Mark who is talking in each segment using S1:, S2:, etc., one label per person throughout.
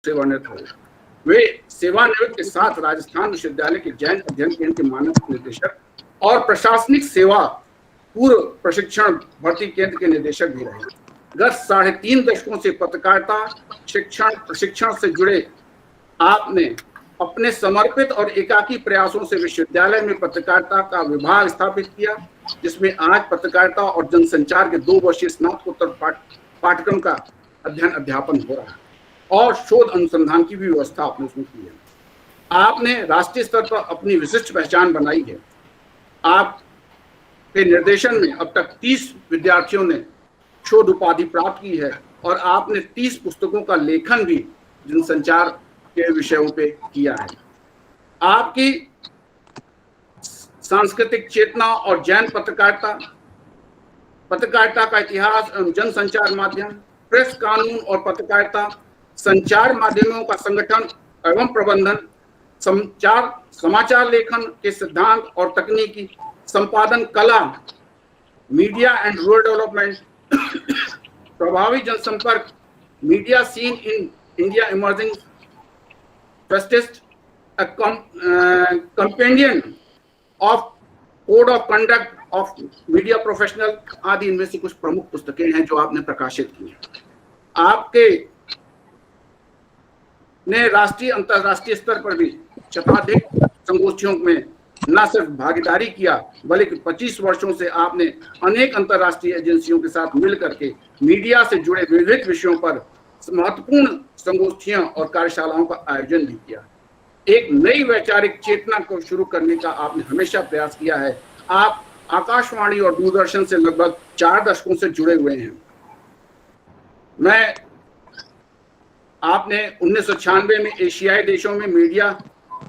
S1: सेवानिवृत्त हुए। वे सेवानिवृत्ति के साथ राजस्थान विश्वविद्यालय के जैन अध्ययन केंद्र के मानक निदेशक और प्रशासनिक सेवा पूर्व प्रशिक्षण भर्ती केंद्र के निदेशक भी रहे। गत 3.5 दशकों से पत्रकारिता शिक्षण प्रशिक्षण से जुड़े आपने अपने समर्पित और एकाकी प्रयासों से विश्वविद्यालय में पत्रकारिता का विभाग स्थापित किया, जिसमें आज पत्रकारिता और जनसंचार के 2 वर्षीय स्नातकोत्तर पाठ्यक्रम का अध्ययन अध्यापन हो रहा है और शोध अनुसंधान की भी व्यवस्था आपने उसमें की है। आपने राष्ट्रीय स्तर पर अपनी विशिष्ट पहचान बनाई है। आपके निर्देशन में अब तक 30 विद्यार्थियों ने शोध उपाधि प्राप्त की है और आपने 30 पुस्तकों का लेखन भी जनसंचार के विषयों पे किया है। आपकी सांस्कृतिक चेतना और जैन पत्रकारिता का इतिहास एवं जनसंचार माध्यम, प्रेस कानून और पत्रकारिता, संचार माध्यमों का संगठन एवं प्रबंधन, समाचार लेखन के सिद्धांत और तकनीकी, संपादन कला, मीडिया एंड रूरल डेवलपमेंट, प्रभावी जनसंपर्क, media scene in India emerging fastest, companion of code of conduct of media professional आदि इनमें से कुछ प्रमुख पुस्तकें हैं जो आपने प्रकाशित की हैं। आपके ने राष्ट्रीय अंतरराष्ट्रीय स्तर पर भी शताधिक संगोष्ठियों में न सिर्फ भागीदारी किया, बल्कि 25 वर्षों से आपने अनेक अंतरराष्ट्रीय एजेंसियों के साथ मिलकर के मीडिया से जुड़े विविध विषयों पर महत्वपूर्ण संगोष्ठियां और कार्यशालाओं का आयोजन भी किया। एक नई वैचारिक चेतना को शुरू करने का आपने हमेशा प्रयास किया है। आप आकाशवाणी और दूरदर्शन से लगभग 4 दशकों से जुड़े हुए हैं। आपने 1996 में एशियाई देशों में मीडिया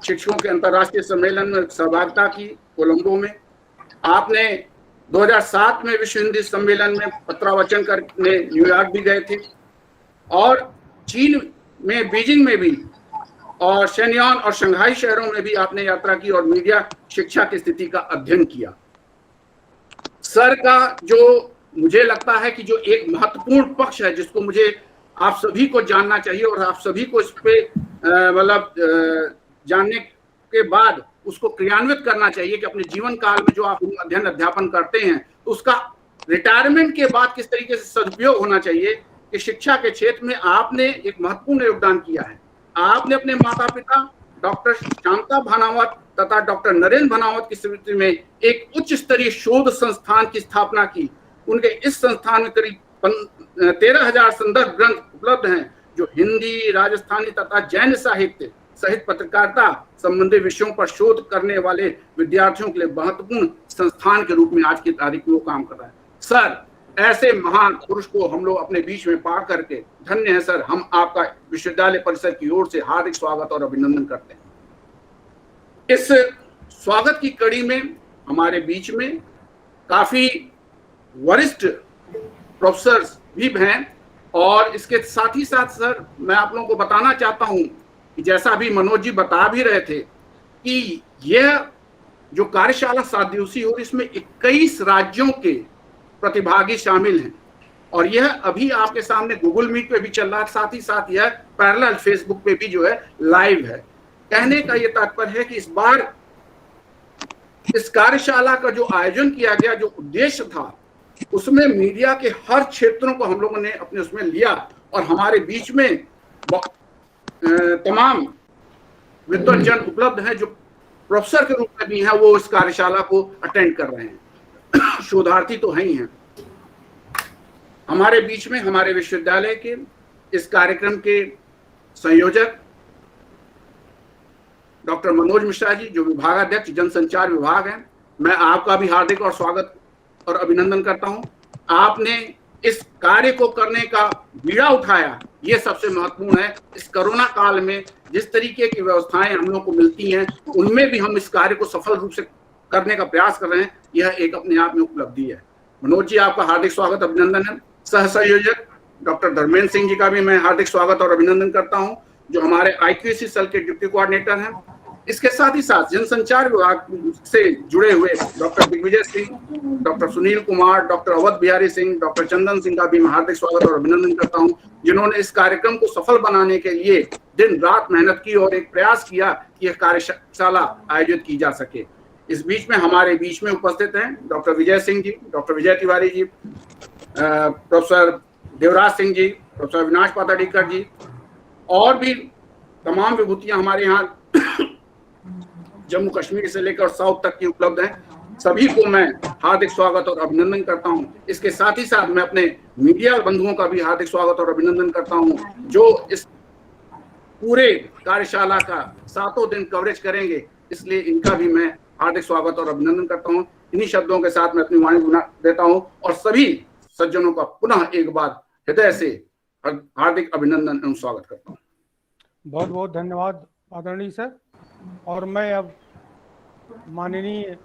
S1: शिक्षकों के अंतर्राष्ट्रीय सम्मेलन में सहभागिता की कोलंबो में। आपने 2007 में विश्व हिंदी सम्मेलन में पत्रावचन करने न्यूयॉर्क भी गए थे और चीन में बीजिंग में भी और शेन्यान और शंघाई शहरों में भी आपने यात्रा की और मीडिया शिक्षा की स्थिति का अध्ययन किया। सर का जो मुझे लगता है कि जो एक महत्वपूर्ण पक्ष है जिसको मुझे आप सभी को जानना चाहिए और आप सभी को इस पे मतलब जानने के बाद उसको क्रियान्वित करना चाहिए कि अपने जीवन काल में जो आप अध्ययन अध्यापन करते हैं तो उसका रिटायरमेंट के बाद किस तरीके से सदुपयोग होना चाहिए कि शिक्षा के क्षेत्र में आपने एक महत्वपूर्ण योगदान किया है। आपने अपने माता पिता डॉक्टर शांता भानावत तथा डॉक्टर नरेंद्र भानावत की स्मृति में एक उच्च स्तरीय शोध संस्थान की स्थापना की। उनके इस संस्थान में करीब 13,000 संदर्भ ग्रंथ उपलब्ध हैं जो हिंदी, राजस्थानी तथा जैन साहित्य सहित पत्रकारिता संबंधी विषयों पर शोध करने वाले विद्यार्थियों के लिए महत्वपूर्ण संस्थान के रूप में आज की तारीख में वो काम कर रहा है। सर, ऐसे महान पुरुष को हम लोग अपने बीच में पा करके धन्य है सर। हम आपका विश्वविद्यालय परिसर की ओर से हार्दिक स्वागत और अभिनंदन करते हैं। इस स्वागत की कड़ी में हमारे बीच में काफी वरिष्ठ प्रोफेसर भी हैं और इसके साथ ही साथ सर मैं आप लोगों को बताना चाहता हूं कि जैसा अभी मनोज जी बता भी रहे थे कि यह जो कार्यशाला 7 दिवसीय हो इसमें 21 राज्यों के प्रतिभागी शामिल हैं और यह अभी आपके सामने गूगल मीट पे भी चल रहा है, साथ ही साथ यह पैरेलल फेसबुक पे भी जो है लाइव है। कहने का यह तात्पर्य है कि इस बार इस कार्यशाला का जो आयोजन किया गया, जो उद्देश्य था, उसमें मीडिया के हर क्षेत्रों को हम लोगों ने अपने उसमें लिया और हमारे बीच में तमाम विद्वान जन उपलब्ध हैं जो प्रोफेसर के रूप में भी हैं, वो इस कार्यशाला को अटेंड कर रहे हैं। शोधार्थी तो हैं ही हैं। हमारे बीच में हमारे विश्वविद्यालय के इस कार्यक्रम के संयोजक डॉक्टर मनोज मिश्रा जी जो विभागाध्यक्ष जनसंचार विभाग हैं, मैं आपका भी हार्दिक और स्वागत और अभिनंदन करता हूं। आपने इस कार्य को करने का बीड़ा उठाया, ये सबसे महत्वपूर्ण है। इस कोरोना काल में जिस तरीके की व्यवस्थाएं हम लोग को मिलती हैं उनमें भी हम इस कार्य को सफल रूप से करने का प्रयास कर रहे हैं, यह एक अपने आप में उपलब्धि है। मनोज जी, आपका हार्दिक स्वागत अभिनंदन है। सह संयोजक डॉक्टर धर्मेंद्र सिंह जी का भी मैं हार्दिक स्वागत और अभिनंदन करता हूं जो हमारे IQAC सेल के डिप्टी कोऑर्डिनेटर हैं। इसके साथ ही साथ जनसंचार विभाग से जुड़े हुए doctor Digvijay Singh, doctor Sunil Kumar, doctor Awadh Bihari Singh, doctor Chandan Singh का भी मैं हार्दिक स्वागत और अभिनंदन करता हूं, जिन्होंने इस कार्यक्रम को सफल बनाने के लिए दिन रात मेहनत की और एक प्रयास किया कि यह कार्यशाला आयोजित की जा सके। इस बीच में हमारे बीच में उपस्थित हैं doctor Vijay Singh ji, doctor Vijay Tiwari ji, professor Devraj Singh ji, professor Avinash पाताड़ीकर जी, और भी तमाम विभूतियां हमारे यहाँ जम्मू कश्मीर से लेकर साउथ तक की उपलब्ध हैं। सभी को मैं हार्दिक स्वागत और अभिनंदन करता हूं। इसके साथ ही साथ मैं अपने मीडिया बंधुओं का भी हार्दिक स्वागत और अभिनंदन करता हूं, जो इस पूरे कार्यशाला का 7 दिन कवरेज करेंगे, इसलिए इनका भी मैं हार्दिक स्वागत और अभिनंदन करता हूं। इन्हीं शब्दों के साथ मैं अपनी वाणी बुना देता हूं और सभी सज्जनों का पुनः एक बार हृदय से हार्दिक अभिनंदन एवं स्वागत करता हूं।
S2: बहुत बहुत धन्यवाद आदरणीय सर। और मैं अब माननीय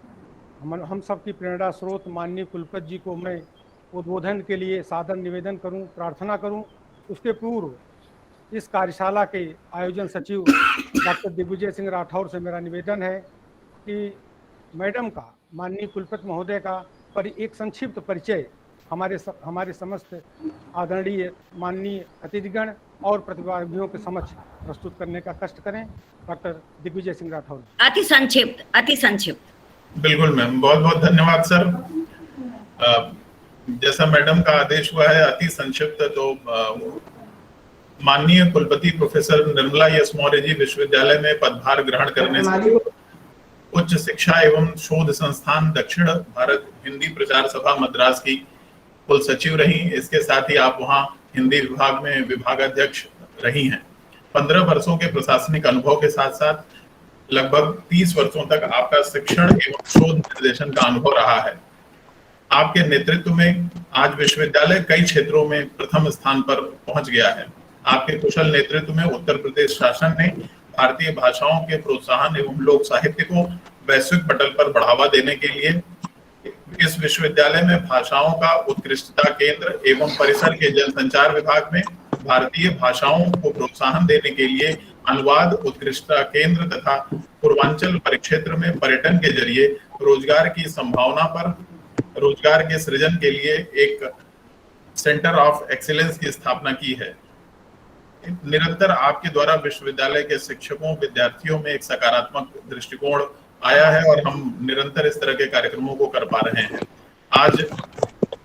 S2: हम सबकी प्रेरणा स्रोत माननीय कुलपति जी को मैं उद्बोधन के लिए सादर निवेदन करूं, प्रार्थना करूं। उसके पूर्व इस कार्यशाला के आयोजन सचिव डॉक्टर दिग्विजय सिंह राठौर से मेरा निवेदन है कि मैडम का, माननीय कुलपति महोदय का एक संक्षिप्त परिचय हमारे समस्त आदरणीय माननीय अतिथिगण और प्रतिभागियों के समक्ष प्रस्तुत करने का कष्ट करें। डॉक्टर दिग्विजय सिंह राठौर। अति संक्षिप्त।
S3: बिल्कुल मैम, बहुत बहुत धन्यवाद सर। जैसा मैडम का आदेश हुआ है अति संक्षिप्त, तो माननीय कुलपति प्रोफेसर निर्मला एस मौर्य जी विश्वविद्यालय में पदभार ग्रहण करने से उच्च शिक्षा एवं शोध संस्थान दक्षिण भारत हिंदी प्रचार सभा मद्रास की कुल सचिव रही। इसके साथ ही आप वहां हिंदी विभाग में विभागाध्यक्ष रही हैं। 15 वर्षों के प्रशासनिक अनुभव के साथ साथ लगभग 30 वर्षों तक आपका शिक्षण एवं शोध निर्देशन का अनुभव रहा है। आपके नेतृत्व में आज विश्वविद्यालय कई क्षेत्रों में प्रथम स्थान पर पहुंच गया है। आपके कुशल नेतृत्व में उत्तर प्रदेश शासन ने भारतीय भाषाओं के प्रोत्साहन एवं लोक साहित्य को वैश्विक पटल पर बढ़ावा देने के लिए इस विश्वविद्यालय में भाषाओं का उत्कृष्टता केंद्र एवं परिसर के जनसंचार विभाग में भारतीय भाषाओं को प्रोत्साहन देने के लिए अनुवाद उत्कृष्टता केंद्र तथा पूर्वांचल परिक्षेत्र में पर्यटन के जरिए रोजगार की संभावना पर रोजगार के सृजन के लिए एक सेंटर ऑफ एक्सीलेंस की स्थापना की है। निरंतर आपके द्वारा विश्वविद्यालय के शिक्षकों विद्यार्थियों में एक सकारात्मक दृष्टिकोण आया है और हम निरंतर इस तरह के कार्यक्रमों को कर पा रहे हैं। आज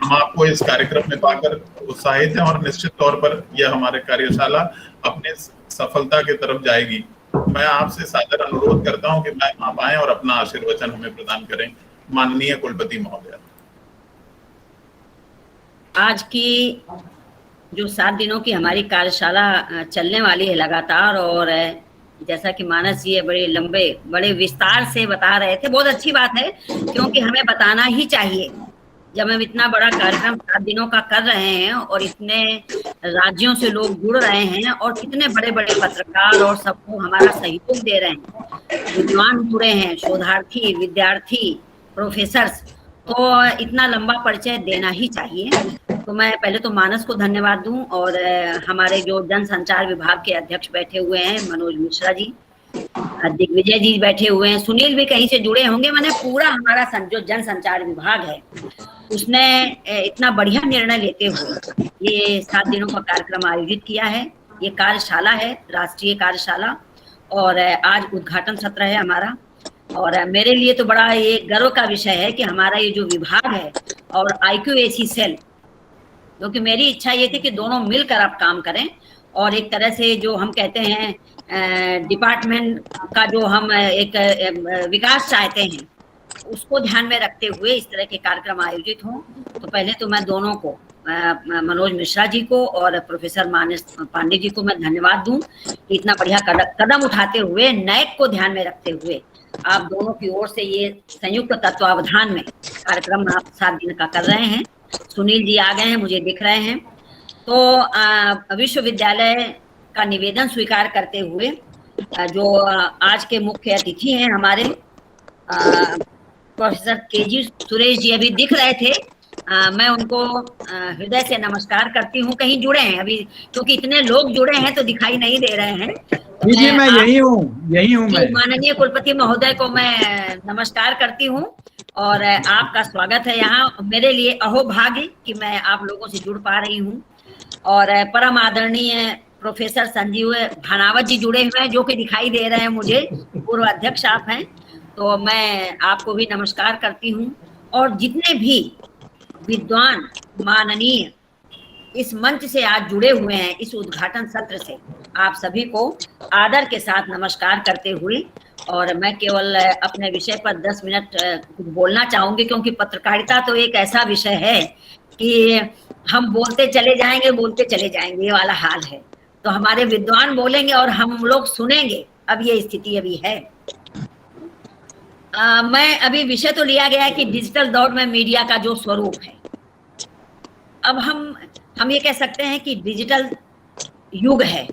S3: हम आपको इस कार्यक्रम में पाकर उत्साहित हैं और निश्चित तौर पर यह हमारे कार्यशाला अपने सफलता की तरफ जाएगी। मैं आपसे सादर अनुरोध करता हूं कि मैम आप आएं और अपना आशीर्वचन हमें प्रदान करें। माननीय कुलपति महोदय।
S4: आज की जो 7 दिनों की हमारी कार्यशाला चलने वाली है लगातार, और जैसा कि मानस जी बड़े लंबे बड़े विस्तार से बता रहे थे, बहुत अच्छी बात है क्योंकि हमें बताना ही चाहिए। जब हम इतना बड़ा कार्यक्रम 7 दिनों का कर रहे हैं और इतने राज्यों से लोग जुड़ रहे हैं और कितने बड़े बड़े पत्रकार और सबको हमारा सहयोग दे रहे हैं, विद्वान जुड़े हैं, शोधार्थी, विद्यार्थी, प्रोफेसर्स, तो इतना लंबा परिचय देना ही चाहिए। तो मैं पहले तो मानस को धन्यवाद दूं और हमारे जो जनसंचार विभाग के अध्यक्ष बैठे हुए हैं मनोज मिश्रा जी, दिग्विजय जी बैठे हुए हैं, सुनील भी कहीं से जुड़े होंगे। मैंने पूरा हमारा जो जनसंचार विभाग है उसने इतना बढ़िया निर्णय लेते हुए ये 7 दिनों का कार्यक्रम आयोजित किया है। ये कार्यशाला है, राष्ट्रीय कार्यशाला, और आज उद्घाटन सत्र है हमारा। और मेरे लिए तो बड़ा ये गर्व का विषय है कि हमारा ये जो विभाग है और IQAC सेल, क्योंकि मेरी इच्छा ये थी कि दोनों मिलकर आप काम करें और एक तरह से जो हम कहते हैं डिपार्टमेंट का जो हम एक विकास चाहते हैं उसको ध्यान में रखते हुए इस तरह के कार्यक्रम आयोजित हों। तो पहले तो मैं दोनों को, मनोज मिश्रा जी को और प्रोफेसर मानस पांडे जी को मैं धन्यवाद दूं कि इतना बढ़िया कदम उठाते हुए नैक को ध्यान में रखते हुए आप दोनों की ओर से ये संयुक्त तत्वावधान में कार्यक्रम आप 7 दिन का कर रहे हैं। सुनील जी आ गए हैं, मुझे दिख रहे हैं। तो विश्वविद्यालय का निवेदन स्वीकार करते हुए जो आज के मुख्य अतिथि हैं हमारे प्रोफेसर KG सुरेश जी अभी दिख रहे थे, मैं उनको हृदय से नमस्कार करती हूँ। कहीं जुड़े हैं अभी, क्योंकि इतने लोग जुड़े हैं तो दिखाई नहीं दे रहे हैं,
S5: जी मैं यही हूँ मैं।
S4: माननीय कुलपति महोदय को मैं नमस्कार करती हूँ और आपका स्वागत है यहाँ। मेरे लिए अहोभाग्य कि मैं आप लोगों से जुड़ पा रही हूँ। और परम आदरणीय प्रोफेसर संजीव भानावत जी जुड़े हुए हैं, जो कि दिखाई दे रहे हैं मुझे, पूर्व अध्यक्ष आप हैं, तो मैं आपको भी नमस्कार करती हूँ। और जितने भी विद्वान माननीय इस मंच से आज जुड़े हुए हैं इस उद्घाटन सत्र से, आप सभी को आदर के साथ नमस्कार करते हुए, और मैं केवल अपने विषय पर 10 मिनट कुछ बोलना चाहूंगी, क्योंकि पत्रकारिता तो एक ऐसा विषय है कि हम बोलते चले जाएंगे, ये वाला हाल है। तो हमारे विद्वान बोलेंगे और हम लोग सुनेंगे, अब ये स्थिति अभी है। मैं अभी विषय तो लिया गया है कि डिजिटल दौर में मीडिया का जो स्वरूप है। अब हम ये कह सकते हैं कि डिजिटल युग है,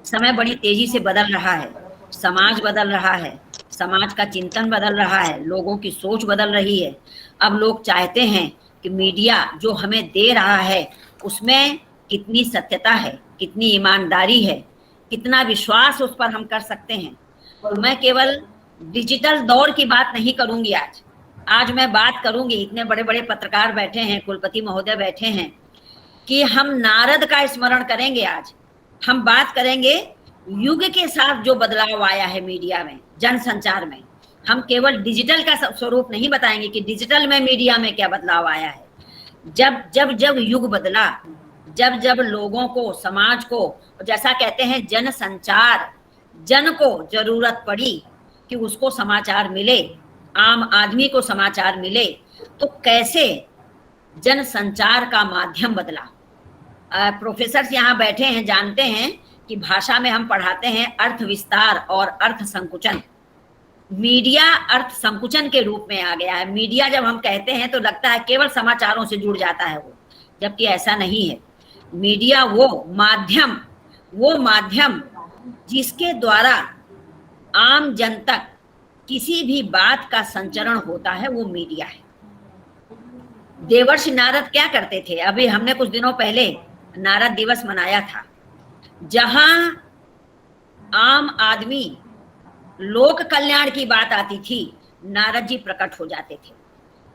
S4: समय बड़ी तेजी से बदल रहा है, समाज बदल रहा है, समाज का चिंतन बदल रहा है, लोगों की सोच बदल रही है। अब लोग चाहते हैं कि मीडिया जो हमें दे रहा है उसमें कितनी सत्यता है, कितनी ईमानदारी है, कितना विश्वास उस पर हम कर सकते हैं। तो मैं केवल डिजिटल दौर की बात नहीं करूंगी आज मैं बात करूंगी, इतने बड़े बड़े पत्रकार बैठे हैं, कुलपति महोदय बैठे हैं, कि हम नारद का स्मरण करेंगे। आज हम बात करेंगे युग के साथ जो बदलाव आया है मीडिया में, जनसंचार में। हम केवल डिजिटल का स्वरूप नहीं बताएंगे कि डिजिटल में मीडिया में क्या बदलाव आया है। जब युग बदला, जब लोगों को, समाज को, जैसा कहते हैं जनसंचार, जन को जरूरत पड़ी कि उसको समाचार मिले, आम आदमी को समाचार मिले, तो कैसे जनसंचार का माध्यम बदला। प्रोफेसर यहाँ बैठे हैं, जानते हैं कि भाषा में हम पढ़ाते हैं अर्थ विस्तार और अर्थ संकुचन। मीडिया अर्थ संकुचन के रूप में आ गया है। मीडिया जब हम कहते हैं तो लगता है केवल समाचारों से जुड़ जाता है वो, जबकि ऐसा नहीं है। मीडिया वो माध्यम जिसके द्वारा आम जन तक किसी भी बात का संचरण होता है, वो मीडिया है। देवर्षि नारद क्या करते थे? अभी हमने कुछ दिनों पहले नारद दिवस मनाया था, जहां आम आदमी लोक कल्याण की बात आती थी, नारद जी प्रकट हो जाते थे।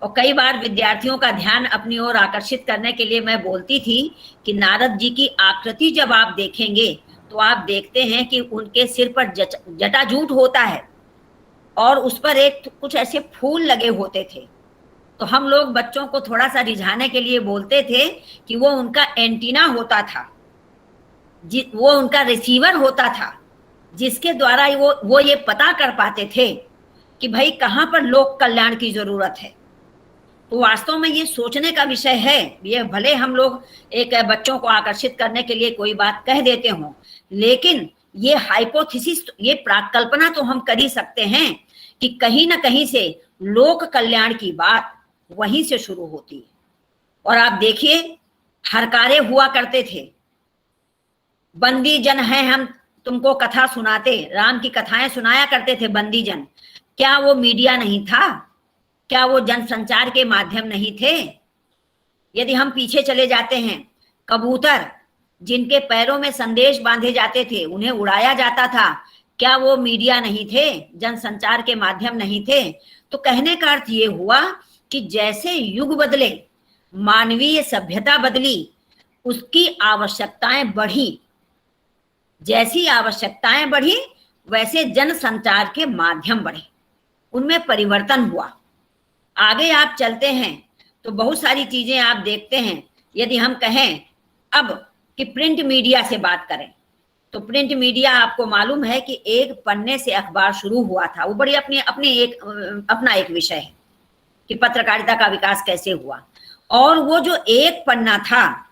S4: और कई बार विद्यार्थियों का ध्यान अपनी ओर आकर्षित करने के लिए मैं बोलती थी कि नारद जी की आकृति जब आप देखेंगे तो आप देखते हैं कि उनके सिर पर जटाजूट होता है और उस पर एक कुछ ऐसे फूल लगे होते थे। तो हम लोग बच्चों को थोड़ा सा रिझाने के लिए बोलते थे कि वो उनका एंटीना होता था, वो उनका रिसीवर होता था, जिसके द्वारा वो ये पता कर पाते थे कि भाई कहाँ पर लोक कल्याण की जरूरत है। तो वास्तव में ये सोचने का विषय है। ये भले हम लोग एक बच्चों को आकर्षित करने के लिए कोई बात कह देते हों, लेकिन ये हाइपोथेसिस, ये प्राकल्पना तो हम कर ही सकते हैं कि कहीं ना कहीं से लोक कल्याण की बात वहीं से शुरू होती है। और आप देखिए, हरकारे हुआ करते थे, बंदी जन है हम तुमको कथा सुनाते, राम की कथाएं सुनाया करते थे बंदी जन। क्या वो मीडिया नहीं था? क्या वो जनसंचार के माध्यम नहीं थे? यदि हम पीछे चले जाते हैं, कबूतर जिनके पैरों में संदेश बांधे जाते थे, उन्हें उड़ाया जाता था, क्या वो मीडिया नहीं थे? जनसंचार के माध्यम नहीं थे? तो कहने का अर्थ ये हुआ कि जैसे युग बदले, मानवीय सभ्यता बदली, उसकी आवश्यकताएं बढ़ी। जैसी आवश्यकताएं बढ़ी वैसे जनसंचार के माध्यम बढ़े, उनमें परिवर्तन हुआ। आगे आप चलते हैं तो बहुत सारी चीजें आप देखते हैं। यदि हम कहें अब कि प्रिंट मीडिया से बात करें, तो प्रिंट मीडिया आपको मालूम है कि एक पन्ने से अखबार शुरू हुआ था। वो बड़ी अपना एक विषय है कि पत्रकारिता का विकास कैसे हुआ। और वो जो एक पन्ना था,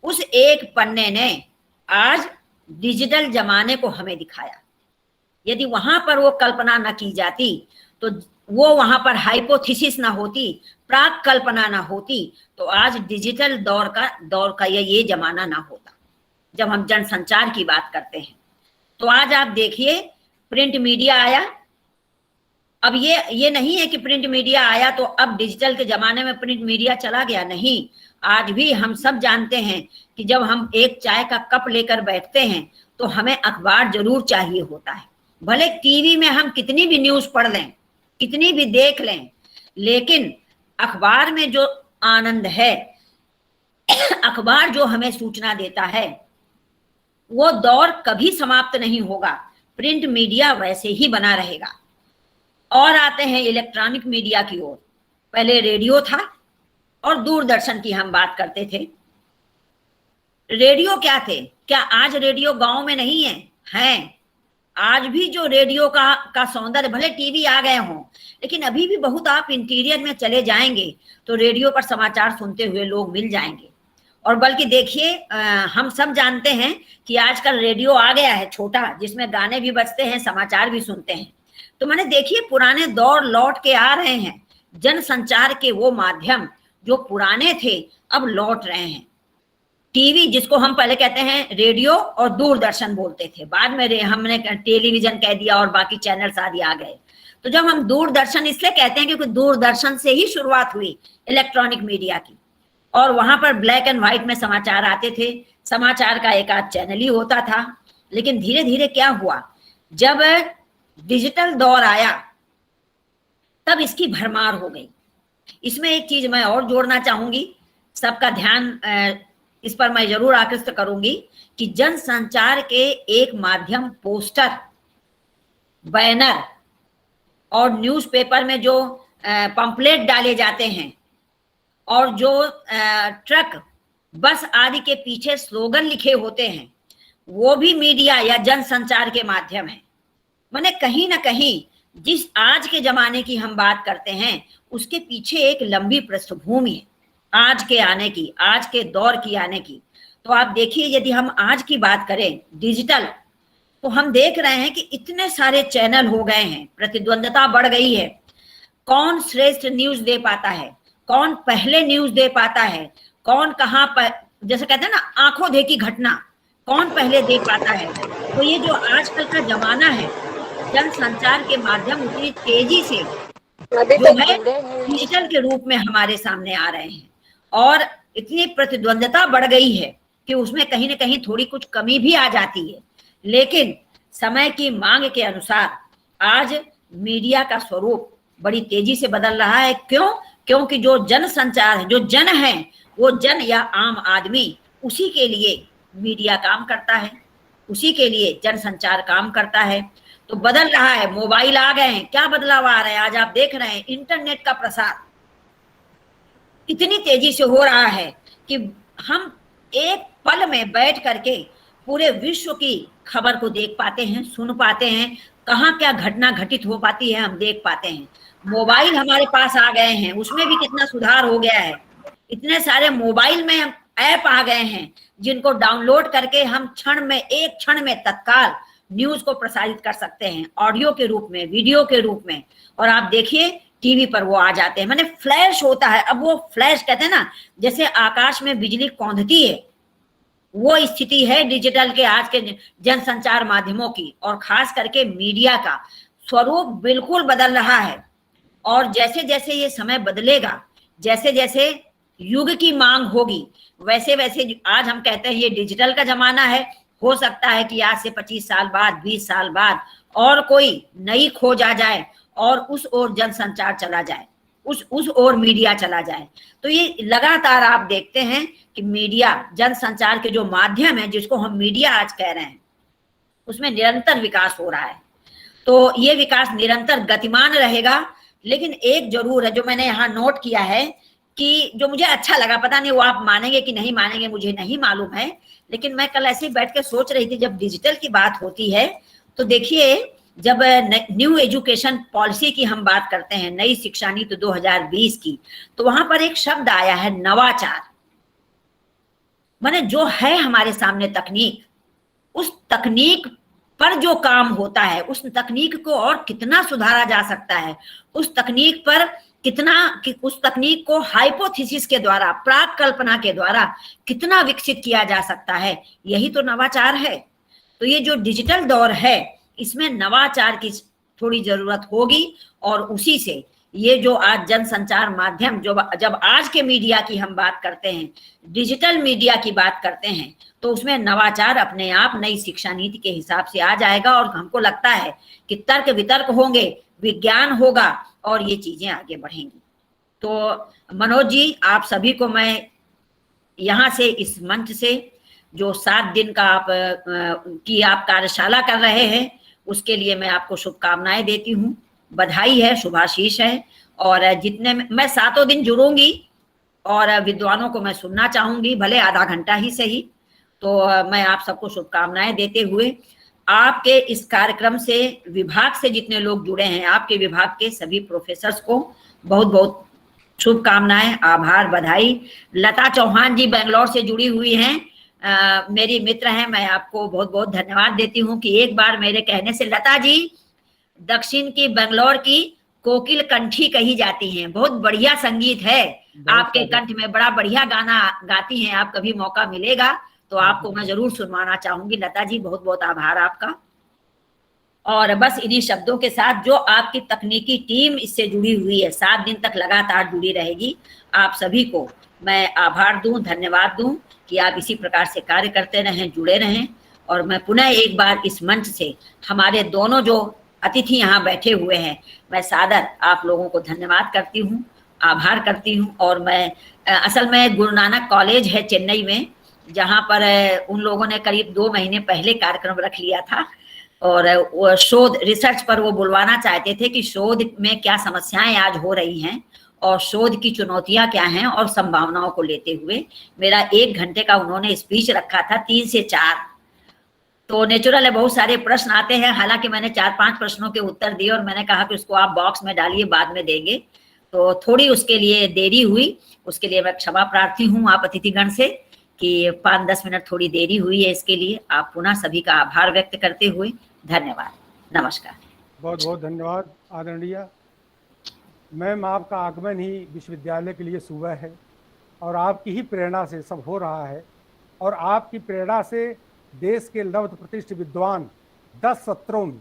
S4: उस एक पन्ने ने आज डिजिटल जमाने को हमें दिखाया। यदि वहां पर वो कल्पना न की जाती, तो वो वहां पर हाइपोथेसिस ना होती, प्राक कल्पना ना होती, तो आज डिजिटल दौर का ये जमाना ना होता। जब हम जनसंचार की बात करते हैं तो आज आप देखिए, प्रिंट मीडिया आया, अब ये नहीं है कि प्रिंट मीडिया आया तो अब डिजिटल के जमाने में प्रिंट मीडिया चला गया, नहीं। आज भी हम सब जानते हैं कि जब हम एक चाय का कप लेकर बैठते हैं तो हमें अखबार जरूर चाहिए होता है। भले टीवी में हम कितनी भी न्यूज पढ़ लें, कितनी भी देख लें, लेकिन अखबार में जो आनंद है, अखबार जो हमें सूचना देता है, वो दौर कभी समाप्त नहीं होगा। प्रिंट मीडिया वैसे ही बना रहेगा। और आते हैं इलेक्ट्रॉनिक मीडिया की ओर। पहले रेडियो था और दूरदर्शन की हम बात करते थे। रेडियो क्या थे? क्या आज रेडियो गांव में नहीं है? हैं। आज भी जो रेडियो का सौंदर्य, भले टीवी आ गए हों, लेकिन अभी भी बहुत आप इंटीरियर में चले जाएंगे तो रेडियो पर समाचार सुनते हुए लोग मिल जाएंगे। और बल्कि देखिए, हम सब जानते हैं कि आजकल रेडियो आ गया है छोटा, जिसमें गाने भी बजते हैं, समाचार भी सुनते हैं। तो मैंने देखिए पुराने दौर लौट के आ रहे हैं। जनसंचार के वो माध्यम जो पुराने थे अब लौट रहे हैं। टीवी, जिसको हम पहले कहते हैं रेडियो और दूरदर्शन बोलते थे, बाद में हमने टेलीविजन कह दिया और बाकी चैनल्स आदि आ गए। तो जब हम दूरदर्शन इसलिए कहते हैं क्योंकि दूरदर्शन से ही शुरुआत हुई इलेक्ट्रॉनिक मीडिया की, और वहां पर ब्लैक एंड व्हाइट में समाचार आते थे। समाचार का एक आध चैनल ही होता था। लेकिन धीरे धीरे क्या हुआ, जब डिजिटल दौर आया तब इसकी भरमार हो गई। इसमें एक चीज मैं और जोड़ना चाहूंगी, सबका ध्यान इस पर मैं जरूर आकृष्ट करूंगी कि जनसंचार के एक माध्यम पोस्टर, बैनर और न्यूज़पेपर में जो पंपलेट डाले जाते हैं और जो ट्रक, बस आदि के पीछे स्लोगन लिखे होते हैं, वो भी मीडिया या जनसंचार के माध्यम है। माने कहीं ना कहीं जिस आज के जमाने की हम बात करते हैं उसके पीछे एक लंबी पृष्ठभूमि है आज के आने की, आज के दौर की आने की। तो आप देखिए, यदि हम आज की बात करें डिजिटल, तो हम देख रहे हैं कि इतने सारे चैनल हो गए हैं, प्रतिद्वंदता बढ़ गई है। कौन श्रेष्ठ न्यूज दे पाता है, कौन पहले न्यूज दे पाता है, कौन कहाँ पर, जैसे कहते हैं ना आंखों देखी घटना, कौन पहले दे पाता है। तो ये जो आजकल का जमाना है, जनसंचार के माध्यम उतनी तेजी से जो है डिजिटल के रूप में हमारे सामने आ रहे हैं, और इतनी प्रतिद्वंदता बढ़ गई है कि उसमें कहीं ना कहीं थोड़ी कुछ कमी भी आ जाती है। लेकिन समय की मांग के अनुसार आज मीडिया का स्वरूप बड़ी तेजी से बदल रहा है। क्यों? क्योंकि जो जनसंचार है, जो जन है, वो जन या आम आदमी, उसी के लिए मीडिया काम करता है, उसी के लिए जनसंचार काम करता है। तो बदल रहा है, मोबाइल आ गए हैं, क्या बदलाव आ रहा है आज आप देख रहे हैं। इंटरनेट का प्रसार इतनी तेजी से हो रहा है कि हम एक पल में बैठ करके पूरे विश्व की खबर को देख पाते हैं, सुन पाते हैं, कहाँ क्या घटना घटित हो पाती है हम देख पाते हैं। मोबाइल हमारे पास आ गए हैं, उसमें भी कितना सुधार हो गया है। इतने सारे मोबाइल में ऐप आ गए हैं जिनको डाउनलोड करके हम क्षण में, एक क्षण में तत्काल न्यूज को प्रसारित कर सकते हैं, ऑडियो के रूप में, वीडियो के रूप में। और आप देखिए टीवी पर वो आ जाते हैं, माने फ्लैश होता है। अब वो फ्लैश कहते हैं ना, जैसे आकाश में बिजली कौंधती है, वो स्थिति है डिजिटल के आज के जनसंचार माध्यमों की। और खास करके मीडिया का स्वरूप बिल्कुल बदल रहा है। और जैसे जैसे ये समय बदलेगा, जैसे जैसे युग की मांग होगी, वैसे वैसे आज हम कहते हैं ये डिजिटल का जमाना है। हो सकता है कि आज से 25 साल बाद, 20 साल बाद और कोई नई खोज आ जाए और उस ओर जनसंचार चला जाए, उस ओर मीडिया चला जाए। तो ये लगातार आप देखते हैं कि मीडिया, जनसंचार के जो माध्यम है, जिसको हम मीडिया आज कह रहे हैं, उसमें निरंतर विकास हो रहा है। तो ये विकास निरंतर गतिमान रहेगा। लेकिन एक जरूर है जो मैंने यहाँ नोट किया है कि जो मुझे अच्छा लगा, पता नहीं वो आप मानेंगे कि नहीं मानेंगे, मुझे नहीं मालूम है, लेकिन मैं कल ऐसे ही बैठ के सोच रही थी, जब डिजिटल की बात होती है तो देखिए, जब न्यू एजुकेशन पॉलिसी की हम बात करते हैं, नई शिक्षा नीति 2020 की, तो वहां पर एक शब्द आया है नवाचार। माने जो है हमारे सामने तकनीक, उस तकनीक पर जो काम होता है, उस तकनीक को और कितना सुधारा जा सकता है, उस तकनीक पर कितना, उस तकनीक को हाइपोथेसिस के द्वारा, प्राक कल्पना के द्वारा कितना विकसित किया जा सकता है, यही तो नवाचार है। तो ये जो डिजिटल दौर है, इसमें नवाचार की थोड़ी जरूरत होगी। और उसी से ये जो आज जनसंचार माध्यम, जो जब आज के मीडिया की हम बात करते हैं, डिजिटल मीडिया की बात करते हैं, तो उसमें नवाचार अपने आप नई शिक्षा नीति के हिसाब से आ जाएगा। और हमको लगता है कि तर्क वितर्क होंगे, विज्ञान होगा और ये चीजें आगे बढ़ेंगी। तो मनोज जी, आप सभी को मैं यहाँ से, इस मंच से, जो 7 दिन का आप कार्यशाला कर रहे हैं, उसके लिए मैं आपको शुभकामनाएं देती हूँ, बधाई है, शुभाशीष है। और जितने मैं 7 दिन जुड़ूंगी और विद्वानों को मैं सुनना चाहूंगी, भले आधा घंटा ही सही। तो मैं आप सबको शुभकामनाएं देते हुए, आपके इस कार्यक्रम से विभाग से जितने लोग जुड़े हैं, आपके विभाग के सभी प्रोफेसर्स को बहुत बहुत शुभकामनाएं, आभार, बधाई। लता चौहान जी बेंगलोर से जुड़ी हुई हैं, मेरी मित्र हैं, मैं आपको बहुत बहुत धन्यवाद देती हूं कि एक बार मेरे कहने से, लता जी दक्षिण की बेंगलोर की कोकिल कंठी कही जाती हैं, बहुत बढ़िया संगीत है आपके कंठ में, बड़ा बढ़िया गाना गाती हैं आप। कभी मौका मिलेगा तो आपको मैं जरूर सुनवाना चाहूंगी। लता जी, बहुत बहुत आभार आपका। और बस इन्हीं शब्दों के साथ, जो आपकी तकनीकी टीम इससे जुड़ी हुई है, 7 दिन तक लगातार जुड़ी रहेगी, आप सभी को मैं आभार दूं, धन्यवाद दूं कि आप इसी प्रकार से कार्य करते रहें, जुड़े रहें। और मैं पुनः एक बार इस मंच से हमारे दोनों जो अतिथि यहाँ बैठे हुए हैं, मैं सादर आप लोगों को धन्यवाद करती हूँ, आभार करती हूँ। और मैं असल में गुरु नानक कॉलेज है चेन्नई में, जहाँ पर उन लोगों ने करीब 2 महीने पहले कार्यक्रम रख लिया था, और वो शोध रिसर्च पर वो बुलवाना चाहते थे कि शोध में क्या समस्याएं आज हो रही हैं और शोध की चुनौतियां क्या हैं, और संभावनाओं को लेते हुए मेरा 1 घंटे का उन्होंने स्पीच रखा था, 3 से 4। तो नेचुरल है, बहुत सारे प्रश्न आते हैं, हालांकि मैंने 4-5 प्रश्नों के उत्तर दिए और मैंने कहा कि उसको आप बॉक्स में डालिए, बाद में देंगे। तो थोड़ी उसके लिए देरी हुई, उसके लिए मैं क्षमा प्रार्थी हूँ आप अतिथिगण से कि 5-10 मिनट थोड़ी देरी हुई है। इसके लिए आप पुनः सभी का आभार व्यक्त करते हुए धन्यवाद, नमस्कार।
S2: बहुत बहुत धन्यवाद आदरणीय मैम, आपका आगमन ही विश्वविद्यालय के लिए सुबह है और आपकी ही प्रेरणा से सब हो रहा है। और आपकी प्रेरणा से देश के नव प्रतिष्ठित विद्वान 10 सत्रों में,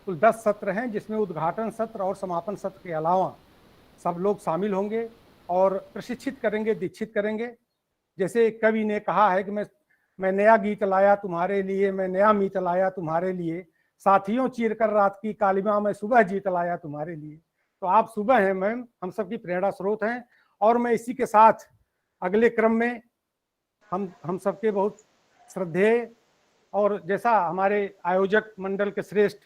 S2: कुल 10 सत्र हैं, जिसमें उद्घाटन सत्र और समापन सत्र के अलावा सब लोग शामिल होंगे और प्रशिक्षित करेंगे, दीक्षित करेंगे। जैसे कवि ने कहा है कि मैं नया गीत लाया तुम्हारे लिए, मैं नया मीत लाया तुम्हारे लिए, साथियों चीर कर रात की कालिमा मैं सुबह जीत लाया तुम्हारे लिए। तो आप सुबह हैं मैम, हम सबकी प्रेरणा स्रोत हैं। और मैं इसी के साथ अगले क्रम में हम सबके बहुत श्रद्धेय, और जैसा हमारे आयोजक मंडल के श्रेष्ठ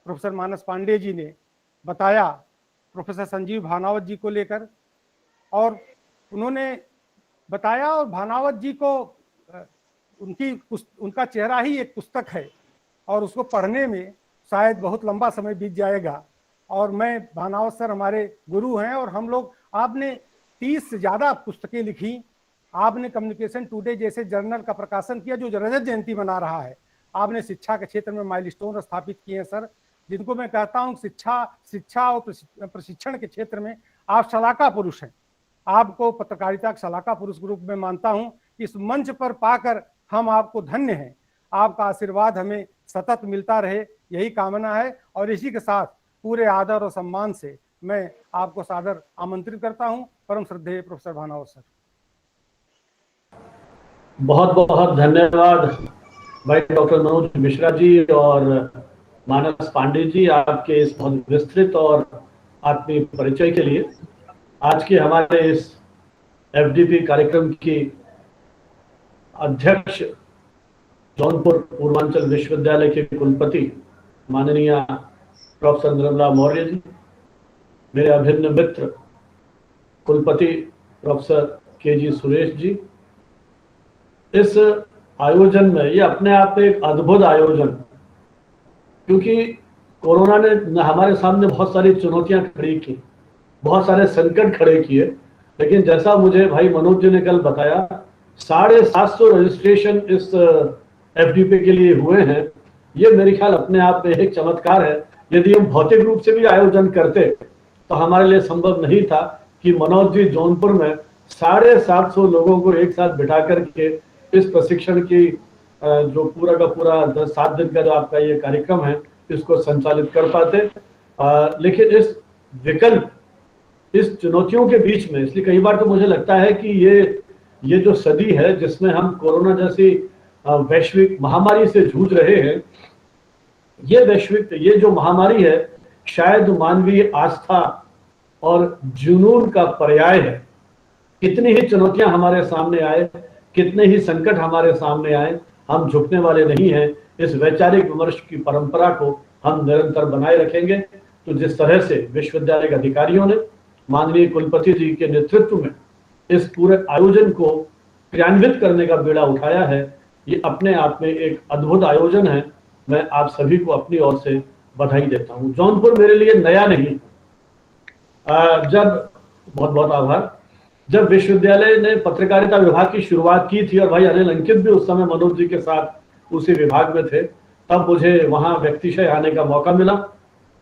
S2: प्रोफेसर मानस पांडे जी ने बताया प्रोफेसर संजीव भानावत जी को लेकर, और उन्होंने बताया, और भानावत जी को उनका चेहरा ही एक पुस्तक है और उसको पढ़ने में शायद बहुत लंबा समय बीत जाएगा। और मैं, भानावत सर हमारे गुरु हैं, और हम लोग, आपने 30 से ज़्यादा पुस्तकें लिखी, आपने कम्युनिकेशन टुडे जैसे जर्नल का प्रकाशन किया जो रजत जयंती मना रहा है, आपने शिक्षा के क्षेत्र में माइलस्टोन स्थापित किए हैं सर, जिनको मैं कहता हूँ शिक्षा और प्रशिक्षण के क्षेत्र में आप शलाका पुरुष हैं। आपको पत्रकारिता के शलाका पुरुष ग्रुप में मानता हूँ। इस मंच पर पाकर हम आपको धन्य हैं, आपका आशीर्वाद हमें सतत मिलता रहे, यही कामना है। और इसी के साथ पूरे आदर और सम्मान से मैं आपको सादर आमंत्रित करता हूं, परम श्रद्धेय प्रोफेसर भानावत सर।
S6: बहुत बहुत धन्यवाद भाई डॉक्टर मनोज मिश्रा जी और मानस पांडे जी, आपके इस बहुत विस्तृत और आत्मीय परिचय के लिए। आज के हमारे इस एफडीपी कार्यक्रम की अध्यक्ष जौनपुर पूर्वांचल विश्वविद्यालय के कुलपति माननीय प्रोफेसर निर्मला मौर्य जी, मेरे अभिन्न मित्र कुलपति प्रोफेसर के.जी. सुरेश जी, इस आयोजन में, ये अपने आप में एक अद्भुत आयोजन, क्योंकि कोरोना ने हमारे सामने बहुत सारी चुनौतियां खड़ी की, बहुत सारे संकट खड़े किए, लेकिन जैसा मुझे भाई मनोज जी ने कल बताया, 750 रजिस्ट्रेशन इस एफडीपी के लिए हुए हैं। ये मेरे ख्याल अपने आप में एक चमत्कार है। यदि हम भौतिक रूप से भी आयोजन करते तो हमारे लिए संभव नहीं था कि मनोज जी जौनपुर में 750 लोगों को एक साथ बिठा करके इस प्रशिक्षण की जो पूरा का पूरा 7 दिन का जो आपका ये कार्यक्रम है, इसको संचालित कर पाते। लेकिन इस विकल्प, इस चुनौतियों के बीच में, इसलिए कई बार तो मुझे लगता है कि ये जो सदी है जिसमें हम कोरोना जैसी वैश्विक महामारी से जूझ रहे हैं, ये जो महामारी है शायद मानवीय आस्था और जुनून का पर्याय है। कितनी ही चुनौतियां हमारे सामने आए, कितने ही संकट हमारे सामने आए, हम झुकने वाले नहीं हैं। इस वैचारिक विमर्श की परंपरा को हम निरंतर बनाए रखेंगे। तो जिस तरह से विश्वविद्यालय के अधिकारियों ने माननीय कुलपति जी के नेतृत्व में इस पूरे आयोजन को क्रियान्वित करने का बीड़ा उठाया है, ये अपने आप में एक अद्भुत आयोजन है। मैं आप सभी को अपनी ओर से बधाई देता हूँ। जौनपुर मेरे लिए नया नहीं। जब बहुत बहुत आभार। जब विश्वविद्यालय ने पत्रकारिता विभाग की शुरुआत की थी और भाई अनिल अंकित भी उस समय मनोज जी के साथ उसी विभाग में थे, तब मुझे वहां व्यक्तिशय आने का मौका मिला।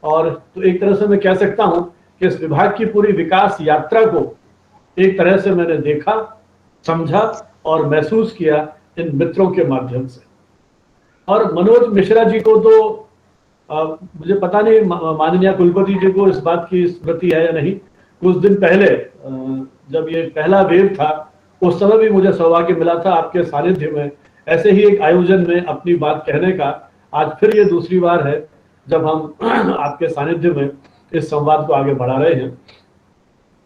S6: और तो एक तरह से मैं कह सकता हूं कि इस विभाग की पूरी विकास यात्रा को एक तरह से मैंने देखा, समझा और महसूस किया इन मित्रों के माध्यम से। और मनोज मिश्रा जी को तो मुझे पता नहीं माननीय कुलपति जी को इस बात की स्मृति है या नहीं। कुछ दिन पहले जब ये पहला वेव था, उस समय भी मुझे सौभाग्य मिला था आपके सानिध्य में ऐसे ही एक आयोजन में अपनी बात कहने का। आज फिर ये दूसरी बार है जब हम आपके सानिध्य में इस संवाद को आगे बढ़ा रहे हैं।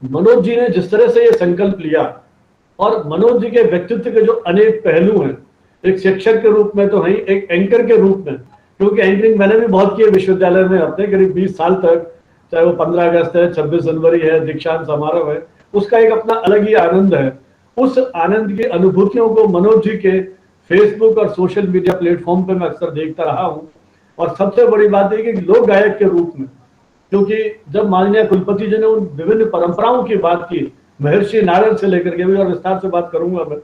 S6: मनोज जी ने जिस तरह से ये संकल्प लिया और मनोज जी के व्यक्तित्व के जो अनेक पहलू हैं, एक शिक्षक के रूप में तो है, एक एंकर के रूप में, क्योंकि एंकरिंग मैंने भी बहुत की है विश्वविद्यालय में अपने करीब 20 साल तक, चाहे वो 15 अगस्त है, 26 जनवरी है, दीक्षांत समारोह है, उसका एक अपना अलग ही आनंद है। उस आनंद की अनुभूतियों को मनोज जी के फेसबुक और सोशल मीडिया प्लेटफॉर्म पे मैं अक्सर देखता रहा हूँ। और सबसे बड़ी बात है कि लोक गायक के रूप में, क्योंकि जब माननीय कुलपति जी ने उन विभिन्न परंपराओं की बात की, महर्षि नारद से लेकर के भी, और विस्तार से बात करूंगा मैं,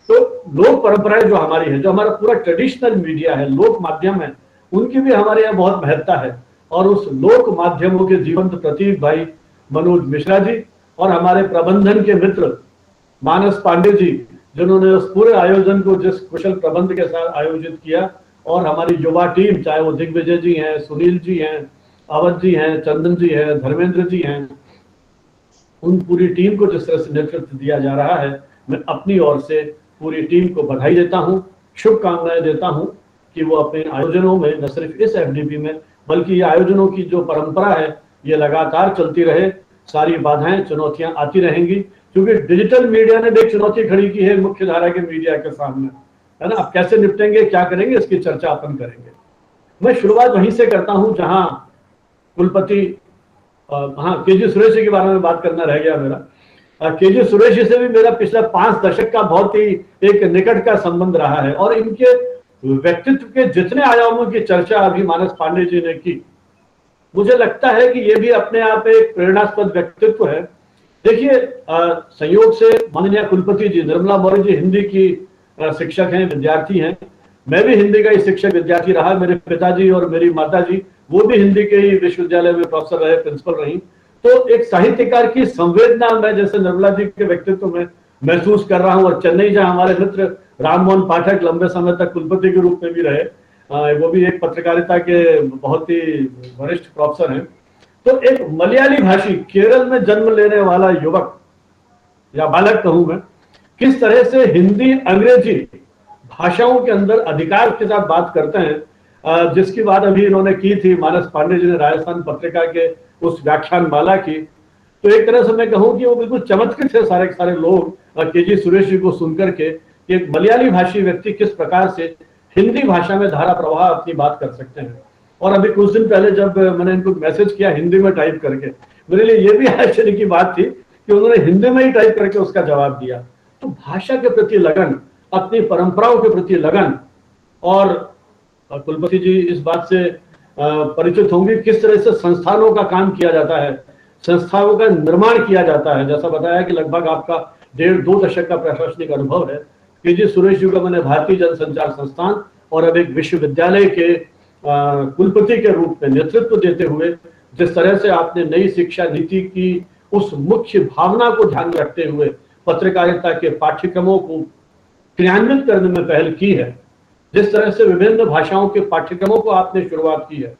S6: तो लोक परंपराएं जो हमारी है, जो हमारा पूरा ट्रेडिशनल मीडिया है, लोक माध्यम है, उनकी भी हमारे यहाँ बहुत महत्ता है। और उस लोक माध्यमों के जीवंत प्रतीक भाई मनोज मिश्रा जी और हमारे प्रबंधन के मित्र मानस पांडे जी, जिन्होंने उस पूरे आयोजन को जिस कुशल प्रबंध के साथ आयोजित किया, और हमारी युवा टीम, चाहे वो दिग्विजय जी हैं, सुनील जी हैं, अवध जी हैं, चंदन जी हैं, धर्मेंद्र जी हैं, उन पूरी टीम को जिस तरह से नेतृत्व दिया जा रहा है, मैं अपनी ओर से पूरी टीम को बधाई देता हूं, शुभकामनाएं देता हूं कि वो अपने आयोजनों में, न सिर्फ इस एफडीपी में, बल्कि ये आयोजनों की जो परंपरा है ये लगातार चलती रहे। सारी बाधाएं, चुनौतियां आती रहेंगी, क्योंकि डिजिटल मीडिया ने एक चुनौती खड़ी की है मुख्य धारा के मीडिया के सामने, है ना। अब कैसे निपटेंगे, क्या करेंगे, इसकी चर्चा अपन करेंगे। मैं शुरुआत वहीं से करता हूं जहां कुलपति, हाँ, केजी सुरेश जी के बारे में बात करना रह गया मेरा। केजी सुरेश जी से भी मेरा पिछला 5 दशक का बहुत ही एक निकट का संबंध रहा है, और इनके व्यक्तित्व के जितने आयामों की चर्चा अभी मानस पांडे जी ने की, मुझे लगता है कि ये भी अपने आप एक प्रेरणास्पद व्यक्तित्व है। देखिए, संयोग से माननीय कुलपति जी निर्मला मौर्य जी हिंदी की शिक्षक हैं, विद्यार्थी हैं। मैं भी हिंदी का ही शिक्षक विद्यार्थी रहा। मेरे पिताजी और मेरी माता जी वो भी हिंदी के ही विश्वविद्यालय में प्रोफेसर रहे, प्रिंसिपल रही। तो एक साहित्यकार की संवेदना मैं जैसे निर्मला जी के व्यक्तित्व में महसूस कर रहा हूँ। और चेन्नई जहाँ हमारे मित्र राममोहन पाठक लंबे समय तक कुलपति के रूप में भी रहे, वो भी एक पत्रकारिता के बहुत ही वरिष्ठ प्रोफेसर हैं। तो एक मलयाली भाषी, केरल में जन्म लेने वाला युवक या बालक कहूं मैं, किस तरह से हिंदी अंग्रेजी भाषाओं के अंदर अधिकार के साथ बात करते हैं, जिसकी बात अभी इन्होंने की थी मानस पांडे जी ने राजस्थान पत्रिका के उस व्याख्यान माला की। तो एक तरह से मैं कहूं कि वो बिल्कुल चमत्कृत थे सारे के सारे लोग केजी सुरेश जी को सुनकर के, कि एक मलयाली भाषी व्यक्ति किस प्रकार से हिंदी भाषा में धारा प्रवाह अपनी बात कर सकते हैं। और अभी कुछ दिन पहले जब मैंने इनको मैसेज किया हिंदी में टाइप करके, मेरे लिए ये भी आश्चर्य की बात थी कि उन्होंने हिंदी में ही टाइप करके उसका जवाब दिया। तो भाषा के प्रति लगन, अपनी परंपराओं के प्रति लगन, और कुलपति जी इस बात से परिचित होंगे किस तरह से संस्थानों का काम किया जाता है, संस्थाओं का निर्माण किया जाता है। जैसा बताया कि लगभग आपका 1.5-2 दशक का प्रशासनिक अनुभव है। केजी सुरेश जी को मैंने भारतीय जनसंचार संस्थान और अब एक विश्वविद्यालय के कुलपति के रूप में नेतृत्व देते हुए जिस तरह से आपने नई शिक्षा नीति की उस मुख्य भावना को ध्यान में रखते हुए पत्रकारिता के पाठ्यक्रमों को क्रियान्वित करने में पहल की है, जिस तरह से विभिन्न भाषाओं के पाठ्यक्रमों को आपने शुरुआत की है,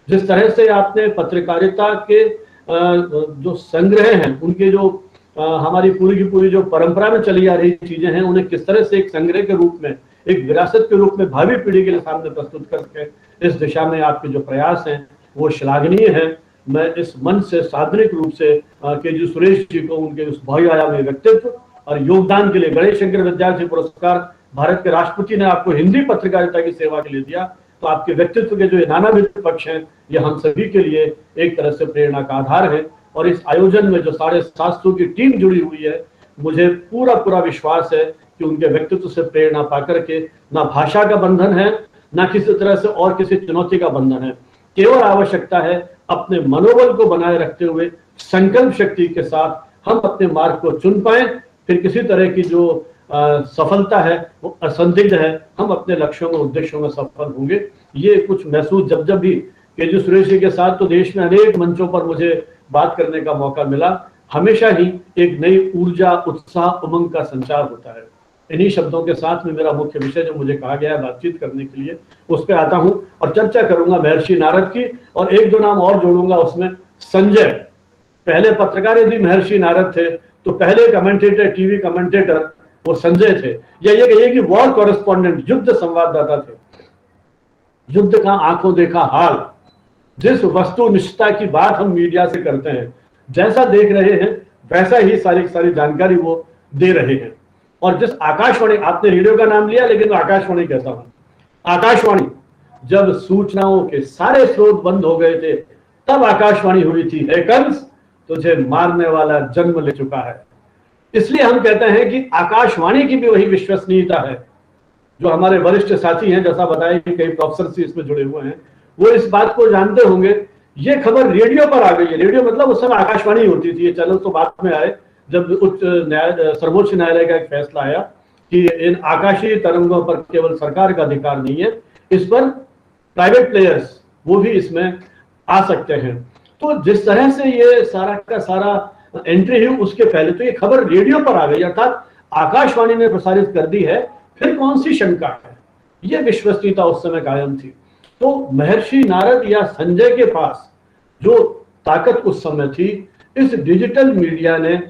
S6: जिस तरह से आपने पत्रकारिता के जो संग्रह हैं, उनके जो हमारी पूरी की पूरी जो परंपरा में चली आ रही चीजें हैं, उन्हें किस तरह से एक संग्रह के रूप में, एक विरासत के रूप में भावी पीढ़ी के लिए सामने प्रस्तुत करके इस दिशा में आपके जो प्रयास हैं वो श्लाघनीय है। मैं इस मंच से सार्वजनिक रूप से के सुरेश जी को उनके उस बहुआयामी व्यक्तित्व और योगदान के लिए, गणेश शंकर विद्यार्थी पुरस्कार भारत के राष्ट्रपति ने आपको हिंदी पत्रकारिता की सेवा के लिए दिया, तो आपके व्यक्तित्व के जो ये नानाविध पक्ष हैं, ये हम सभी के लिए एक तरह से प्रेरणा का आधार है। और इस आयोजन में जो 750 की टीम जुड़ी हुई है, मुझे पूरा विश्वास है कि उनके व्यक्तित्व से प्रेरणा पाकर के ना भाषा का बंधन है, ना किसी तरह से और किसी चुनौती का बंधन है। केवल आवश्यकता है अपने मनोबल को बनाए रखते हुए संकल्प शक्ति के साथ हम अपने मार्ग को चुन पाए, फिर किसी तरह की जो सफलता है वो असंदिग्ध है, हम अपने लक्ष्यों में, उद्देश्यों में सफल होंगे। ये कुछ महसूस जब भी केजी सुरेश जी के साथ तो देश में अनेक मंचों पर मुझे बात करने का मौका मिला, हमेशा ही एक नई ऊर्जा, उत्साह, उमंग का संचार होता है। इन्हीं शब्दों के साथ में मेरा मुख्य विषय जो मुझे कहा गया है बातचीत करने के लिए, उस पर आता हूं और चर्चा करूंगा महर्षि नारद की, और एक दो नाम और जोड़ूंगा उसमें। संजय, पहले पत्रकार यदि महर्षि नारद थे तो पहले कमेंटेटर, टीवी कमेंटेटर वो संजय थे, या ये कहिए कि वॉर कॉरेस्पॉन्डेंट, युद्ध संवाददाता थे। युद्ध का आंखों देखा हाल, जिस वस्तुनिष्ठता की बात हम मीडिया से करते हैं, जैसा देख रहे हैं वैसा ही सारी जानकारी वो दे रहे हैं। और जिस आकाशवाणी, आपने रेडियो का नाम लिया लेकिन आकाशवाणी कहता हूं, आकाशवाणी जब सूचनाओं के सारे स्रोत बंद हो गए थे तब आकाशवाणी हुई थी, हे कंस तुझे मारने वाला जन्म ले चुका है। इसलिए हम कहते हैं कि आकाशवाणी की भी वही विश्वसनीयता है। जो हमारे वरिष्ठ साथी हैं, जैसा बताया कि कई प्रोफेसर भी इसमें जुड़े हुए हैं, वो इस बात को जानते होंगे। ये खबर रेडियो पर आ गई है, रेडियो मतलब उस समय आकाशवाणी होती थी, ये चैनल तो बाद में आए जब सर्वोच्च न्यायालय का एक फैसला आया कि इन आकाशीय तरंगों पर केवल सरकार का अधिकार नहीं है, इस पर प्राइवेट प्लेयर्स वो भी इसमें आ सकते हैं। तो जिस तरह से ये सारा का सारा एंट्री है, उसके पहले तो ये खबर रेडियो पर आ गई, अर्थात आकाशवाणी ने प्रसारित कर दी है, फिर कौन सी शंका है। ये विश्वसनीयता उस समय कायम थी। तो महर्षि नारद या संजय के पास जो ताकत उस समय थी, इस डिजिटल मीडिया ने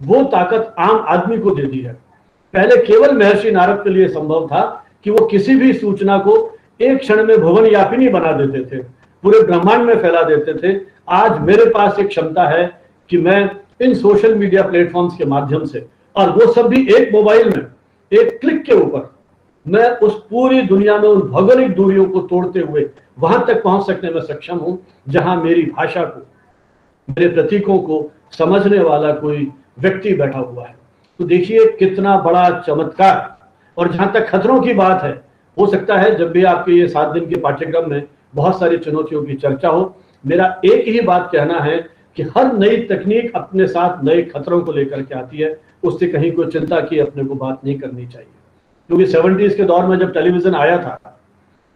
S6: वो ताकत आम आदमी को दे दी है। पहले केवल महर्षि नारद के लिए संभव था कि वो किसी भी सूचना को एक क्षण में भुवन यापिनी बना देते थे, पूरे ब्रह्मांड में फैला देते थे। आज मेरे पास एक क्षमता है कि मैं इन सोशल मीडिया प्लेटफॉर्म्स के माध्यम से, और वो सब भी एक मोबाइल में, एक क्लिक के ऊपर, मैं उस पूरी दुनिया में उन भौगोलिक दूरियों को तोड़ते हुए वहां तक पहुंच सकने में सक्षम हूं जहां मेरी भाषा को, मेरे प्रतीकों को समझने वाला कोई व्यक्ति बैठा हुआ है। तो देखिए कितना बड़ा चमत्कार। और जहां तक खतरों की बात है, हो सकता है जब भी आपके ये 7 दिन के पाठ्यक्रम में बहुत सारी चुनौतियों की चर्चा हो, मेरा एक ही बात कहना है कि हर नई तकनीक अपने साथ नए खतरों को लेकर के आती है, उससे कहीं कोई चिंता की अपने को बात नहीं करनी चाहिए। क्योंकि 70s के दौर में जब टेलीविजन आया था,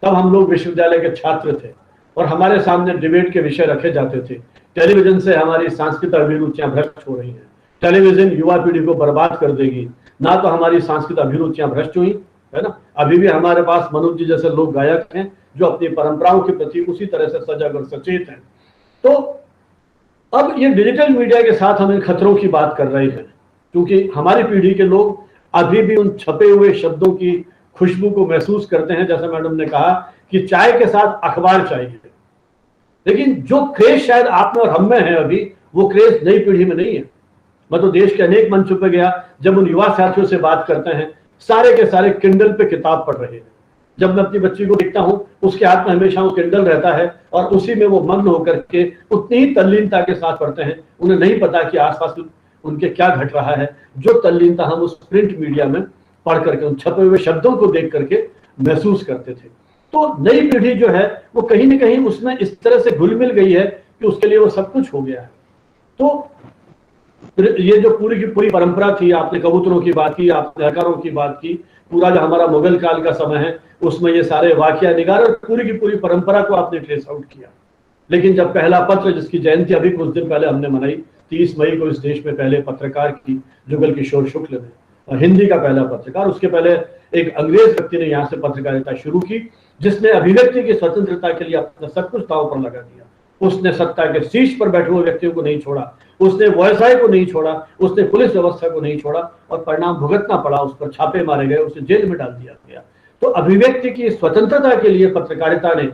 S6: तब हम लोग विश्वविद्यालय के छात्र थे और हमारे सामने डिबेट के विषय रखे जाते थे। टेलीविजन से हमारी सांस्कृतिक अभिरुचियां भ्रष्ट हो रही हैं, टेलीविजन युवा पीढ़ी को बर्बाद कर देगी। ना तो हमारी सांस्कृतिक अभिरुचियां भ्रष्ट हुई है ना, अभी भी हमारे पास मनोज जी जैसे लोग गायक हैं जो अपनी परंपराओं के प्रति उसी तरह से सजग और सचेत हैं। तो अब ये डिजिटल मीडिया के साथ हम इन खतरों की बात कर रहे हैं, क्योंकि हमारी पीढ़ी के लोग अभी भी उन छपे हुए शब्दों की खुशबू को महसूस करते हैं। जैसे मैडम ने कहा कि चाय के साथ अखबार चाहिए, लेकिन जो क्रेज शायद आप में और हम में है अभी, वो क्रेज नई पीढ़ी में नहीं है। मैं तो देश के अनेक मंचों पे गया, जब उन युवा साथियों से बात करते हैं, सारे के सारे किंडल पे किताब पढ़ रहे हैं। जब मैं अपनी बच्ची को देखता हूं, उसके हाथ में हमेशा वो किंडल रहता है और उसी में वो मग्न होकर के उतनी ही तल्लीनता के साथ पढ़ते हैं। उन्हें नहीं पता कि आसपास उनके क्या घट रहा है, जो तल्लीनता हम उस प्रिंट मीडिया में पढ़ करके, उन छपे हुए शब्दों को देख करके महसूस करते थे। तो नई पीढ़ी जो है वो कहीं ना कहीं उसमें इस तरह से घुल मिल गई है कि उसके लिए वो सब कुछ हो गया है। तो ये जो पूरी की पूरी परंपरा थी, आपने कबूतरों की बात की, आपने हकारों की बात की, पूरा जो हमारा मुगल काल का समय है उसमें ये सारे वाकया निगार और पूरी की पूरी परंपरा को आपने ट्रेस आउट किया। लेकिन जब पहला पत्र, जिसकी जयंती अभी कुछ दिन पहले हमने मनाई, 30 मई को इस देश में पहले पत्रकार की जुगल किशोर शुक्ल ने, और हिंदी का पहला पत्रकार, उसके पहले एक अंग्रेज व्यक्ति ने यहाँ से पत्रकारिता शुरू की, जिसने अभिव्यक्ति की स्वतंत्रता के लिए अपना सब कुछ दांव पर लगा दिया। उसने सत्ता के शीर्ष पर बैठे हुए व्यक्तियों को नहीं छोड़ा, उसने व्यवसाय को नहीं छोड़ा, उसने पुलिस व्यवस्था को नहीं छोड़ा और परिणाम भुगतना पड़ा। उस पर छापे मारे गए, उसे जेल में डाल दिया गया। तो अभिव्यक्ति की स्वतंत्रता के लिए पत्रकारिता ने,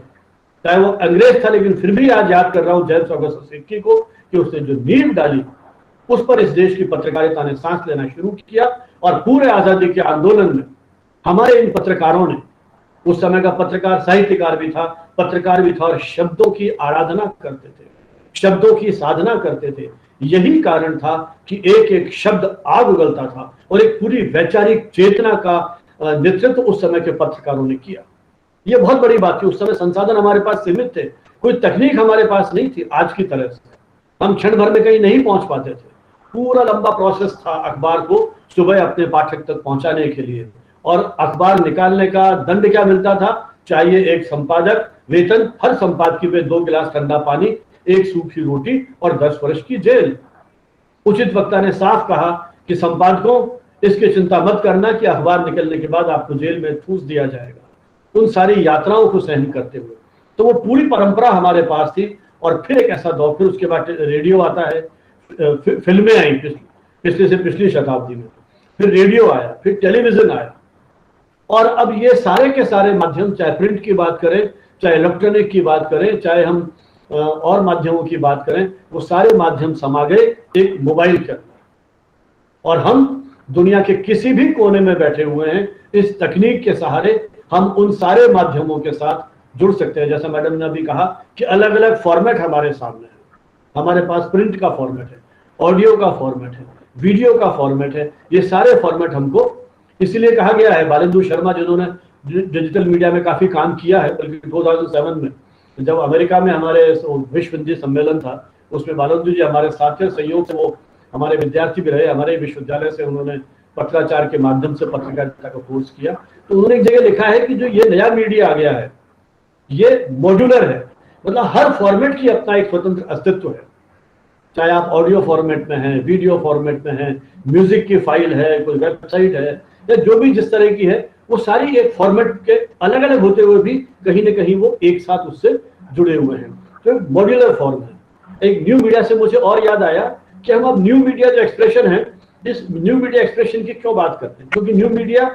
S6: चाहे वो अंग्रेज था, लेकिन फिर भी आज याद कर रहा हूं जेम्स ऑगस्टस हिक्की को कि उसने जो नींव डाली उस पर इस देश की पत्रकारिता ने सांस लेना शुरू किया। और पूरे आजादी के आंदोलन में हमारे इन पत्रकारों ने, उस समय का पत्रकार साहित्यकार भी था, पत्रकार भी था और शब्दों की आराधना करते थे, शब्दों की साधना करते थे। यही कारण था कि एक एक शब्द आग उगलता था और एक पूरी वैचारिक चेतना का नेतृत्व उस समय के पत्रकारों ने किया। यह बहुत बड़ी बात थी। उस समय संसाधन हमारे पास सीमित थे, कोई तकनीक हमारे पास नहीं थी आज की तरह से, हम क्षण भर में कहीं नहीं पहुंच पाते थे। पूरा लंबा प्रोसेस था अखबार को सुबह अपने पाठक तक पहुंचाने के लिए, और अखबार निकालने का दंड क्या मिलता था? चाहिए एक संपादक, वेतन, हर संपादकीय पे 2 गिलास ठंडा पानी, 1 सूखी रोटी और 10 वर्ष की जेल। उचित वक्ता ने साफ कहा कि संपादकों, इसकी चिंता मत करना कि अखबार निकलने के बाद आपको जेल में ठूस दिया जाएगा। उन सारी यात्राओं को सहन करते हुए तो वो पूरी परंपरा हमारे पास थी। और फिर एक ऐसा दौर, फिर उसके बाद रेडियो आता है, फिल्में आई पिछली शताब्दी में, फिर रेडियो आया, फिर टेलीविजन आया, और अब ये सारे के सारे माध्यम, चाहे प्रिंट की बात करें, चाहे इलेक्ट्रॉनिक की बात करें, चाहे हम और माध्यमों की बात करें, वो सारे माध्यम समा गए एक मोबाइल के अंदर। और हम दुनिया के किसी भी कोने में बैठे हुए हैं, इस तकनीक के सहारे हम उन सारे माध्यमों के साथ जुड़ सकते हैं। जैसा मैडम ने अभी कहा कि अलग अलग फॉर्मेट हमारे सामने है। हमारे पास प्रिंट का फॉर्मेट है, ऑडियो का फॉर्मेट है, वीडियो का फॉर्मेट है। ये सारे फॉर्मेट हमको इसीलिए कहा गया है, बालेंदु शर्मा जिन्होंने डिजिटल मीडिया में काफी काम किया है, बल्कि 2007 में जब अमेरिका में हमारे विश्व हिंदी सम्मेलन था, उसमें बालेंदु जी हमारे साथ थे। संयोग से वो हमारे विद्यार्थी भी रहे, हमारे विश्वविद्यालय से उन्होंने पत्राचार के माध्यम से पत्रकारिता का कोर्स किया। तो उन्होंने एक जगह लिखा है कि जो ये नया मीडिया आ गया है ये मॉड्यूलर है, मतलब हर फॉर्मेट की अपना एक स्वतंत्र अस्तित्व है। चाहे आप ऑडियो फॉर्मेट में हैं, वीडियो फॉर्मेट में हैं, म्यूजिक की फाइल है, कोई वेबसाइट है, या जो भी जिस तरह की है, वो सारी एक फॉर्मेट के अलग अलग होते हुए भी कहीं ना कहीं वो एक साथ उससे जुड़े हुए हैं। तो मॉड्यूलर फॉर्म है। एक न्यू मीडिया से मुझे और याद आया कि हम अब न्यू मीडिया जो एक्सप्रेशन है, इस न्यू मीडिया एक्सप्रेशन की क्यों बात करते हैं? क्योंकि न्यू मीडिया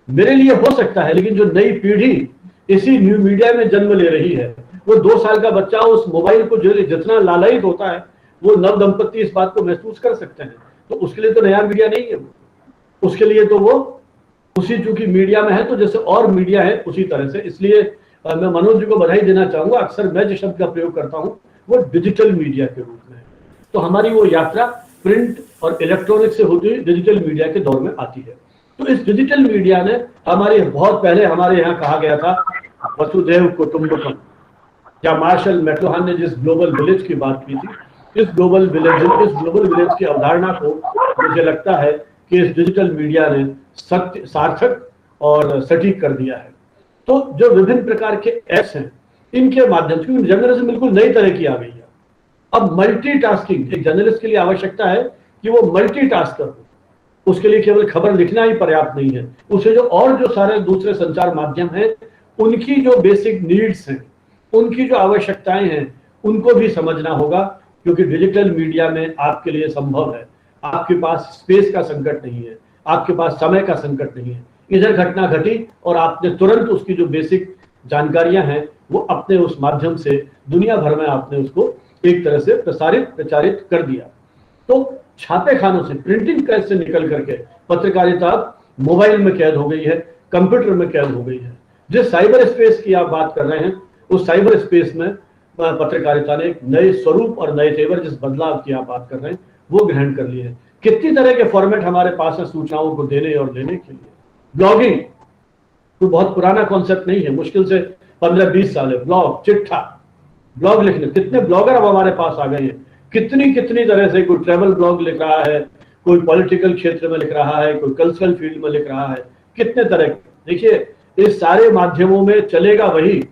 S6: मेरे लिए हो सकता है, लेकिन जो नई पीढ़ी इसी न्यू मीडिया में जन्म ले रही है, वो 2 साल का बच्चा उस मोबाइल को जो जितना लालायित होता है, वो नव दंपति इस बात को महसूस कर सकते हैं। तो उसके लिए तो नया मीडिया नहीं है, उसके लिए तो वो उसी चूंकि मीडिया में है, तो जैसे और मीडिया है उसी तरह से। इसलिए मैं मनोज जी को बधाई देना चाहूंगा। अक्सर मैं जिस शब्द का प्रयोग करता हूं वो डिजिटल मीडिया के रूप में है। तो हमारी वो यात्रा प्रिंट और इलेक्ट्रॉनिक से होती हुई डिजिटल मीडिया के दौर में आती है। तो इस डिजिटल मीडिया ने हमारे बहुत पहले, हमारे यहाँ कहा गया था वसुधैव कुटुंबकम, या मार्शल मैक्लुहान ने जिस ग्लोबल विलेज की बात की थी, इस ग्लोबल विलेज की अवधारणा को मुझे लगता है कि इस डिजिटल मीडिया ने सत्य, सार्थक और सटीक कर दिया है। तो जो विभिन्न प्रकार के ऐप्स हैं, इनके माध्यम से जर्नलिज्म बिल्कुल नई तरह की आ गई है। अब मल्टीटास्किंग एक जर्नलिस्ट के लिए आवश्यकता है कि वो मल्टीटास्कर हो। उसके लिए केवल खबर लिखना ही पर्याप्त नहीं है, उसे जो सारे दूसरे संचार माध्यम हैं, उनकी जो बेसिक नीड्स हैं, उनकी जो आवश्यकताएं हैं, उनको भी समझना होगा। क्योंकि डिजिटल मीडिया में आपके लिए संभव है, आपके पास स्पेस का संकट नहीं है, आपके पास समय का संकट नहीं है। इधर घटना घटी और आपने तुरंत उसकी जो बेसिक जानकारियां हैं वो अपने उस माध्यम से दुनिया भर में आपने उसको एक तरह से प्रचारित कर दिया। तो छापे खानों से, प्रिंटिंग प्रेस से निकल करके पत्रकारिता मोबाइल में कैद हो गई है, कंप्यूटर में कैद हो गई है। जिस साइबर स्पेस की आप बात कर रहे हैं, उस साइबर स्पेस में पत्रकारिता ने एक नए स्वरूप और नए तेवर, जिस बदलाव की आप बात कर रहे हैं, वो ग्रहण कर लिए है। कितनी तरह के फॉर्मेट हमारे पास है सूचनाओं को देने और लेने के लिए। ब्लॉगिंग तो बहुत पुराना कॉन्सेप्ट नहीं है, मुश्किल से 15-20 साल है। ब्लॉग, चिट्ठा, ब्लॉग लिखने, कितने ब्लॉगर अब हमारे पास आ गए हैं। कितनी तरह से, कोई ट्रैवल ब्लॉग लिख रहा है, कोई पॉलिटिकल क्षेत्र में लिख रहा है, कोई कल्चरल फील्ड में लिख रहा है, कितने तरह के। देखिए, इस सारे माध्यमों में चलेगा वही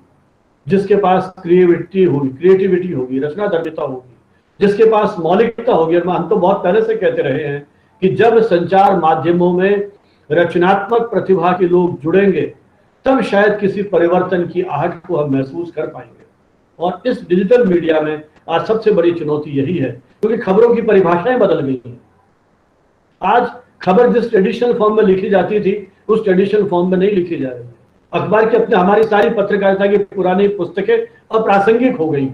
S6: जिसके पास क्रिएटिविटी होगी, रचनाधर्मिता होगी, जिसके पास मौलिकता होगी। और हम तो बहुत पहले से कहते रहे हैं कि जब संचार माध्यमों में रचनात्मक प्रतिभा के लोग जुड़ेंगे, तब शायद किसी परिवर्तन की आहट को हम महसूस कर पाएंगे। और इस डिजिटल मीडिया में आज सबसे बड़ी चुनौती यही है, क्योंकि खबरों की परिभाषाएं बदल गई हैं। आज खबर जिस ट्रेडिशनल फॉर्म में लिखी जाती थी उस ट्रेडिशनल फॉर्म में नहीं लिखी जा रही है। अखबार की अपने हमारी सारी पत्रकारिता की पुरानी पुस्तकें अप्रासंगिक हो गई,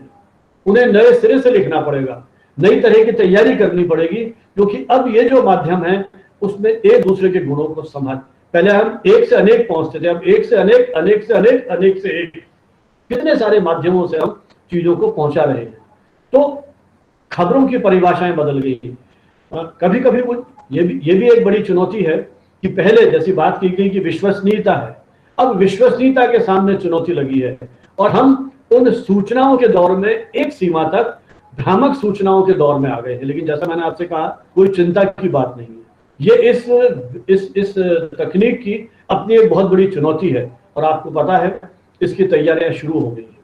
S6: उन्हें नए सिरे से लिखना पड़ेगा, नई तरह की तैयारी करनी पड़ेगी, क्योंकि अब ये जो माध्यम है उसमें एक दूसरे के गुणों को संभाल, पहले हम एक से अनेक पहुंचते थे, अब एक से अनेक, अनेक से अनेक, अनेक से एक, कितने सारे माध्यमों से हम चीजों को पहुंचा रहे हैं। तो खबरों की परिभाषाएं बदल गई। कभी कभी ये भी एक बड़ी चुनौती है कि पहले जैसी बात की गई कि विश्वसनीयता है, अब विश्वसनीयता के सामने चुनौती लगी है और हम उन सूचनाओं के दौर में एक सीमा तक भ्रामक सूचनाओं के दौर में आ गए हैं। लेकिन जैसा मैंने आपसे कहा, कोई चिंता की बात नहीं है, ये इस तकनीक की अपनी एक बहुत बड़ी चुनौती है और आपको पता है इसकी तैयारियां शुरू हो गई हैं।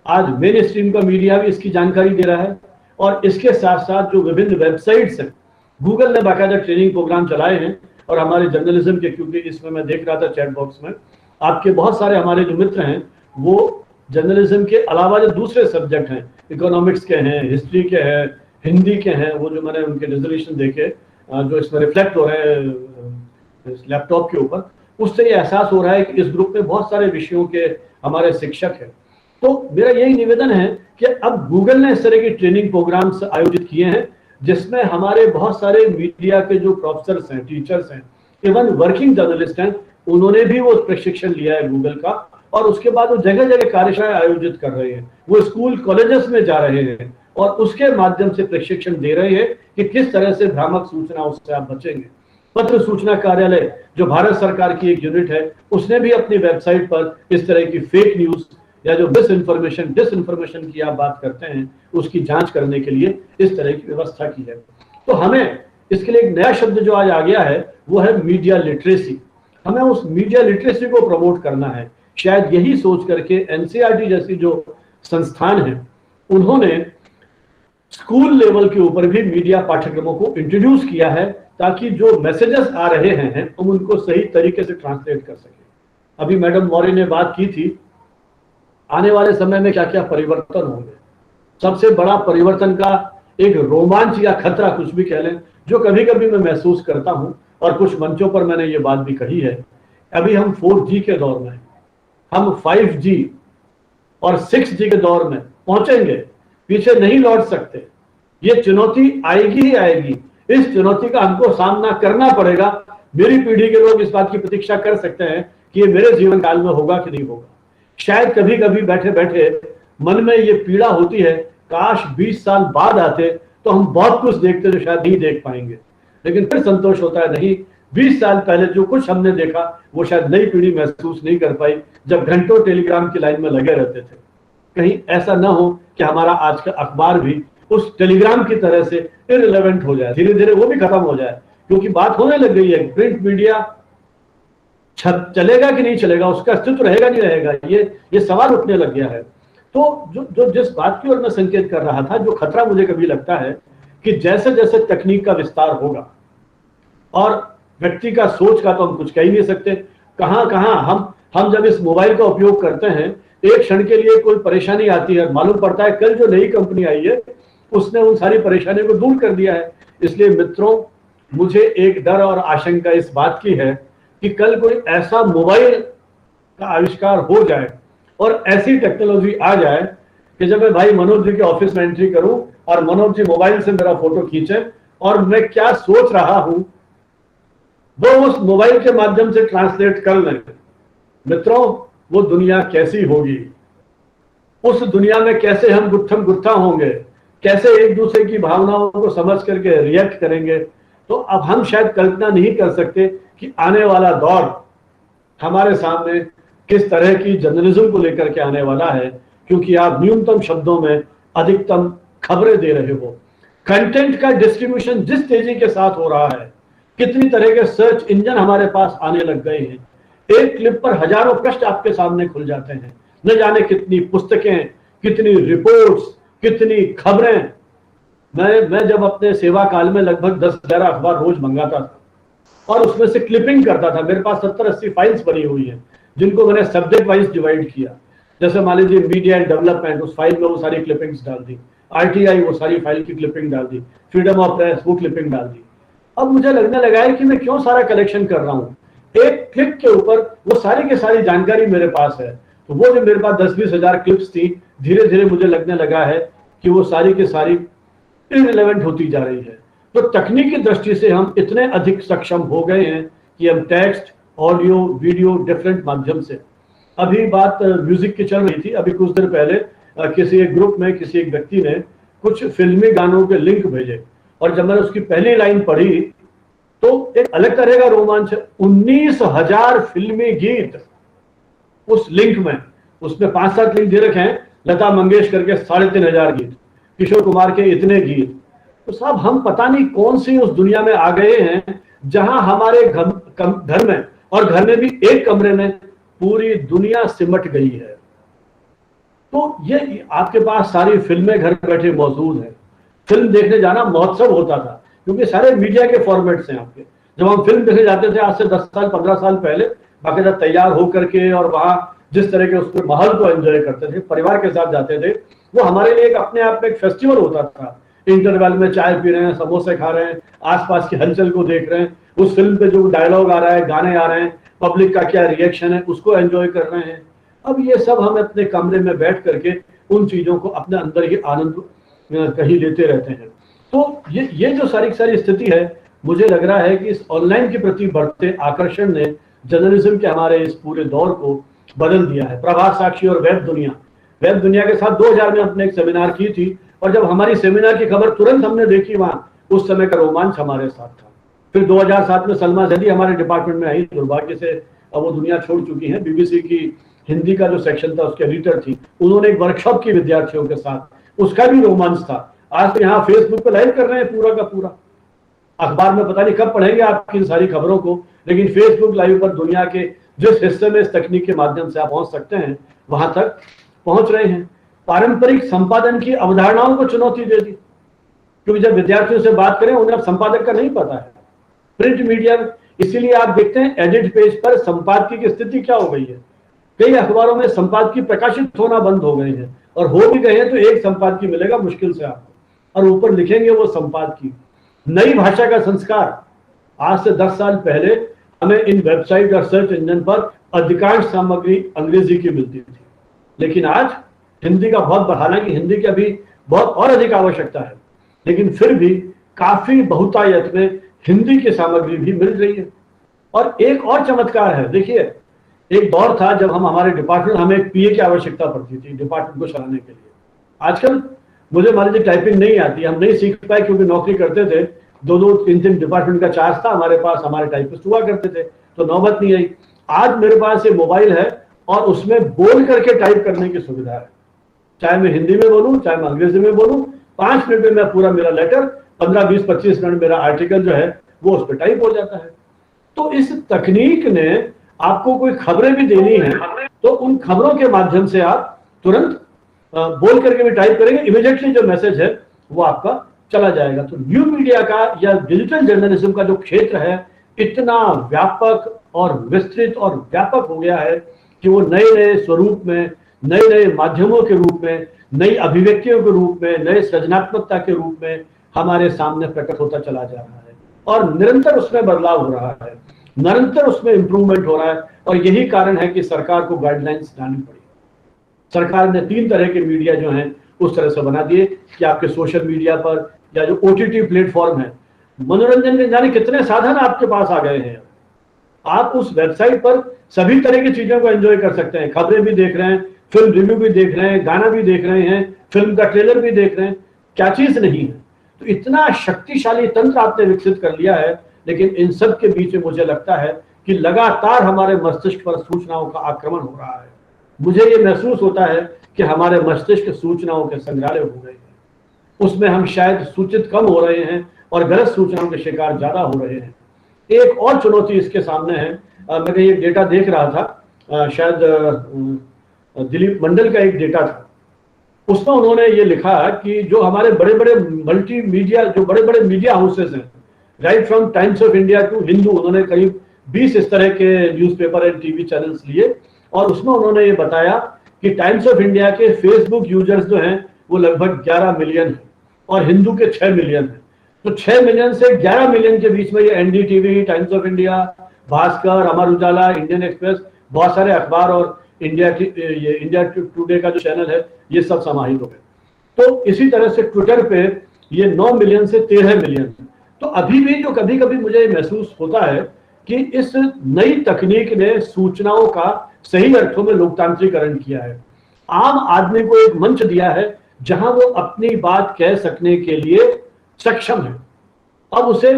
S6: आज मेन स्ट्रीम का मीडिया भी इसकी जानकारी दे रहा है और इसके साथ साथ जो विभिन्न वेबसाइट्स हैं, गूगल ने बाकायदा ट्रेनिंग प्रोग्राम चलाए हैं और हमारे जर्नलिज्म के, क्योंकि इसमें मैं देख रहा था चैट बॉक्स में आपके बहुत सारे हमारे जो मित्र हैं वो जर्नलिज्म के अलावा जो दूसरे सब्जेक्ट हैं, इकोनॉमिक्स के हैं, हिस्ट्री के हैं, हिंदी के हैं, वो जो मैंने उनके रिजोल्यूशन देखे जो इसमें रिफ्लेक्ट हो रहे हैं इस लैपटॉप के ऊपर, उससे ये एहसास हो रहा है कि इस ग्रुप में बहुत सारे विषयों के हमारे शिक्षक हैं। तो मेरा यही निवेदन है कि अब गूगल ने इस तरह की ट्रेनिंग प्रोग्राम्स आयोजित किए हैं जिसमें हमारे बहुत सारे मीडिया के जो प्रोफेसर्स हैं, टीचर्स हैं, इवन वर्किंग जर्नलिस्ट हैं, उन्होंने भी वो प्रशिक्षण लिया है गूगल का और उसके बाद वो जगह जगह कार्यशालाएं आयोजित कर रहे हैं, वो स्कूल कॉलेजेस में जा रहे हैं और उसके माध्यम से प्रशिक्षण दे रहे हैं कि किस तरह से भ्रामक सूचनाओं से आप बचेंगे। पत्र सूचना कार्यालय जो भारत सरकार की एक यूनिट है, उसने भी अपनी वेबसाइट पर इस तरह की फेक न्यूज या जो डिसइंफॉर्मेशन की आप बात करते हैं उसकी जांच करने के लिए इस तरह की व्यवस्था की है। तो हमें इसके लिए एक नया शब्द जो आज आ गया है वो है मीडिया लिटरेसी। हमें उस मीडिया लिटरेसी को प्रमोट करना है। शायद यही सोच करके एनसीईआरटी जैसी जो संस्थान है उन्होंने स्कूल लेवल के ऊपर भी मीडिया पाठ्यक्रमों को इंट्रोड्यूस किया है ताकि जो मैसेजेस आ रहे हैं हम उनको सही तरीके से ट्रांसलेट कर सकें। अभी मैडम मौर्य ने बात की थी आने वाले समय में क्या क्या परिवर्तन होंगे। सबसे बड़ा परिवर्तन का एक रोमांच या खतरा कुछ भी कह लें जो कभी कभी मैं महसूस करता हूं और कुछ मंचों पर मैंने ये बात भी कही है, अभी हम 4G के दौर में, हम 5G और 6G के दौर में पहुंचेंगे, पीछे नहीं लौट सकते। ये चुनौती आएगी ही आएगी, इस चुनौती का हमको सामना करना पड़ेगा। मेरी पीढ़ी के लोग इस बात की प्रतीक्षा कर सकते हैं कि ये मेरे जीवन काल में होगा कि नहीं होगा। शायद कभी कभी बैठे बैठे मन में ये पीड़ा होती है, काश 20 साल बाद आते तो हम बहुत कुछ देखते जो शायद नहीं देख पाएंगे। लेकिन फिर संतोष होता है, नहीं, 20 साल पहले जो कुछ हमने देखा वो शायद नई पीढ़ी महसूस नहीं कर पाई जब घंटों टेलीग्राम की लाइन में लगे रहते थे। कहीं ऐसा ना हो कि हमारा आज का अखबार भी उस टेलीग्राम की तरह से इररिलेवेंट हो जाए, धीरे धीरे वो भी खत्म हो जाए, क्योंकि बात होने लग गई है प्रिंट मीडिया चलेगा कि नहीं चलेगा, उसका अस्तित्व रहेगा नहीं रहेगा, ये सवाल उठने लग गया है। तो जो जिस बात की ओर मैं संकेत कर रहा था, जो खतरा मुझे कभी लगता है कि जैसे जैसे तकनीक का विस्तार होगा और व्यक्ति का सोच का तो हम कुछ कह ही नहीं सकते, कहां हम जब इस मोबाइल का उपयोग करते हैं एक क्षण के लिए कोई परेशानी आती है, मालूम पड़ता है कल जो नई कंपनी आई है उसने उन सारी परेशानियों को दूर कर दिया है। इसलिए मित्रों, मुझे एक डर और आशंका इस बात की है कि कल कोई ऐसा मोबाइल का आविष्कार हो जाए और ऐसी टेक्नोलॉजी आ जाए कि जब मैं भाई मनोज जी के ऑफिस में एंट्री करूं और मनोज जी मोबाइल से मेरा फोटो खींचे और मैं क्या सोच रहा हूं वो उस मोबाइल के माध्यम से ट्रांसलेट कर लें। मित्रों, वो दुनिया कैसी होगी, उस दुनिया में कैसे हम गुत्थम गुत्था होंगे, कैसे एक दूसरे की भावनाओं को समझ करके रिएक्ट करेंगे। तो अब हम शायद कल्पना नहीं कर सकते कि आने वाला दौर हमारे सामने किस तरह की जर्नलिज्म को लेकर के आने वाला है, क्योंकि आप न्यूनतम शब्दों में अधिकतम खबरें दे रहे हो। कंटेंट का डिस्ट्रीब्यूशन जिस तेजी के साथ हो रहा है, कितनी तरह के सर्च इंजन हमारे पास आने लग गए हैं, एक क्लिप पर हजारों पृष्ठ आपके सामने खुल जाते हैं, न जाने कितनी पुस्तकें, कितनी रिपोर्ट्स, कितनी खबरें। मैं जब अपने सेवा काल में लगभग 10-11 अखबार रोज मंगाता था और उसमें से क्लिपिंग करता था, मेरे पास 70-80 फाइल्स बनी हुई हैं। जिनको मैंने सब्जेक्ट वाइज डिवाइड किया। जैसे मान लीजिए मीडिया एंड डेवलपमेंट, उस फाइल में वो सारी क्लिपिंग्स डाल दी, आरटीआई वो सारी फाइल की क्लिपिंग डाल दी, फ्रीडम ऑफ प्रेस वो क्लिपिंग डाल दी। अब मुझे लगने लगा है कि मैं क्यों सारा कलेक्शन कर रहा हूँ, एक क्लिक के ऊपर वो सारी की सारी जानकारी मेरे पास है। तो वो जो मेरे पास 10-20 हजार क्लिप्स थी, धीरे धीरे मुझे लगने लगा है कि वो सारी की सारी इररिलेवेंट होती जा रही है। तो तकनीकी दृष्टि से हम इतने अधिक सक्षम हो गए हैं कि हम टेक्स्ट, ऑडियो, वीडियो डिफरेंट माध्यम से। अभी बात म्यूजिक की चल रही थी, अभी कुछ देर पहले किसी एक ग्रुप में किसी एक व्यक्ति ने कुछ फिल्मी गानों के लिंक भेजे, और जब मैंने उसकी पहली लाइन पढ़ी तो एक अलग तरह का रोमांच। 19,000 फिल्मी गीत उस लिंक में, उसमें 5-7 लिंक दे रखे हैं, लता मंगेशकर के 3,500 गीत, किशोर कुमार के इतने गीत। तो साहब हम पता नहीं कौन सी उस दुनिया में आ गए हैं जहां हमारे घर में, और घर में भी एक कमरे में पूरी दुनिया सिमट गई है। तो ये आपके पास सारी फिल्में घर बैठे मौजूद हैं। फिल्म देखने जाना महोत्सव होता था, क्योंकि सारे मीडिया के फॉर्मेट्स हैं आपके। जब हम फिल्म देखने जाते थे आज से 10 साल 15 साल पहले, बाकायदा तैयार होकर के, और वहां जिस तरह के उसके माहौल को एंजॉय करते थे, परिवार के साथ जाते थे, वो हमारे लिए एक अपने आप में एक फेस्टिवल होता था। इंटरवल में चाय पी रहे हैं, समोसे खा रहे हैं, आसपास की हलचल को देख रहे हैं, उस फिल्म पे जो डायलॉग आ रहा है, गाने आ रहे हैं, पब्लिक का क्या रिएक्शन है, उसको एंजॉय कर रहे हैं। अब ये सब हम अपने कमरे में बैठ करके उन चीजों को अपने अंदर ही आनंद कहीं लेते रहते हैं। तो ये जो सारी स्थिति है, मुझे लग रहा है कि इस ऑनलाइन के प्रति बढ़ते आकर्षण ने जर्नलिज्म के हमारे इस पूरे दौर को बदल दिया है। प्रभात साक्षी और वेब दुनिया के साथ 2000 में हमने एक सेमिनार की थी, और जब हमारी सेमिनार की खबर तुरंत हमने देखी वहां, उस समय का रोमांच हमारे साथ था। फिर 2007 में सलमा जदी हमारे डिपार्टमेंट में आई, दुर्भाग्य से अब वो दुनिया छोड़ चुकी है। बीबीसी की हिंदी का जो सेक्शन था उसके एडिटर थी, उन्होंने एक वर्कशॉप की विद्यार्थियों के साथ, उसका भी रोमांच था। आज तो यहाँ फेसबुक पे लाइव कर रहे हैं पूरा का पूरा। अखबार में पता नहीं कब पढ़ेंगे आपकी इन सारी खबरों को, लेकिन फेसबुक लाइव पर दुनिया के जिस हिस्से में इस तकनीक के माध्यम से आप पहुंच सकते हैं, वहां तक पहुंच रहे हैं। पारंपरिक संपादन की अवधारणाओं को चुनौती दे दी, क्योंकि जब विद्यार्थियों से बात करें उन्हें अब संपादक का नहीं पता है। प्रिंट मीडिया, इसीलिए आप देखते हैं एडिट पेज पर संपादकीय की स्थिति क्या हो गई है। कई अखबारों में संपादकीय प्रकाशित होना बंद हो गए हैं, और हो भी गए हैं तो एक संपादकीय मिलेगा मुश्किल से आपको, और ऊपर लिखेंगे वो संपादकीय। नई भाषा का संस्कार, आज से 10 साल पहले हमें इन वेबसाइट और सर्च इंजन पर अधिकांश सामग्री अंग्रेजी की मिलती थी, लेकिन आज हिंदी का बहुत, हालांकि हिंदी की अभी बहुत और अधिक आवश्यकता है, लेकिन फिर भी काफी बहुतायत में हिंदी की सामग्री भी मिल रही है। और एक और चमत्कार है, देखिए एक दौर था जब हमारे डिपार्टमेंट, हमें एक पीए की आवश्यकता पड़ती थी डिपार्टमेंट को चलाने के लिए। आजकल मुझे मान लीजिए टाइपिंग नहीं आती, हम नहीं सीख पाए क्योंकि नौकरी करते थे, 2-3 डिपार्टमेंट का चार्ज था हमारे पास, हमारे टाइपिस्ट हुआ करते थे, तो नौबत नहीं आई। आज मेरे पास ये मोबाइल है और उसमें बोल करके टाइप करने की सुविधा है, चाहे मैं हिंदी में बोलूं चाहे मैं अंग्रेजी में बोलूं, 5 मिनट में मैं पूरा मेरा लेटर, 15-20-25 मिनट मेरा आर्टिकल जो है वो उस पर टाइप हो जाता है। तो इस तकनीक ने आपको कोई खबरें भी देनी है तो उन खबरों के माध्यम से आप तुरंत बोल करके भी टाइप करेंगे, इमीडिएटली जो मैसेज है वो आपका चला जाएगा। तो न्यू मीडिया का या डिजिटल जर्नलिज्म का जो क्षेत्र है इतना व्यापक और विस्तृत और व्यापक हो गया है कि वो नए नए स्वरूप में, नए नए माध्यमों के रूप में, नई अभिव्यक्तियों के रूप में, नए सृजनात्मकता के रूप में हमारे सामने प्रकट होता चला जा रहा है, और निरंतर उसमें बदलाव हो रहा है, निरंतर उसमें इंप्रूवमेंट हो रहा है। और यही कारण है कि सरकार को गाइडलाइंस लानी पड़ी। सरकार ने 3 तरह के मीडिया जो हैं उस तरह से बना दिए कि आपके सोशल मीडिया पर या जो ओटीटी प्लेटफॉर्म है, मनोरंजन के जाने कितने साधन आपके पास आ गए हैं। आप उस वेबसाइट पर सभी तरह की चीजों को एंजॉय कर सकते हैं, खबरें भी देख रहे हैं, फिल्म रिव्यू भी देख रहे हैं, गाना भी देख रहे हैं, फिल्म का ट्रेलर भी देख रहे हैं, क्या चीज नहीं है। तो इतना शक्तिशाली तंत्र आपने विकसित कर लिया है, लेकिन इन सब के बीच में मुझे लगता है कि लगातार हमारे मस्तिष्क पर सूचनाओं का आक्रमण हो रहा है। मुझे ये महसूस होता है कि हमारे मस्तिष्क सूचनाओं के संग्रहालय हो गए हैं, उसमें हम शायद सूचित कम हो रहे हैं और गलत सूचनाओं के शिकार ज्यादा हो रहे हैं। एक और चुनौती इसके सामने है, मैंने ये डेटा देख रहा था, शायद दिलीप मंडल का एक डेटा था, उसमें उन्होंने ये लिखा कि जो हमारे बड़े बड़े मल्टी मीडिया, जो बड़े बड़े मीडिया हाउसेस हैं, right from Times of India to Hindu, उन्होंने करीब 20 इस तरह के न्यूज़पेपर एंड टीवी चैनल्स लिए और उसमें उन्होंने ये बताया कि टाइम्स ऑफ इंडिया के फेसबुक यूजर्स जो हैं वो लगभग 11 मिलियन है और हिंदू के 6 मिलियन है। तो 6 मिलियन से 11 मिलियन के बीच में ये NDTV, times of India, Bhaskar, Amar Ujala, Indian express, बहुत सारे अखबार और इंडिया टुडे का जो चैनल है ये सब समाहित हो गए। तो इसी तरह से ट्विटर पे ये 9 मिलियन से 13 मिलियन। तो अभी भी जो कभी कभी मुझे महसूस होता है कि इस नई तकनीक ने सूचनाओं का सही अर्थों में लोकतांत्रिकरण किया है, आम आदमी को एक मंच दिया है जहां वो अपनी बात कह सकने के लिए सक्षम है। अब उसे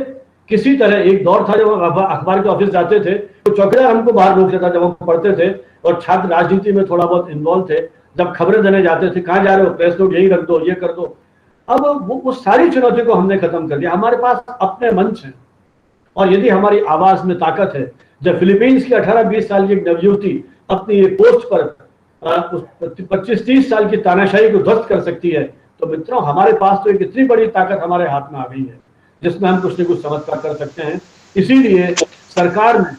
S6: किसी तरह, एक दौर था जब हम अखबार के ऑफिस जाते थे तो चौकीदार हमको बाहर रोक लेता जब हम पढ़ते थे और छात्र राजनीति में थोड़ा बहुत इन्वॉल्व थे, जब खबरें देने जाते थे, कहाँ जा रहे हो, प्रेस नोट यही रख दो, ये कर दो। अब वो सारी चुनौती को हमने खत्म कर दिया, हमारे पास अपने मंच हैं और यदि हमारी आवाज में ताकत है, जब फिलीपींस की 18-20 साल की एक नवयुवती अपनी एक पोस्ट पर 25-30 साल की तानाशाही को ध्वस्त कर सकती है, तो मित्रों हमारे पास तो एक इतनी बड़ी ताकत हमारे हाथ में आ गई है जिसमें हम कुछ न कुछ चमत्कार कर सकते हैं। इसीलिए सरकार ने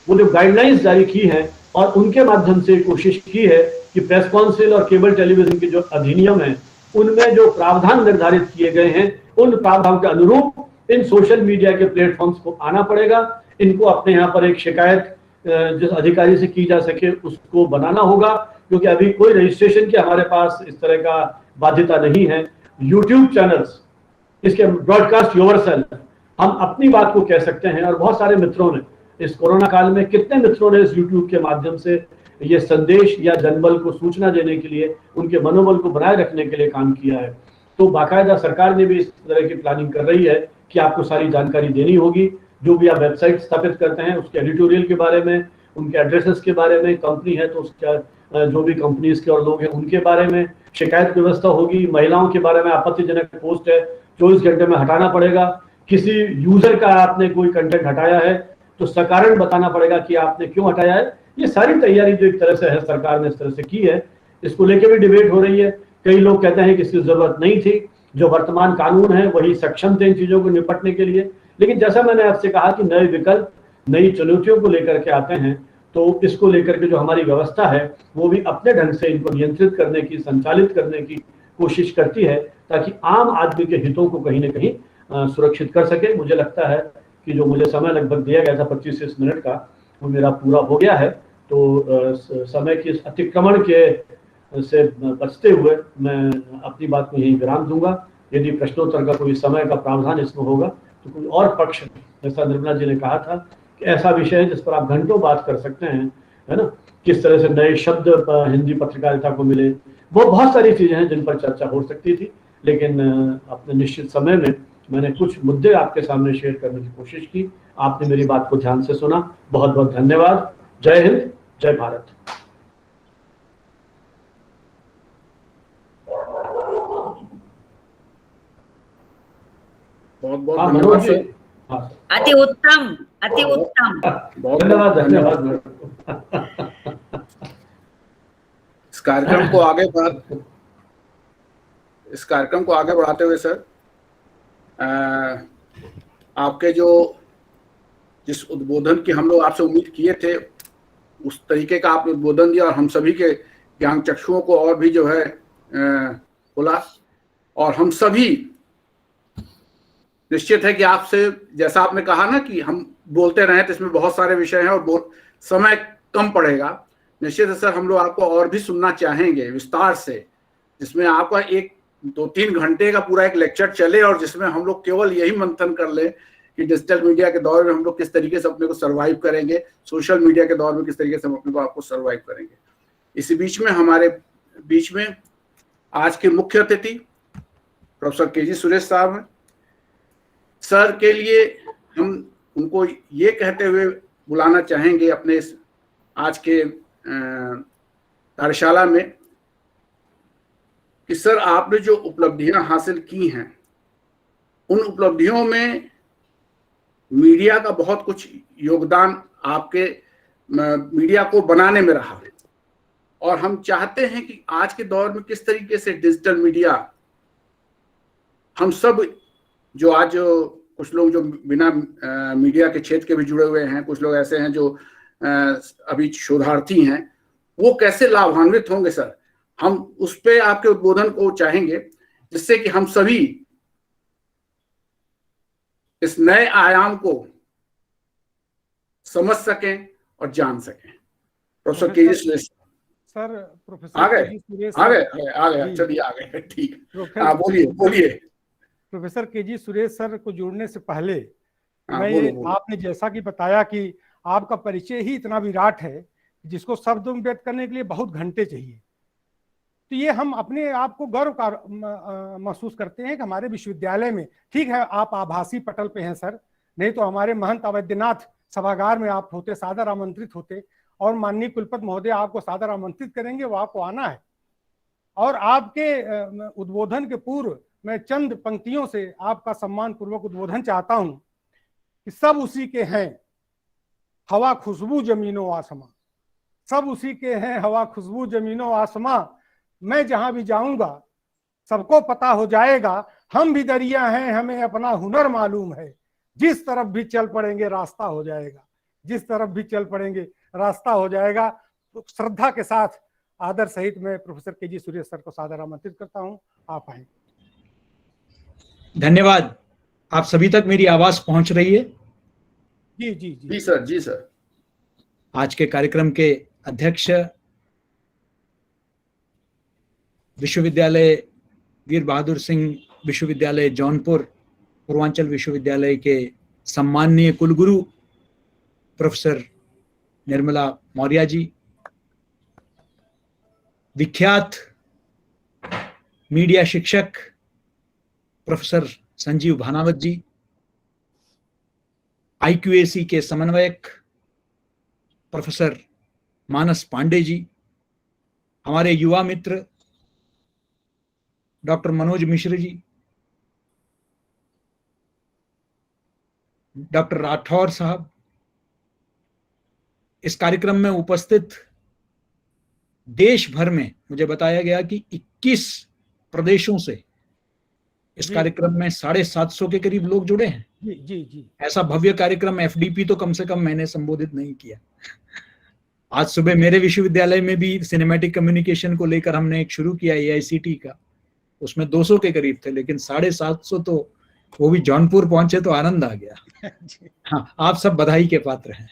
S6: वो जो गाइडलाइंस जारी की है और उनके माध्यम से कोशिश की है कि प्रेस काउंसिल और केबल टेलीविजन के जो अधिनियम है उनमें जो प्रावधान निर्धारित किए गए हैं उन प्रावधानों के अनुरूप इन सोशल मीडिया के प्लेटफॉर्म्स को आना पड़ेगा। इनको अपने यहाँ पर एक शिकायत जिस अधिकारी से की जा सके उसको बनाना होगा, क्योंकि अभी कोई रजिस्ट्रेशन की हमारे पास इस तरह का बाध्यता नहीं है। यूट्यूब चैनल्स, इसके ब्रॉडकास्ट योरसेल्फ, हम अपनी बात को कह सकते हैं और बहुत सारे मित्रों ने इस कोरोना काल में, कितने मित्रों ने इस यूट्यूब के माध्यम से ये संदेश या जनबल को सूचना देने के लिए, उनके मनोबल को बनाए रखने के लिए काम किया है। तो बाकायदा सरकार ने भी इस तरह की प्लानिंग कर रही है कि आपको सारी जानकारी देनी होगी, जो भी आप वेबसाइट स्थापित करते हैं उसके एडिटोरियल के बारे में, उनके एड्रेसेस के बारे में, कंपनी है तो उसका जो भी कंपनीज के और लोग हैं उनके बारे में, शिकायत व्यवस्था होगी, महिलाओं के बारे में आपत्तिजनक पोस्ट है 24 घंटे में हटाना पड़ेगा, किसी यूजर का आपने कोई कंटेंट हटाया है तो सकारण बताना पड़ेगा कि आपने क्यों हटाया है। ये सारी तैयारी जो एक तरह से है सरकार ने इस तरह से की है, इसको लेकर भी डिबेट हो रही है। कई लोग कहते हैं कि इसकी जरूरत नहीं थी, जो वर्तमान कानून है वही सक्षम थे इन चीजों को निपटने के लिए। लेकिन जैसा मैंने आपसे कहा कि नए विकल्प, नई चुनौतियों को लेकर के आते हैं, तो इसको लेकर के जो हमारी व्यवस्था है वो भी अपने ढंग से इनको नियंत्रित करने की, संचालित करने की कोशिश करती है ताकि आम आदमी के हितों को कहीं ना कहीं सुरक्षित कर सके। मुझे लगता है कि जो मुझे समय लगभग दिया गया था 25 मिनट का, वो मेरा पूरा हो गया है। तो समय के अतिक्रमण के से बचते हुए मैं अपनी बात को यही विराम दूंगा। यदि प्रश्नोत्तर का कोई समय का प्रावधान इसमें होगा तो कोई और पक्ष, जैसा निर्मला जी ने कहा था कि ऐसा विषय है जिस पर आप घंटों बात कर सकते हैं, है ना, किस तरह से नए शब्द हिंदी पत्रकारिता को मिले, वो बहुत सारी चीजें हैं जिन पर चर्चा हो सकती थी। लेकिन अपने निश्चित समय में मैंने कुछ मुद्दे आपके सामने शेयर करने की कोशिश की। आपने मेरी बात को ध्यान से सुना, बहुत बहुत धन्यवाद। जय हिंद, जय भारत।
S1: बहुत बहुत धन्यवाद सर।
S4: अति उत्तम, अति उत्तम।
S6: धन्यवाद, धन्यवाद।
S1: इस कार्यक्रम को आगे बढ़ाते हुए सर, आपके जिस उद्बोधन की हम लोग आपसे उम्मीद किए थे उस तरीके का आपने उद्बोधन दिया और हम सभी के ज्ञान चक्षुओं को और भी जो है खुला, और हम सभी निश्चित है कि आपसे, जैसा आपने कहा ना कि हम बोलते रहे तो इसमें बहुत सारे विषय हैं और समय कम पड़ेगा। निश्चित है सर, हम लोग आपको और भी सुनना चाहेंगे विस्तार से, जिसमें आपका 1-2-3 घंटे का पूरा एक लेक्चर चले और जिसमें हम लोग केवल यही मंथन कर ले कि डिजिटल मीडिया के दौर में हम लोग किस तरीके से अपने को सर्वाइव करेंगे, सोशल मीडिया के दौर में किस तरीके से हम अपने को आपको सर्वाइव करेंगे। इसी बीच में हमारे बीच में आज के मुख्य अतिथि प्रोफेसर के.जी. सुरेश साहब हैं। सर के लिए हम उनको ये कहते हुए बुलाना चाहेंगे अपने आज के कार्यशाला में कि सर आपने जो उपलब्धियां हासिल की हैं उन उपलब्धियों में मीडिया का बहुत कुछ योगदान आपके मीडिया को बनाने में रहा, और हम चाहते हैं कि आज के दौर में किस तरीके से डिजिटल मीडिया हम सब जो आज कुछ लोग जो बिना मीडिया के क्षेत्र के भी जुड़े हुए हैं, कुछ लोग ऐसे हैं जो अभी शोधार्थी हैं, वो कैसे लाभान्वित होंगे सर? हम उस पे आपके उद्बोधन को चाहेंगे, जिससे कि हम सभी इस नए आयाम को समझ सकें और जान सकें। प्रोफेसर के जी सुरेश
S2: सर, प्रोफेसर
S1: आ गए
S2: के जी सुरेश
S1: आ
S2: सर,
S1: गए आ गए
S2: जी।
S1: चलिए आ गए, ठीक।
S2: प्रोफेसर
S1: हाँ बोलिए।
S2: प्रोफेसर के जी सुरेश सर को जुड़ने से पहले
S1: हाँ,
S2: मैं
S1: बोलो।
S2: आपने जैसा कि बताया कि आपका परिचय ही इतना विराट है जिसको शब्दों में व्यक्त करने के लिए बहुत घंटे चाहिए। तो ये हम अपने आप को गर्व का महसूस करते हैं कि हमारे विश्वविद्यालय में, ठीक है आप आभासी पटल पे हैं सर, नहीं तो हमारे महंत अवैधनाथ सभागार में आप होते, सादर आमंत्रित होते, और माननीय कुलपति महोदय आपको सादर आमंत्रित करेंगे, वो आपको आना है। और आपके उद्बोधन के पूर्व मैं चंद पंक्तियों से आपका सम्मान पूर्वक उद्बोधन चाहता हूं कि सब उसी के हैं हवा खुशबू जमीनों आसमां, सब उसी के हैं हवा खुशबू जमीनों आसमां, मैं जहां भी जाऊंगा सबको पता हो जाएगा, हम भी दरिया हैं हमें अपना हुनर मालूम है, जिस तरफ भी चल पड़ेंगे रास्ता हो जाएगा, जिस तरफ भी चल पड़ेंगे रास्ता हो जाएगा। तो श्रद्धा के साथ आदर सहित मैं प्रोफेसर के जी सुरेश सर को सादर आमंत्रित करता हूं, आप आए।
S5: धन्यवाद। आप सभी तक मेरी आवाज पहुंच रही है?
S2: जी जी जी
S1: जी सर, जी सर।
S5: आज के कार्यक्रम के अध्यक्ष विश्वविद्यालय वीर बहादुर सिंह विश्वविद्यालय जौनपुर पूर्वांचल विश्वविद्यालय के सम्माननीय कुलगुरु प्रोफेसर निर्मला मौर्य जी, विख्यात मीडिया शिक्षक प्रोफेसर संजीव भानावत जी, IQAC के समन्वयक प्रोफेसर मानस पांडे जी, हमारे युवा मित्र डॉक्टर मनोज मिश्र जी, डॉक्टर राठौर साहब, इस कार्यक्रम में उपस्थित देश भर में मुझे बताया गया कि 21 प्रदेशों से इस कार्यक्रम में 750 के करीब लोग जुड़े हैं।
S2: जी जी जी।
S5: ऐसा भव्य कार्यक्रम FDP तो कम से कम मैंने संबोधित नहीं किया। आज सुबह मेरे विश्वविद्यालय में भी सिनेमैटिक कम्युनिकेशन को लेकर हमने एक शुरू किया AICT का, उसमें 200 के करीब थे, लेकिन 750 तो वो भी जौनपुर पहुंचे तो आनंद आ गया। हाँ, आप सब बधाई के पात्र हैं।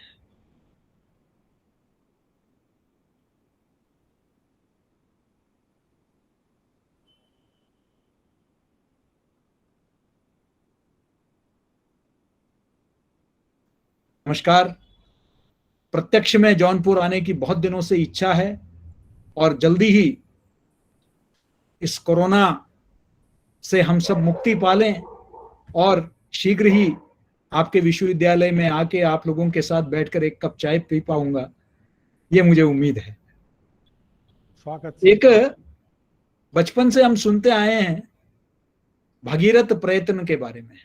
S5: नमस्कार। प्रत्यक्ष में जौनपुर आने की बहुत दिनों से इच्छा है और जल्दी ही इस कोरोना से हम सब मुक्ति पालें और शीघ्र ही आपके विश्वविद्यालय में आके आप लोगों के साथ बैठकर एक कप चाय पी पाऊंगा, ये मुझे उम्मीद है।
S2: स्वागत।
S5: एक बचपन से हम सुनते आए हैं भगीरथ प्रयत्न के बारे में।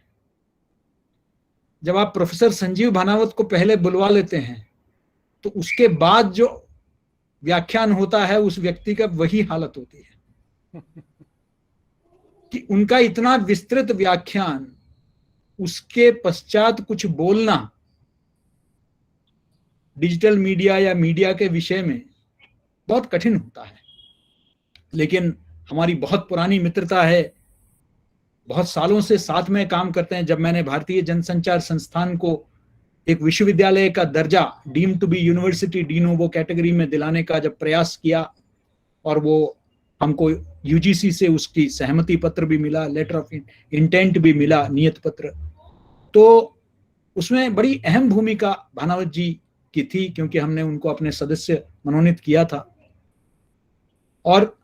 S5: जब आप प्रोफेसर संजीव भानावत को पहले बुलवा लेते हैं तो उसके बाद जो व्याख्यान होता है उस व्यक्ति का वही हालत होती है कि उनका इतना विस्तृत व्याख्यान, उसके पश्चात कुछ बोलना डिजिटल मीडिया या मीडिया के विषय में बहुत कठिन होता है। लेकिन हमारी बहुत पुरानी मित्रता है, बहुत सालों से साथ में काम करते हैं। जब मैंने भारतीय जनसंचार संस्थान को एक विश्वविद्यालय का दर्जा deemed to be university de novo category में दिलाने का जब प्रयास किया और वो हमको UGC से उसकी सहमति पत्र भी मिला, लेटर ऑफ इंटेंट भी मिला, नियत पत्र, तो उसमें बड़ी अहम भूमिका भानावत जी की थी क्योंकि हमने उनको अपने सदस्य मनोनीत किया था। और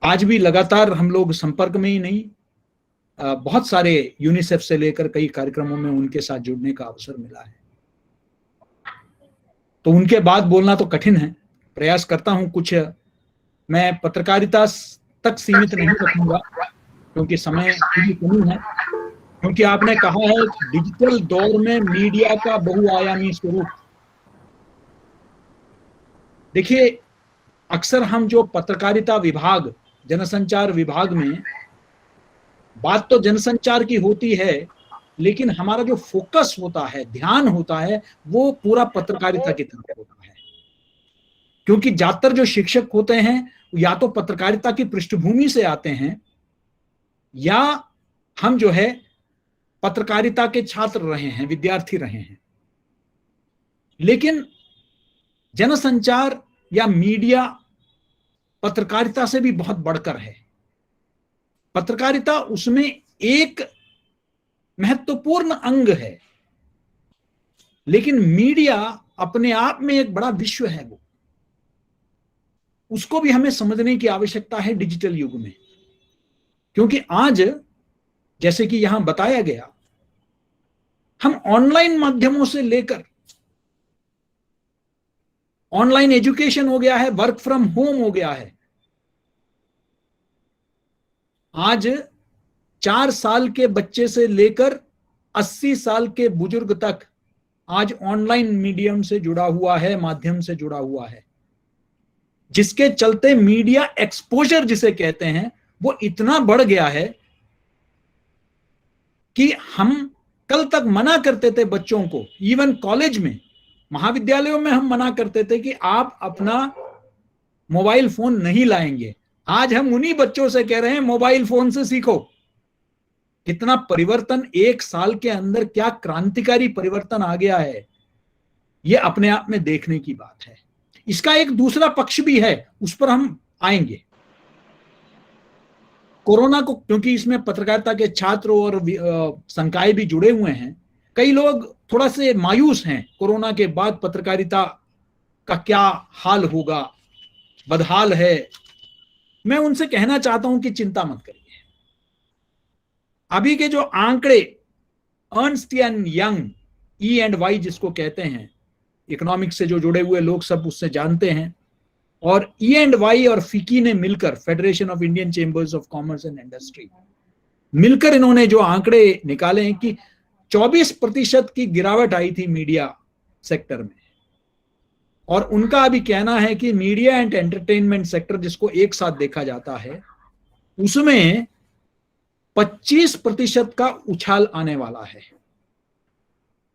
S5: आज भी लगातार हम लोग संपर्क में ही नहीं, बहुत सारे यूनिसेफ से लेकर कई कार्यक्रमों में उनके साथ जुड़ने का अवसर मिला है। तो उनके बाद बोलना तो कठिन है, प्रयास करता हूं कुछ मैं पत्रकारिता तक सीमित नहीं रखूंगा क्योंकि समय की कमी है, क्योंकि आपने कहा है डिजिटल दौर में मीडिया का बहुआयामी स्वरूप। देखिए, अक्सर हम जो पत्रकारिता विभाग, जनसंचार विभाग में बात तो जनसंचार की होती है, लेकिन हमारा जो फोकस होता है, ध्यान होता है, वो पूरा पत्रकारिता की तरफ होता है। क्योंकि ज्यादातर जो शिक्षक होते हैं या तो पत्रकारिता की पृष्ठभूमि से आते हैं, या हम जो है पत्रकारिता के छात्र रहे हैं, विद्यार्थी रहे हैं। लेकिन जनसंचार या मीडिया पत्रकारिता से भी बहुत बढ़कर है। पत्रकारिता उसमें एक महत्वपूर्ण अंग है, लेकिन मीडिया अपने आप में एक बड़ा विश्व है। वो उसको भी हमें समझने की आवश्यकता है डिजिटल युग में। क्योंकि आज जैसे कि यहां बताया गया, हम ऑनलाइन माध्यमों से लेकर ऑनलाइन एजुकेशन हो गया है, वर्क फ्रॉम होम हो गया है। आज 4 साल के बच्चे से लेकर 80 साल के बुजुर्ग तक आज ऑनलाइन मीडियम से जुड़ा हुआ है, माध्यम से जुड़ा हुआ है, जिसके चलते मीडिया एक्सपोजर जिसे कहते हैं वो इतना बढ़ गया है कि हम कल तक मना करते थे बच्चों को, इवन कॉलेज में, महाविद्यालयों में हम मना करते थे कि आप अपना मोबाइल फोन नहीं लाएंगे। आज हम उन्हीं बच्चों से कह रहे हैं मोबाइल फोन से सीखो। कितना परिवर्तन 1 साल के अंदर, क्या क्रांतिकारी परिवर्तन आ गया है, यह अपने आप में देखने की बात है। इसका एक दूसरा पक्ष भी है, उस पर हम आएंगे। कोरोना को, क्योंकि इसमें पत्रकारिता के छात्र और संकाय भी जुड़े हुए हैं, कई लोग थोड़ा से मायूस हैं कोरोना के बाद पत्रकारिता का क्या हाल होगा, बदहाल है। मैं उनसे कहना चाहता हूं कि चिंता मत करिए। अभी के जो आंकड़े अर्नस्ट एंड यंग, E&Y जिसको कहते हैं, इकोनॉमिक्स से जो जुड़े हुए लोग सब उससे जानते हैं, और E&Y और फिकी ने मिलकर, federation of Indian chambers of commerce and industry, मिलकर इन्होंने जो आंकड़े निकाले हैं कि 24% की गिरावट आई थी मीडिया सेक्टर में। और उनका अभी कहना है कि मीडिया एंड एंटरटेनमेंट सेक्टर, जिसको एक साथ देखा जाता है, उसमें 25% का उछाल आने वाला है।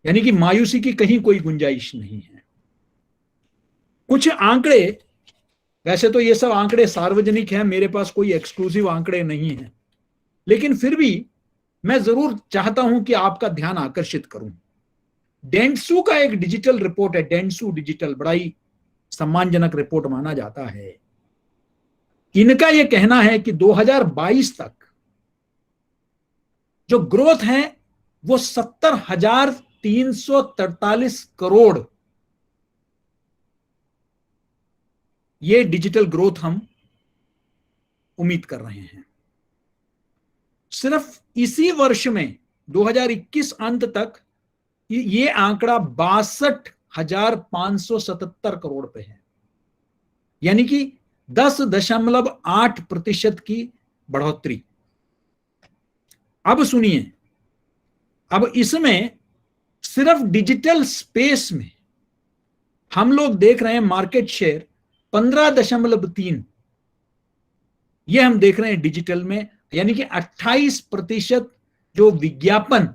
S5: यानी कि मायूसी की कहीं कोई गुंजाइश नहीं है। कुछ आंकड़े, वैसे तो ये सब आंकड़े सार्वजनिक हैं, मेरे पास कोई एक्सक्लूसिव आंकड़े नहीं हैं, लेकिन फिर भी मैं जरूर चाहता हूं कि आपका ध्यान आकर्षित करूं। डेंसू का एक डिजिटल रिपोर्ट है, डेंसू डिजिटल, बड़ा ही सम्मानजनक रिपोर्ट माना जाता है। इनका यह कहना है कि 2022 तक जो ग्रोथ है वो 70,343 करोड़, ये डिजिटल ग्रोथ हम उम्मीद कर रहे हैं। सिर्फ इसी वर्ष में 2021 अंत तक ये आंकड़ा 62,577 करोड़ पे है। यानी कि 10.8% की बढ़ोतरी। अब सुनिए, अब इसमें सिर्फ डिजिटल स्पेस में हम लोग देख रहे हैं मार्केट शेयर 15.3, ये हम देख रहे हैं डिजिटल में। यानी कि 28% जो विज्ञापन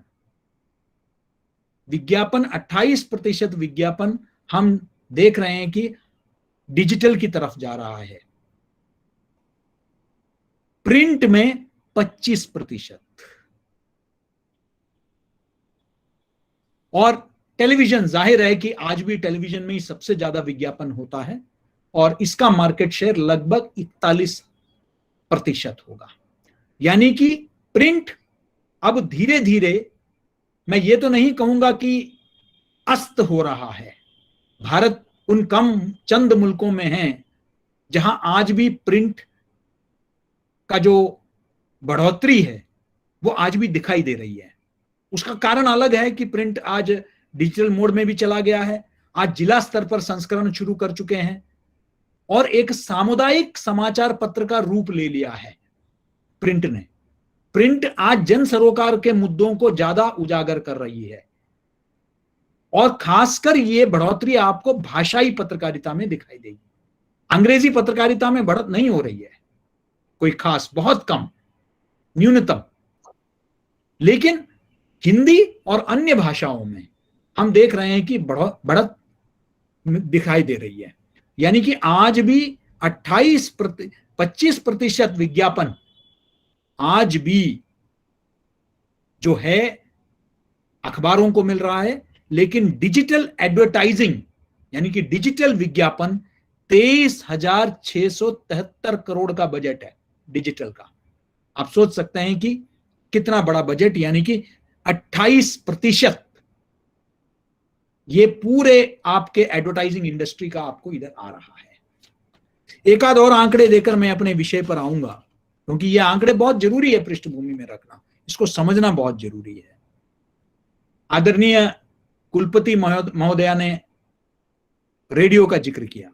S5: 28% विज्ञापन हम देख रहे हैं कि डिजिटल की तरफ जा रहा है। प्रिंट में 25%, और टेलीविजन, जाहिर है कि आज भी टेलीविजन में ही सबसे ज्यादा विज्ञापन होता है, और इसका मार्केट शेयर लगभग 41% होगा। यानी कि प्रिंट अब धीरे धीरे, मैं ये तो नहीं कहूंगा कि अस्त हो रहा है। भारत उन चंद मुल्कों में है जहां आज भी प्रिंट का जो बढ़ोतरी है वो आज भी दिखाई दे रही है। उसका कारण अलग है कि प्रिंट आज डिजिटल मोड में भी चला गया है। आज जिला स्तर पर संस्करण शुरू कर चुके हैं और एक सामुदायिक समाचार पत्र का रूप ले लिया है प्रिंट ने। प्रिंट आज जन सरोकार के मुद्दों को ज्यादा उजागर कर रही है, और खासकर ये बढ़ोतरी आपको भाषाई पत्रकारिता में दिखाई देगी। अंग्रेजी पत्रकारिता में बढ़त नहीं हो रही है कोई खास, बहुत कम, न्यूनतम। लेकिन हिंदी और अन्य भाषाओं में हम देख रहे हैं कि बढ़त दिखाई दे रही है। यानी कि आज भी 25% विज्ञापन आज भी जो है अखबारों को मिल रहा है, लेकिन डिजिटल एडवर्टाइजिंग यानी कि डिजिटल विज्ञापन 23,673 करोड़ का बजट है डिजिटल का। आप सोच सकते हैं कि कितना बड़ा बजट, यानी कि 28% ये पूरे आपके एडवर्टाइजिंग इंडस्ट्री का आपको इधर आ रहा है। एक आध और आंकड़े देकर मैं अपने विषय पर आऊंगा, क्योंकि ये आंकड़े बहुत जरूरी है पृष्ठभूमि में रखना, इसको समझना बहुत जरूरी है। आदरणीय कुलपति महोदया ने रेडियो का जिक्र किया।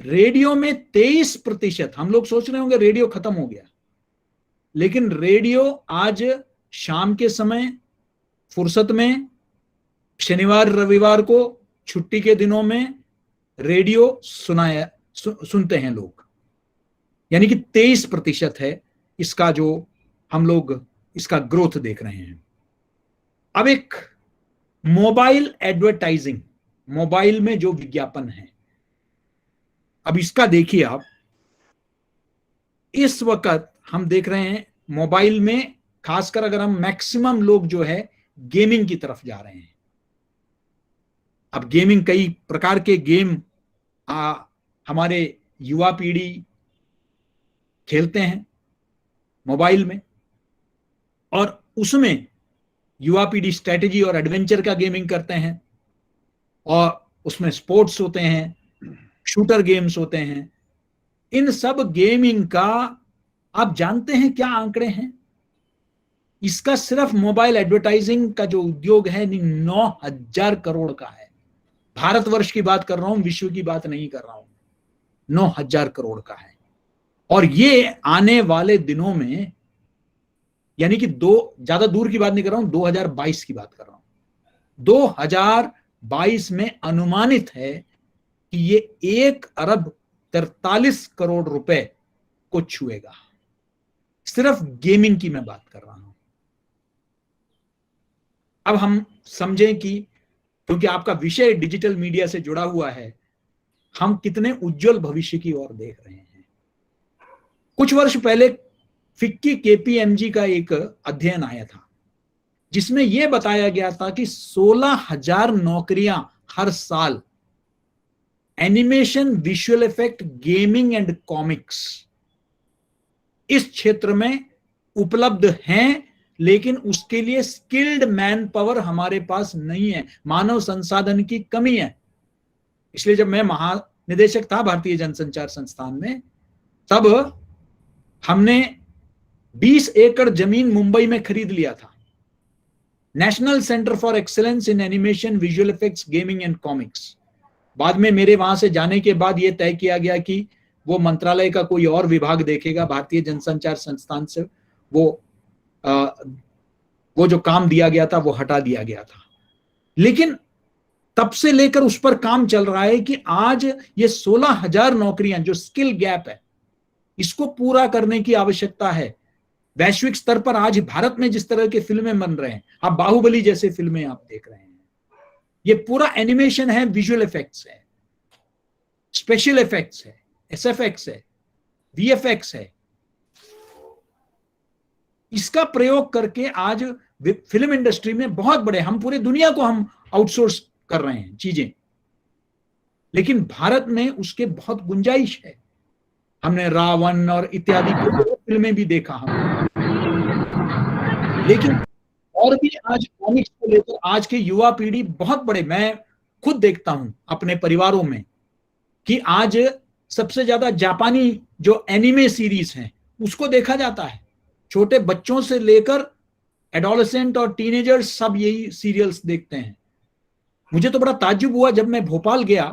S5: रेडियो में 23%, हम लोग सोच रहे होंगे रेडियो खत्म हो गया, लेकिन रेडियो आज शाम के समय फुर्सत में, शनिवार रविवार को छुट्टी के दिनों में रेडियो सुनते हैं लोग, यानी कि 23% है इसका जो हम लोग इसका ग्रोथ देख रहे हैं। अब एक मोबाइल एडवर्टाइजिंग, मोबाइल में जो विज्ञापन है, अब इसका देखिए आप, इस वक्त हम देख रहे हैं मोबाइल में, खासकर अगर हम मैक्सिमम लोग जो है गेमिंग की तरफ जा रहे हैं। अब गेमिंग, कई प्रकार के गेम हमारे युवा पीढ़ी खेलते हैं मोबाइल में, और उसमें युवा पीढ़ी स्ट्रेटेजी और एडवेंचर का गेमिंग करते हैं, और उसमें स्पोर्ट्स होते हैं, शूटर गेम्स होते हैं। इन सब गेमिंग का आप जानते हैं क्या आंकड़े हैं? इसका सिर्फ मोबाइल एडवर्टाइजिंग का जो उद्योग है 9,000 करोड़ का है। भारतवर्ष की बात कर रहा हूं, विश्व की बात नहीं कर रहा हूं। 9,000 करोड़ का है, और ये आने वाले दिनों में, यानी कि ज्यादा दूर की बात नहीं कर रहा हूं, 2022 की बात कर रहा हूं, 2022 में अनुमानित है कि ये 1,43 करोड़ रुपए को छुएगा। सिर्फ गेमिंग की मैं बात कर रहा हूं। अब हम समझें कि क्योंकि आपका विषय डिजिटल मीडिया से जुड़ा हुआ है, हम कितने उज्जवल भविष्य की ओर देख रहे हैं। कुछ वर्ष पहले फिक्की KPMG का एक अध्ययन आया था, जिसमें यह बताया गया था कि 16,000 नौकरियां हर साल animation, visual effect, gaming and comics इस क्षेत्र में उपलब्ध हैं, लेकिन उसके लिए स्किल्ड मैन पावर हमारे पास नहीं है, मानव संसाधन की कमी है। इसलिए जब मैं महानिदेशक था भारतीय जनसंचार संस्थान में, तब हमने 20 एकड़ जमीन मुंबई में खरीद लिया था, national centre for excellence in animation, visual effects, gaming and comics. बाद में मेरे वहां से जाने के बाद यह तय किया गया कि वो मंत्रालय का कोई और विभाग देखेगा, भारतीय जनसंचार संस्थान से वो जो काम दिया गया था वो हटा दिया गया था। लेकिन तब से लेकर उस पर काम चल रहा है कि आज ये 16,000 नौकरियां जो स्किल गैप है, इसको पूरा करने की आवश्यकता है। वैश्विक स्तर पर आज भारत में जिस तरह के फिल्में बन रहे हैं, आप बाहुबली जैसे फिल्में आप देख रहे हैं, ये पूरा एनिमेशन है, विजुअल इफेक्ट्स है, स्पेशल इफेक्ट्स है, SFX है, VFX है। इसका प्रयोग करके आज फिल्म इंडस्ट्री में बहुत बड़े, हम पूरे दुनिया को हम आउटसोर्स कर रहे हैं चीजें, लेकिन भारत में उसके बहुत गुंजाइश है। हमने रावण और इत्यादि फिल्में भी देखा हमने, लेकिन और भी आज कॉमिक्स को लेकर आज के युवा पीढ़ी बहुत बड़े, मैं खुद देखता हूं अपने परिवारों में कि आज सबसे ज्यादा जापानी जो एनिमे सीरीज हैं उसको देखा जाता है। छोटे बच्चों से लेकर एडोलेसेंट और टीनेजर्स सब यही सीरियल्स देखते हैं। मुझे तो बड़ा ताज्जुब हुआ जब मैं भोपाल गया,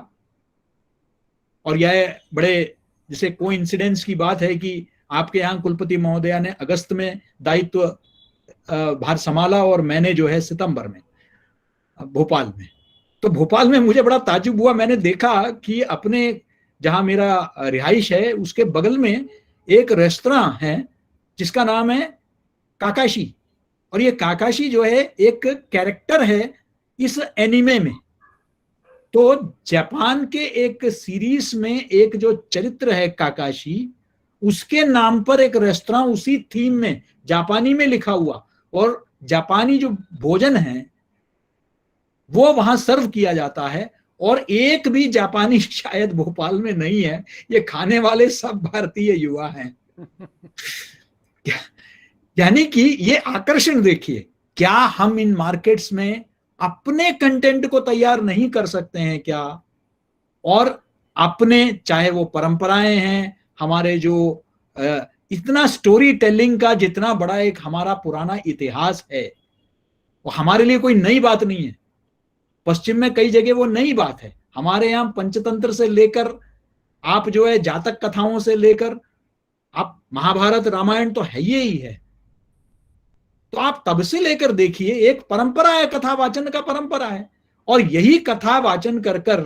S5: और यह बड़े जैसे कोइंसिडेंस की बात है कि आपके यहाँ कुलपति महोदया ने अगस्त में दायित्व भार संभाला और मैंने जो है सितंबर में भोपाल में। तो भोपाल में मुझे बड़ा ताज्जुब हुआ, मैंने देखा कि अपने जहां मेरा रिहाइश है उसके बगल में एक रेस्तरां है जिसका नाम है काकाशी, और ये काकाशी जो है एक कैरेक्टर है इस एनिमे में। तो जापान के एक सीरीज में एक जो चरित्र है काकाशी, उसके नाम पर एक रेस्तरां उसी थीम में जापानी में लिखा हुआ, और जापानी जो भोजन है वो वहां सर्व किया जाता है, और एक भी जापानी शायद भोपाल में नहीं है, ये खाने वाले सब भारतीय युवा हैं। यानी कि ये आकर्षण देखिए, क्या हम इन मार्केट्स में अपने कंटेंट को तैयार नहीं कर सकते हैं क्या? और अपने, चाहे वो परंपराएं हैं हमारे, जो इतना स्टोरी टेलिंग का जितना बड़ा एक हमारा पुराना इतिहास है, वो हमारे लिए कोई नई बात नहीं है। पश्चिम में कई जगह वो नई बात है। हमारे यहाँ पंचतंत्र से लेकर आप जो है जातक कथाओं से लेकर आप महाभारत रामायण तो है ही है। तो आप तब से लेकर देखिए, एक परंपरा है, कथा वाचन का परंपरा है, और यही कथा वाचन कर कर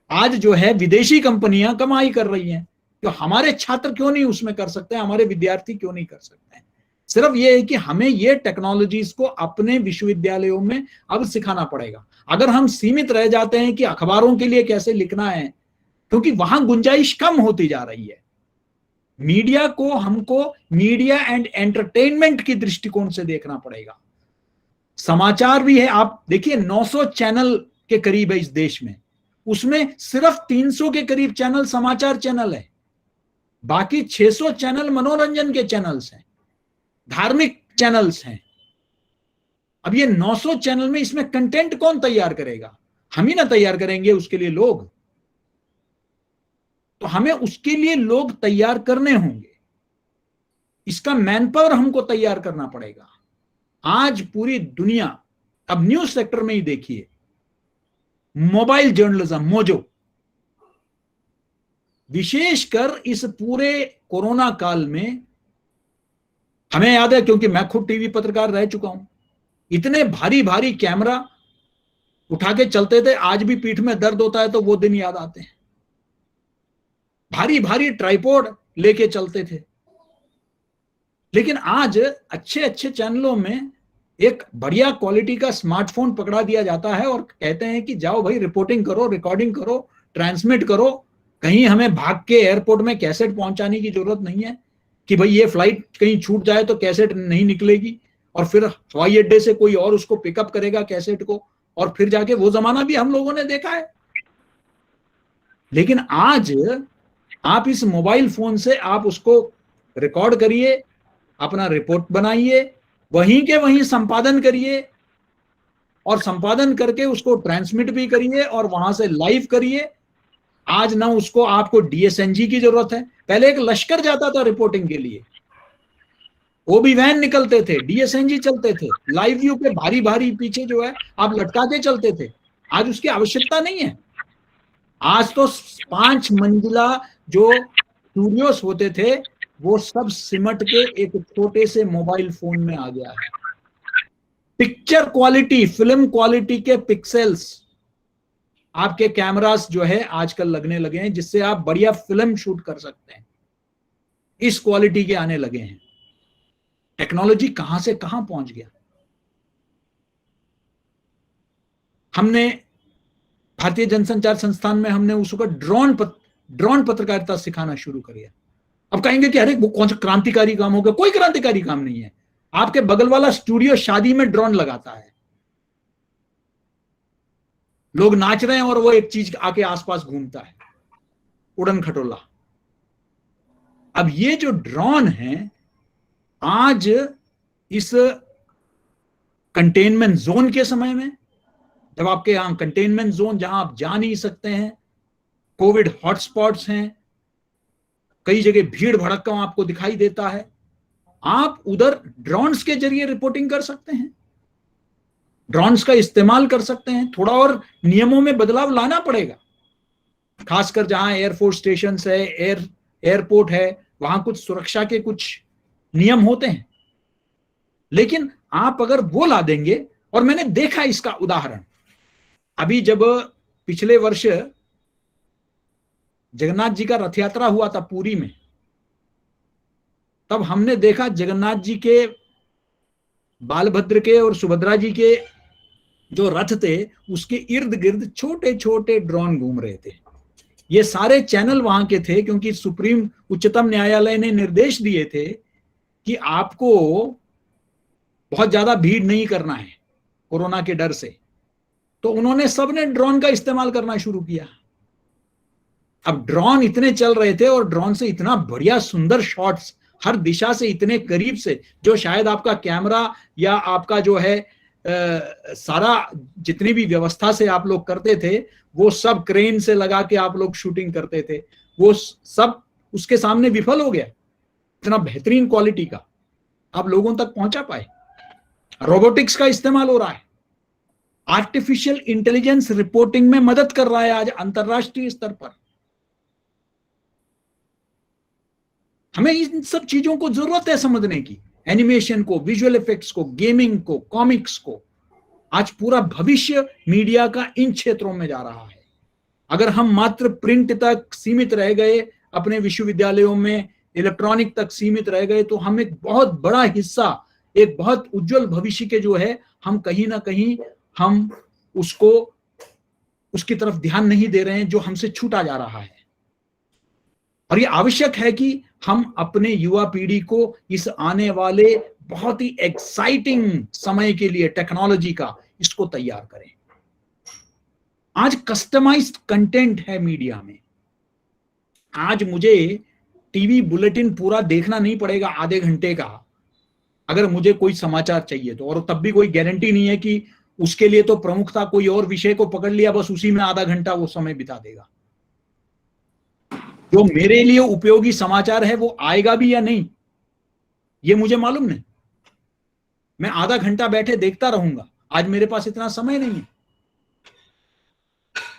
S5: आज जो है विदेशी कंपनियां कमाई कर रही हैं। तो हमारे छात्र क्यों नहीं उसमें कर सकते हैं, हमारे विद्यार्थी क्यों नहीं कर सकते हैं? सिर्फ ये है कि हमें ये टेक्नोलॉजीज को अपने विश्वविद्यालयों में अब सिखाना पड़ेगा। अगर हम सीमित रह जाते हैं कि अखबारों के लिए कैसे लिखना है, क्योंकि वहां गुंजाइश कम होती जा रही है। मीडिया को हमको मीडिया एंड एंटरटेनमेंट की दृष्टिकोण से देखना पड़ेगा। समाचार भी है, आप देखिए 900 चैनल के करीब है इस देश में, उसमें सिर्फ 300 के करीब चैनल समाचार चैनल है, बाकी 600 चैनल मनोरंजन के चैनल्स हैं, धार्मिक चैनल्स हैं। अब ये 900 चैनल में इसमें कंटेंट कौन तैयार करेगा? हम ही ना तैयार करेंगे उसके लिए लोग। तो हमें उसके लिए लोग तैयार करने होंगे, इसका मैन पावर हमको तैयार करना पड़ेगा। आज पूरी दुनिया, अब न्यूज सेक्टर में ही देखिए, मोबाइल जर्नलिज्म, मोजो, विशेषकर इस पूरे कोरोना काल में हमें याद है, क्योंकि मैं खुद टीवी पत्रकार रह चुका हूं, इतने भारी भारी कैमरा उठा के चलते थे, आज भी पीठ में दर्द होता है तो वो दिन याद आते हैं। भारी भारी ट्राइपॉड लेके चलते थे, लेकिन आज अच्छे अच्छे चैनलों में एक बढ़िया क्वालिटी का स्मार्टफोन पकड़ा दिया जाता है और कहते हैं कि जाओ भाई रिपोर्टिंग करो, रिकॉर्डिंग करो, ट्रांसमिट करो। कहीं हमें भाग के एयरपोर्ट में कैसेट पहुंचाने की जरूरत नहीं है कि भाई ये फ्लाइट कहीं छूट जाए तो कैसेट नहीं निकलेगी और फिर हवाई अड्डे से कोई और उसको पिकअप करेगा कैसेट को, और फिर जाके वो जमाना भी हम लोगों ने देखा है। लेकिन आज आप इस मोबाइल फोन से आप उसको रिकॉर्ड करिए, अपना रिपोर्ट बनाइए, वहीं के वहीं संपादन करिए, और संपादन करके उसको ट्रांसमिट भी करिए और वहां से लाइव करिए। आज ना उसको आपको डीएसएनजी की जरूरत है, पहले एक लश्कर जाता था रिपोर्टिंग के लिए, वो भी वैन निकलते थे, डीएसएनजी चलते थे, लाइव व्यू पे भारी भारी पीछे जो है आप लटका के चलते थे। आज उसकी आवश्यकता नहीं है। आज तो 5 मंजिला जो स्टूडियोस होते थे वो सब सिमट के एक छोटे से मोबाइल फोन में आ गया है। पिक्चर क्वालिटी, फिल्म क्वालिटी के पिक्सेल्स आपके कैमरास जो है आजकल लगने लगे हैं, जिससे आप बढ़िया फिल्म शूट कर सकते हैं। इस क्वालिटी के आने लगे हैं। टेक्नोलॉजी कहां से कहां पहुंच गया। हमने भारतीय जनसंचार संस्थान में हमने उस वक्त ड्रोन पत्रकारिता सिखाना शुरू कर दिया। अब कहेंगे कि अरे वो कौन सा क्रांतिकारी काम हो गया? कोई क्रांतिकारी काम नहीं है। आपके बगल वाला स्टूडियो शादी में ड्रोन लगाता है, लोग नाच रहे हैं और वो एक चीज आके आसपास घूमता है, उड़न खटोला। अब ये जो ड्रोन है, आज इस कंटेनमेंट जोन के समय में, जब आपके यहां कंटेनमेंट जोन जहां आप जा नहीं सकते हैं, कोविड हॉटस्पॉट्स हैं, कई जगह भीड़ भड़क्का आपको दिखाई देता है, आप उधर ड्रोन्स के जरिए रिपोर्टिंग कर सकते हैं, ड्रोन्स का इस्तेमाल कर सकते हैं। थोड़ा और नियमों में बदलाव लाना पड़ेगा, खासकर जहां एयरफोर्स स्टेशन है, एयरपोर्ट है, वहां कुछ सुरक्षा के कुछ नियम होते हैं। लेकिन आप अगर वो ला देंगे, और मैंने देखा इसका उदाहरण, अभी जब पिछले वर्ष जगन्नाथ जी का रथ यात्रा हुआ था पुरी में, तब हमने देखा जगन्नाथ जी के बालभद्र के और सुभद्रा जी के जो रथ थे उसके इर्द गिर्द छोटे छोटे ड्रोन घूम रहे थे। ये सारे चैनल वहां के थे क्योंकि सुप्रीम उच्चतम न्यायालय ने निर्देश दिए थे कि आपको बहुत ज्यादा भीड़ नहीं करना है कोरोना के डर से, तो उन्होंने सबने ड्रोन का इस्तेमाल करना शुरू किया। अब ड्रोन इतने चल रहे थे और ड्रोन से इतना बढ़िया सुंदर शॉट्स हर दिशा से इतने करीब से, जो शायद आपका कैमरा या आपका जो है सारा जितनी भी व्यवस्था से आप लोग करते थे वो सब क्रेन से लगा के आप लोग शूटिंग करते थे, वो सब उसके सामने विफल हो गया। इतना बेहतरीन क्वालिटी का आप लोगों तक पहुंचा पाए। रोबोटिक्स का इस्तेमाल हो रहा है, आर्टिफिशियल इंटेलिजेंस रिपोर्टिंग में मदद कर रहा है आज अंतरराष्ट्रीय स्तर पर। हमें इन सब चीजों को जरूरत है समझने की, एनिमेशन को, विजुअल इफेक्ट्स को, गेमिंग को, कॉमिक्स को। आज पूरा भविष्य मीडिया का इन क्षेत्रों में जा रहा है। अगर हम मात्र प्रिंट तक सीमित रह गए, अपने विश्वविद्यालयों में इलेक्ट्रॉनिक तक सीमित रह गए, तो हम एक बहुत बड़ा हिस्सा, एक बहुत उज्जवल भविष्य के जो है हम कहीं ना कहीं हम उसको उसकी तरफ ध्यान नहीं दे रहे हैं, जो हमसे छूटा जा रहा है। और ये आवश्यक है कि हम अपने युवा पीढ़ी को इस आने वाले बहुत ही एक्साइटिंग समय के लिए टेक्नोलॉजी का इसको तैयार करें। आज कस्टमाइज्ड कंटेंट है मीडिया में। आज मुझे टीवी बुलेटिन पूरा देखना नहीं पड़ेगा आधे घंटे का, अगर मुझे कोई समाचार चाहिए तो, और तब भी कोई गारंटी नहीं है कि उसके लिए तो प्रमुखता कोई और विषय को पकड़ लिया, बस उसी में आधा घंटा वो समय बिता देगा। जो मेरे लिए उपयोगी समाचार है वो आएगा भी या नहीं ये मुझे मालूम नहीं। मैं आधा घंटा बैठे देखता रहूंगा, आज मेरे पास इतना समय नहीं है।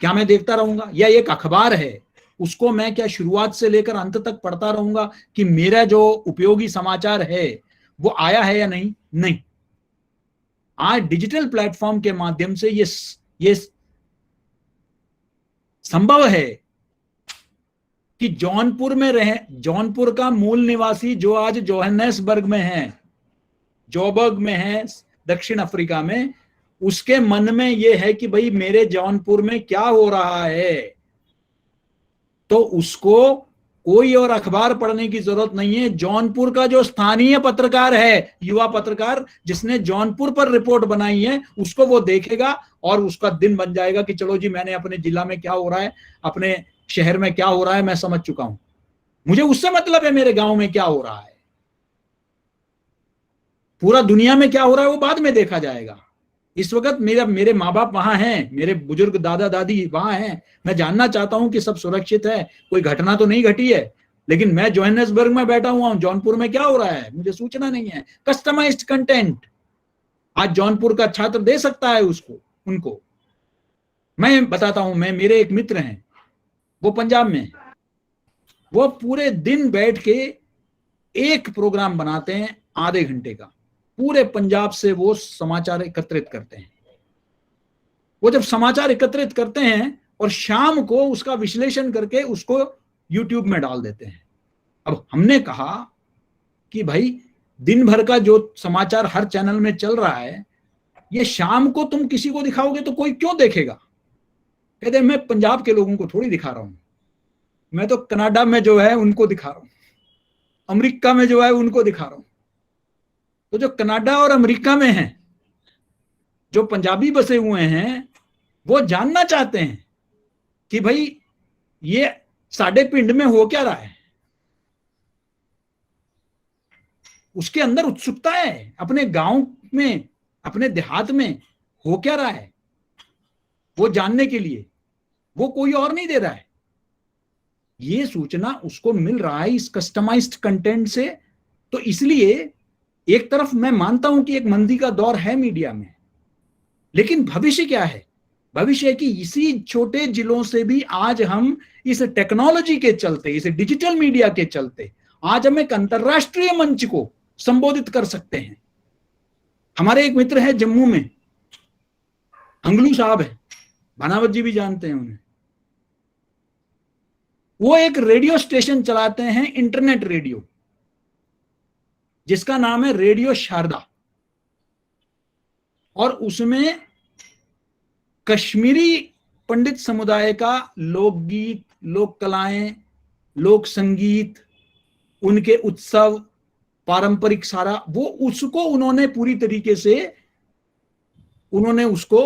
S5: क्या मैं देखता रहूंगा? या एक अखबार है उसको मैं क्या शुरुआत से लेकर अंत तक पढ़ता रहूंगा कि मेरा जो उपयोगी समाचार है वो आया है या नहीं? नहीं। आज डिजिटल प्लेटफॉर्म के माध्यम से ये संभव है कि जौनपुर का मूल निवासी जो आज जोहान्सबर्ग में है, जोबर्ग में है, दक्षिण अफ्रीका में, उसके मन में यह है कि भाई मेरे जौनपुर में क्या हो रहा है, तो उसको कोई और अखबार पढ़ने की जरूरत नहीं है। जौनपुर का जो स्थानीय पत्रकार है, युवा पत्रकार जिसने जौनपुर पर रिपोर्ट बनाई है, उसको वो देखेगा और उसका दिन बन जाएगा कि चलो जी मैंने अपने जिला में क्या हो रहा है, अपने शहर में क्या हो रहा है मैं समझ चुका हूं, मुझे उससे मतलब है मेरे गांव में क्या हो रहा है। पूरा दुनिया में क्या हो रहा है वो बाद में देखा जाएगा। इस वक्त मेरे माँ बाप वहां हैं, मेरे बुजुर्ग दादा दादी वहां हैं, मैं जानना चाहता हूं कि सब सुरक्षित है, कोई घटना तो नहीं घटी है, लेकिन मैं जोहान्सबर्ग में बैठा हुआ हूं, जौनपुर में क्या हो रहा है मुझे सूचना नहीं है। कस्टमाइज्ड कंटेंट आज जौनपुर का छात्र दे सकता है उनको। मैं बताता हूं, मेरे एक मित्र हैं वो पंजाब में, वो पूरे दिन बैठ के एक प्रोग्राम बनाते हैं आधे घंटे का, पूरे पंजाब से वो समाचार एकत्रित करते हैं। वो जब समाचार एकत्रित करते हैं और शाम को उसका विश्लेषण करके उसको यूट्यूब में डाल देते हैं। अब हमने कहा कि भाई दिन भर का जो समाचार हर चैनल में चल रहा है, ये शाम को तुम किसी को दिखाओगे तो कोई क्यों देखेगा? कहते मैं पंजाब के लोगों को थोड़ी दिखा रहा हूं, मैं तो कनाडा में जो है उनको दिखा रहा हूं, अमेरिका में जो है उनको दिखा रहा हूं। तो जो कनाडा और अमेरिका में हैं, जो पंजाबी बसे हुए हैं, वो जानना चाहते हैं कि भाई ये साडे पिंड में हो क्या रहा है। उसके अंदर उत्सुकता है, अपने गांव में, अपने देहात में हो क्या रहा है वो जानने के लिए, वो कोई और नहीं दे रहा है। ये सूचना उसको मिल रहा है इस कस्टमाइज्ड कंटेंट से। तो इसलिए एक तरफ मैं मानता हूं कि एक मंदी का दौर है मीडिया में, लेकिन भविष्य क्या है? भविष्य है कि इसी छोटे जिलों से भी आज हम इस टेक्नोलॉजी के चलते, इस डिजिटल मीडिया के चलते आज हम एक अंतरराष्ट्रीय मंच को संबोधित कर सकते हैं। हमारे एक मित्र है जम्मू में, अंगलू साहब है, भानावत जी भी जानते हैं उन्हें। वो एक रेडियो स्टेशन चलाते हैं, इंटरनेट रेडियो, जिसका नाम है रेडियो शारदा। और उसमें कश्मीरी पंडित समुदाय का लोकगीत, लोक कलाएं, लोक संगीत, उनके उत्सव, पारंपरिक सारा वो उसको उन्होंने पूरी तरीके से उन्होंने उसको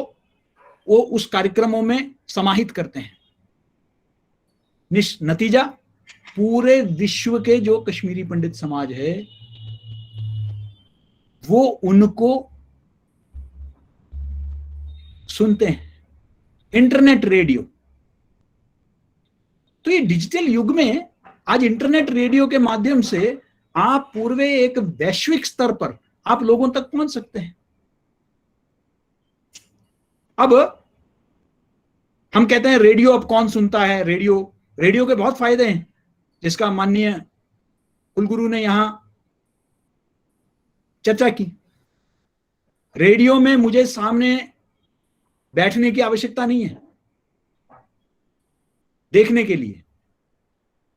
S5: वो उस कार्यक्रमों में समाहित करते हैं। नतीजा पूरे विश्व के जो कश्मीरी पंडित समाज है वो उनको सुनते हैं। इंटरनेट रेडियो, तो ये डिजिटल युग में आज इंटरनेट रेडियो के माध्यम से आप पूरे एक वैश्विक स्तर पर आप लोगों तक पहुंच सकते हैं। अब हम कहते हैं रेडियो अब कौन सुनता है, रेडियो के बहुत फायदे हैं, जिसका माननीय कुलगुरु ने यहां चर्चा की। रेडियो में मुझे सामने बैठने की आवश्यकता नहीं है देखने के लिए।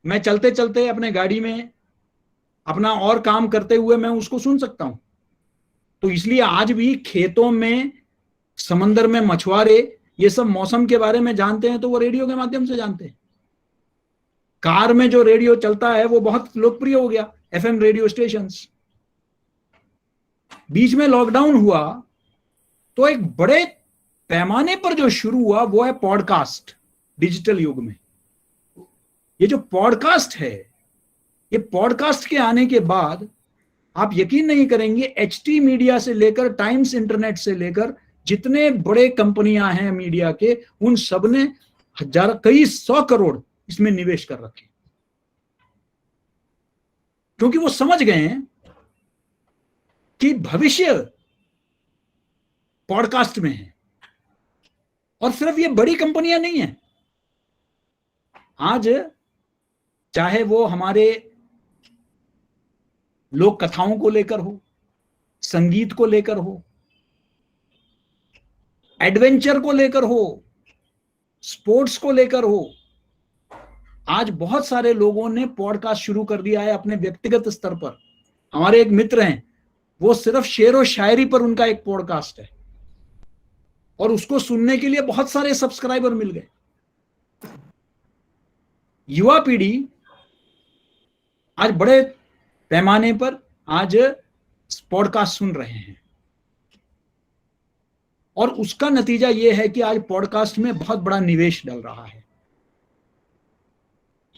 S5: मैं चलते चलते अपने गाड़ी में अपना और काम करते हुए मैं उसको सुन सकता हूं। तो इसलिए आज भी खेतों में, समंदर में मछुआरे ये सब मौसम के बारे में जानते हैं तो वो रेडियो के माध्यम से जानते हैं। कार में जो रेडियो चलता है वो बहुत लोकप्रिय हो गया, एफएम रेडियो स्टेशंस। बीच में लॉकडाउन हुआ तो एक बड़े पैमाने पर जो शुरू हुआ वो है पॉडकास्ट। डिजिटल युग में ये जो पॉडकास्ट है, ये पॉडकास्ट के आने के बाद आप यकीन नहीं करेंगे, एचटी मीडिया से लेकर टाइम्स इंटरनेट से लेकर जितने बड़े कंपनियां हैं मीडिया के, उन सब ने कई 100 करोड़ इसमें निवेश कर रखे, क्योंकि वो समझ गए हैं कि भविष्य पॉडकास्ट में है। और सिर्फ ये बड़ी कंपनियां नहीं है, आज चाहे वो हमारे लोक कथाओं को लेकर हो, संगीत को लेकर हो, एडवेंचर को लेकर हो, स्पोर्ट्स को लेकर हो, आज बहुत सारे लोगों ने पॉडकास्ट शुरू कर दिया है अपने व्यक्तिगत स्तर पर। हमारे एक मित्र हैं, वो सिर्फ शेर और शायरी पर उनका एक पॉडकास्ट है और उसको सुनने के लिए बहुत सारे सब्सक्राइबर मिल गए। युवा पीढ़ी आज बड़े पैमाने पर आज पॉडकास्ट सुन रहे हैं और उसका नतीजा यह है कि आज पॉडकास्ट में बहुत बड़ा निवेश डल रहा है।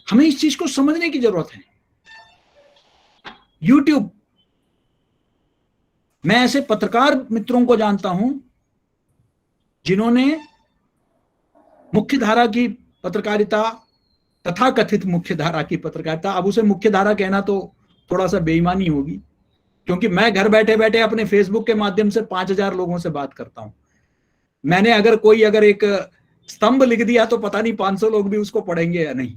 S5: हमें इस चीज को समझने की जरूरत है। यूट्यूब, मैं ऐसे पत्रकार मित्रों को जानता हूं जिन्होंने मुख्य धारा की पत्रकारिता, तथाकथित मुख्य धारा की पत्रकारिता, अब उसे मुख्य धारा कहना तो थोड़ा सा बेईमानी होगी, क्योंकि मैं घर बैठे बैठे अपने फेसबुक के माध्यम से 5000 लोगों से बात करता हूं। मैंने अगर एक स्तंभ लिख दिया तो पता नहीं 500 लोग भी उसको पढ़ेंगे या नहीं,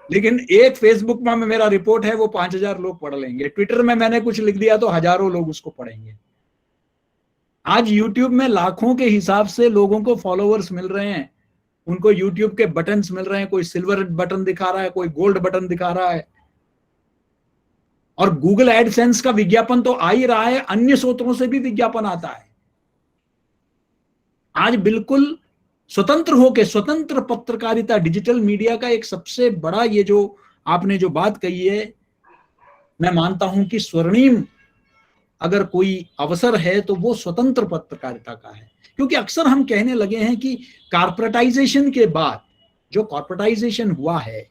S5: लेकिन एक फेसबुक में मेरा रिपोर्ट है वो 5000 लोग पढ़ लेंगे। ट्विटर में मैंने कुछ लिख दिया तो हजारों लोग उसको पढ़ेंगे। आज यूट्यूब में लाखों के हिसाब से लोगों को फॉलोवर्स मिल रहे हैं, उनको यूट्यूब के बटन्स मिल रहे हैं, कोई सिल्वर बटन दिखा रहा है, कोई गोल्ड बटन दिखा रहा है, और गूगल एडसेंस का विज्ञापन तो आ ही रहा है, अन्य स्रोतों से भी विज्ञापन आता है। आज बिल्कुल स्वतंत्र होकर, स्वतंत्र पत्रकारिता, डिजिटल मीडिया का एक सबसे बड़ा, ये जो आपने जो बात कही है, मैं मानता हूं कि स्वर्णिम अगर कोई अवसर है तो वो स्वतंत्र पत्रकारिता का है। क्योंकि अक्सर हम कहने लगे हैं कि कारपोरेटाइजेशन के बाद जो कॉर्पोरेटाइजेशन हुआ है,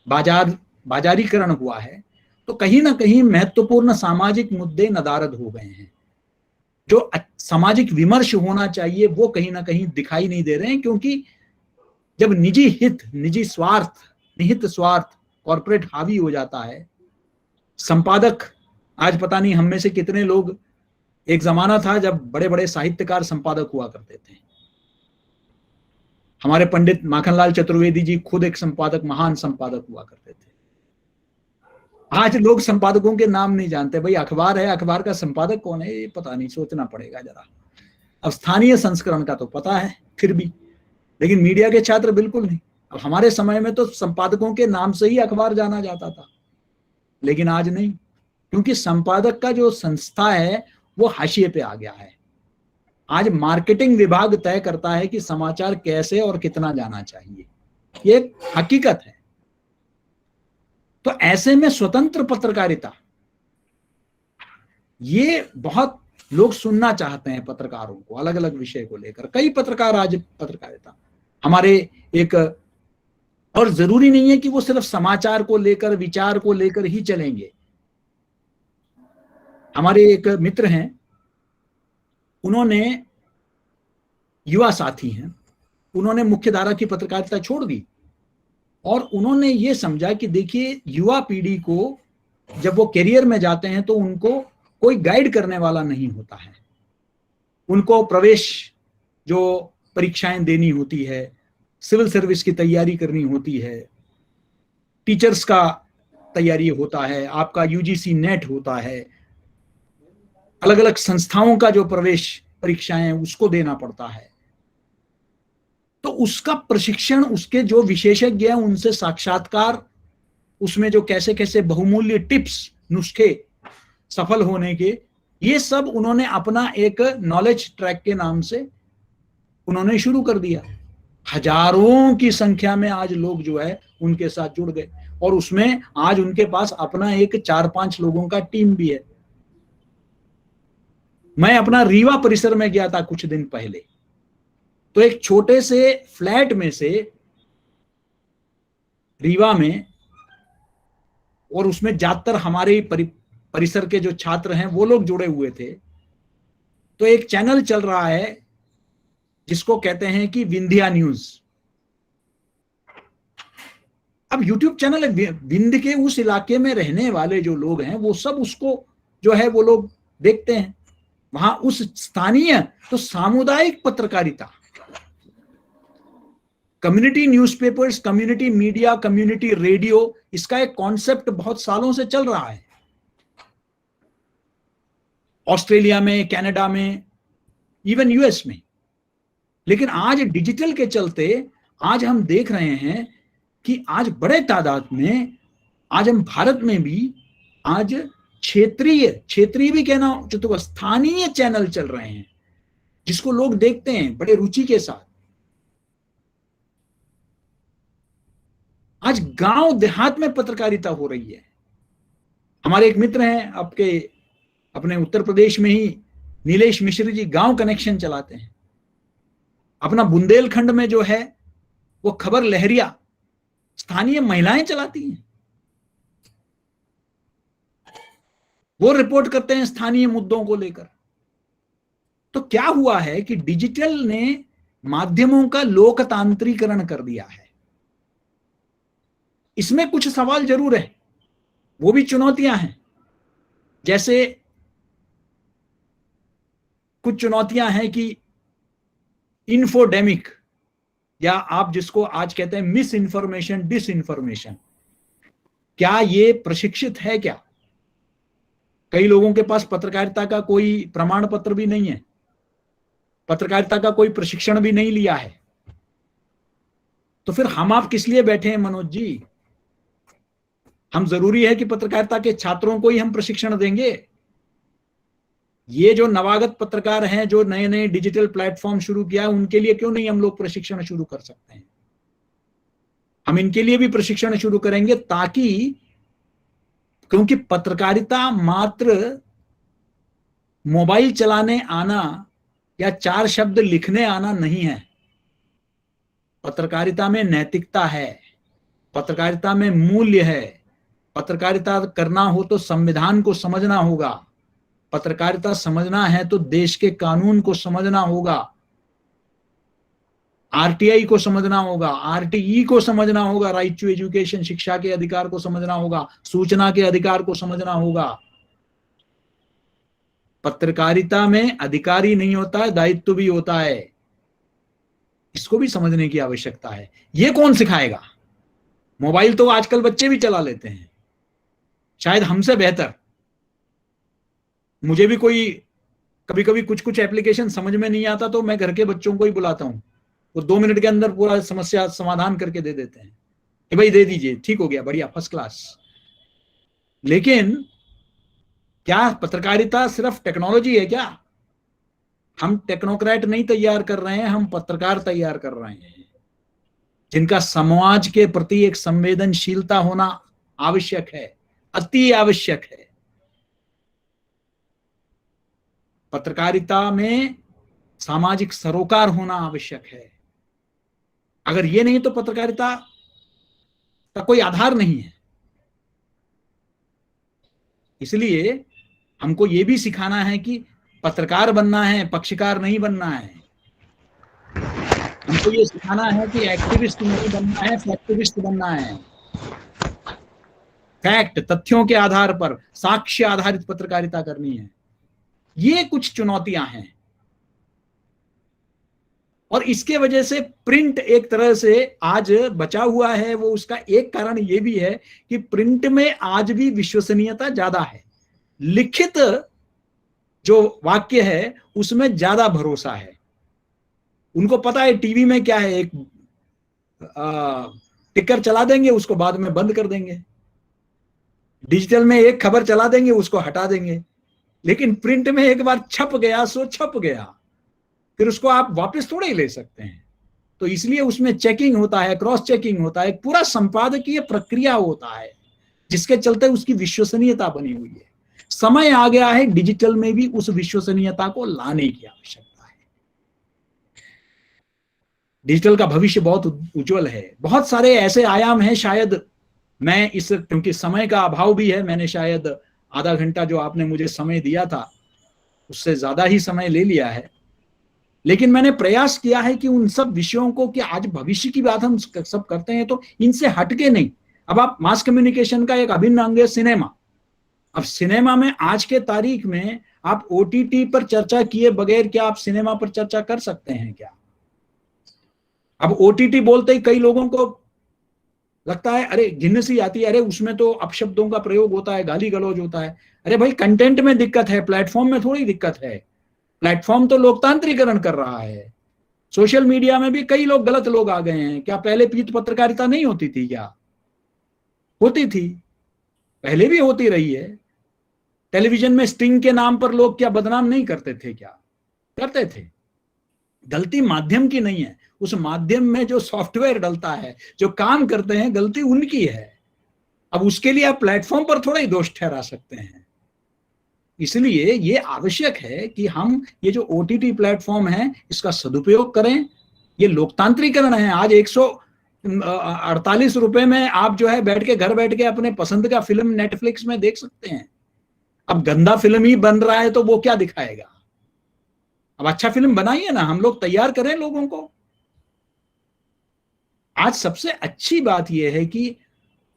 S5: बाजारीकरण हुआ है, तो कहीं ना कहीं महत्वपूर्ण सामाजिक मुद्दे नदारद हो गए हैं। जो सामाजिक विमर्श होना चाहिए वो कहीं ना कहीं दिखाई नहीं दे रहे हैं, क्योंकि जब निजी हित, निजी स्वार्थ, निहित स्वार्थ, कॉर्पोरेट हावी हो जाता है। संपादक, आज पता नहीं हम में से कितने लोग, एक जमाना था जब बड़े बड़े साहित्यकार संपादक हुआ करते थे। हमारे पंडित माखनलाल चतुर्वेदी जी खुद एक संपादक, महान संपादक हुआ करते थे। आज लोग संपादकों के नाम नहीं जानते। भाई अखबार है, अखबार का संपादक कौन है ये पता नहीं, सोचना पड़ेगा जरा। अब स्थानीय संस्करण का तो पता है फिर भी, लेकिन मीडिया के छात्र बिल्कुल नहीं। अब हमारे समय में तो संपादकों के नाम से ही अखबार जाना जाता था, लेकिन आज नहीं, क्योंकि संपादक का जो संस्था है वो हाशिए पे आ गया है। आज मार्केटिंग विभाग तय करता है कि समाचार कैसे और कितना जाना चाहिए, ये एक हकीकत है। तो ऐसे में स्वतंत्र पत्रकारिता, ये बहुत लोग सुनना चाहते हैं पत्रकारों को, अलग अलग विषय को लेकर। कई पत्रकार आज पत्रकारिता हमारे एक, और जरूरी नहीं है कि वो सिर्फ समाचार को लेकर, विचार को लेकर ही चलेंगे। हमारे एक मित्र हैं, उन्होंने, युवा साथी हैं, उन्होंने मुख्यधारा की पत्रकारिता छोड़ दी और उन्होंने ये समझा कि देखिए, युवा पीढ़ी को जब वो करियर में जाते हैं तो उनको कोई गाइड करने वाला नहीं होता है। उनको प्रवेश जो परीक्षाएं देनी होती है, सिविल सर्विस की तैयारी करनी होती है, टीचर्स का तैयारी होता है, आपका यूजीसी नेट होता है, अलग अलग संस्थाओं का जो प्रवेश परीक्षाएं हैं उसको देना पड़ता है। तो उसका प्रशिक्षण, उसके जो विशेषज्ञ हैं उनसे साक्षात्कार, उसमें जो कैसे कैसे बहुमूल्य टिप्स, नुस्खे सफल होने के, ये सब उन्होंने अपना एक नॉलेज ट्रैक के नाम से उन्होंने शुरू कर दिया। हजारों की संख्या में आज लोग जो है उनके साथ जुड़ गए और उसमें आज उनके पास अपना एक 4-5 लोगों का टीम भी है। मैं अपना रीवा परिसर में गया था कुछ दिन पहले, तो एक छोटे से फ्लैट में से रीवा में, और उसमें ज्यादातर हमारे परिसर के जो छात्र हैं वो लोग जुड़े हुए थे। तो एक चैनल चल रहा है जिसको कहते हैं कि विंध्या न्यूज। अब यूट्यूब चैनल विंध्य के उस इलाके में रहने वाले जो लोग हैं वो सब उसको जो है वो लोग देखते हैं। वहां उस स्थानीय, तो सामुदायिक पत्रकारिता, community newspapers, community media, community radio, इसका एक कॉन्सेप्ट बहुत सालों से चल रहा है ऑस्ट्रेलिया में, कनाडा में, इवन यूएस में। लेकिन आज डिजिटल के चलते आज हम देख रहे हैं कि आज बड़े तादाद में, आज हम भारत में भी आज क्षेत्रीय भी कहना उचित होगा, स्थानीय चैनल चल रहे हैं जिसको लोग देखते हैं बड़े रुचि के साथ। आज गांव देहात में पत्रकारिता हो रही है। हमारे एक मित्र हैं अपने उत्तर प्रदेश में ही, नीलेश मिश्र जी, गांव कनेक्शन चलाते हैं। अपना बुंदेलखंड में जो है वो खबर लहरिया स्थानीय महिलाएं चलाती हैं, वो रिपोर्ट करते हैं स्थानीय मुद्दों को लेकर। तो क्या हुआ है कि डिजिटल ने माध्यमों का लोकतांत्रिकरण कर दिया है। इसमें कुछ सवाल जरूर है, वो भी चुनौतियां हैं। जैसे कुछ चुनौतियां हैं कि इन्फोडेमिक, या आप जिसको आज कहते हैं मिस इंफॉर्मेशन, डिस इंफॉर्मेशन, क्या ये प्रशिक्षित है? क्या कई लोगों के पास पत्रकारिता का कोई प्रमाण पत्र भी नहीं है, पत्रकारिता का कोई प्रशिक्षण भी नहीं लिया है। तो फिर हम आप किस लिए बैठे हैं मनोज जी? हम जरूरी है कि पत्रकारिता के छात्रों को ही हम प्रशिक्षण देंगे? ये जो नवागत पत्रकार हैं, जो नए नए डिजिटल प्लेटफॉर्म शुरू किया है, उनके लिए क्यों नहीं हम लोग प्रशिक्षण शुरू कर सकते हैं? हम इनके लिए भी प्रशिक्षण शुरू करेंगे, ताकि, क्योंकि पत्रकारिता मात्र मोबाइल चलाने आना या 4 शब्द लिखने आना नहीं है। पत्रकारिता में नैतिकता है, पत्रकारिता में मूल्य है। पत्रकारिता करना हो तो संविधान को समझना होगा, पत्रकारिता समझना है तो देश के कानून को समझना होगा, आरटीआई को समझना होगा, आरटीई को समझना होगा, राइट टू एजुकेशन, शिक्षा के अधिकार को समझना होगा, सूचना के अधिकार को समझना होगा। पत्रकारिता में अधिकारी नहीं होता है, दायित्व भी होता है। इसको भी समझने की आवश्यकता है। ये कौन सिखाएगा? मोबाइल तो आजकल बच्चे भी चला लेते हैं, शायद हमसे बेहतर। मुझे भी कोई कभी कभी कुछ एप्लीकेशन समझ में नहीं आता तो मैं घर के बच्चों को ही बुलाता हूं, वो 2 मिनट के अंदर पूरा समस्या समाधान करके दे देते हैं कि भाई दे दीजिए, ठीक हो गया, बढ़िया, फर्स्ट क्लास। लेकिन क्या पत्रकारिता सिर्फ टेक्नोलॉजी है क्या? हम टेक्नोक्रेट नहीं तैयार कर रहे हैं, हम पत्रकार तैयार कर रहे हैं, जिनका समाज के प्रति एक संवेदनशीलता होना आवश्यक है, अति आवश्यक है। पत्रकारिता में सामाजिक सरोकार होना आवश्यक है। अगर ये नहीं तो पत्रकारिता का कोई आधार नहीं है। इसलिए हमको ये भी सिखाना है कि पत्रकार बनना है, पक्षकार नहीं बनना है। हमको ये सिखाना है कि एक्टिविस्ट नहीं बनना है, फैक्टिविस्ट बनना है। फैक्ट, तथ्यों के आधार पर साक्ष्य आधारित पत्रकारिता करनी है। ये कुछ चुनौतियां हैं और इसके वजह से प्रिंट एक तरह से आज बचा हुआ है। वो उसका एक कारण ये भी है कि प्रिंट में आज भी विश्वसनीयता ज्यादा है। लिखित जो वाक्य है उसमें ज्यादा भरोसा है। उनको पता है टीवी में क्या है, एक टिकर चला देंगे, उसको बाद में बंद कर देंगे। डिजिटल में एक खबर चला देंगे, उसको हटा देंगे। लेकिन प्रिंट में एक बार छप गया सो छप गया, फिर उसको आप वापस थोड़े ही ले सकते हैं। तो इसलिए उसमें चेकिंग होता है, क्रॉस चेकिंग होता है, एक पूरा संपादकीय प्रक्रिया होता है, जिसके चलते उसकी विश्वसनीयता बनी हुई है। समय आ गया है डिजिटल में भी उस विश्वसनीयता को लाने की आवश्यकता है। डिजिटल का भविष्य बहुत उज्जवल है। बहुत सारे ऐसे आयाम हैं, शायद मैं क्योंकि समय का अभाव भी है, मैंने शायद आधा घंटा जो आपने मुझे समय दिया था उससे ज्यादा ही समय ले लिया है। लेकिन मैंने प्रयास किया है कि उन सब विषयों को, कि आज भविष्य की बात हम सब करते हैं तो इनसे हटके नहीं। अब आप मास कम्युनिकेशन का एक अभिन्न अंग है सिनेमा। अब सिनेमा में आज के तारीख में आप ओटीटी पर चर्चा किए बगैर क्या आप सिनेमा पर चर्चा कर सकते हैं क्या? अब ओटीटी बोलते ही कई लोगों को लगता है, अरे घिन्न सी आती है, अरे उसमें तो अपशब्दों का प्रयोग होता है, गाली गलौज होता है। अरे भाई, कंटेंट में दिक्कत है, प्लेटफॉर्म में थोड़ी दिक्कत है। प्लेटफॉर्म तो लोकतांत्रिकरण कर रहा है। सोशल मीडिया में भी कई लोग गलत लोग आ गए हैं। क्या पहले पीठ पत्रकारिता नहीं होती थी? क्या होती थी? पहले भी होती रही है। टेलीविजन में स्टिंग के नाम पर लोग क्या बदनाम नहीं करते थे? क्या करते थे। गलती माध्यम की नहीं है, उस माध्यम में जो सॉफ्टवेयर डलता है, जो काम करते हैं, गलती उनकी है। अब उसके लिए आप प्लेटफॉर्म पर थोड़ा ही दोष ठहरा सकते हैं। इसलिए ये आवश्यक है कि हम ये जो ओटीटी प्लेटफॉर्म है इसका सदुपयोग करें। ये लोकतांत्रिकरण है। आज 148 रुपए में आप जो है बैठ के घर बैठ के अपने पसंद का फिल्म नेटफ्लिक्स में देख सकते हैं। अब गंदा फिल्म ही बन रहा है तो वो क्या दिखाएगा? अब अच्छा फिल्म बनाइए ना, हम लोग तैयार करें लोगों को। आज सबसे अच्छी बात यह है कि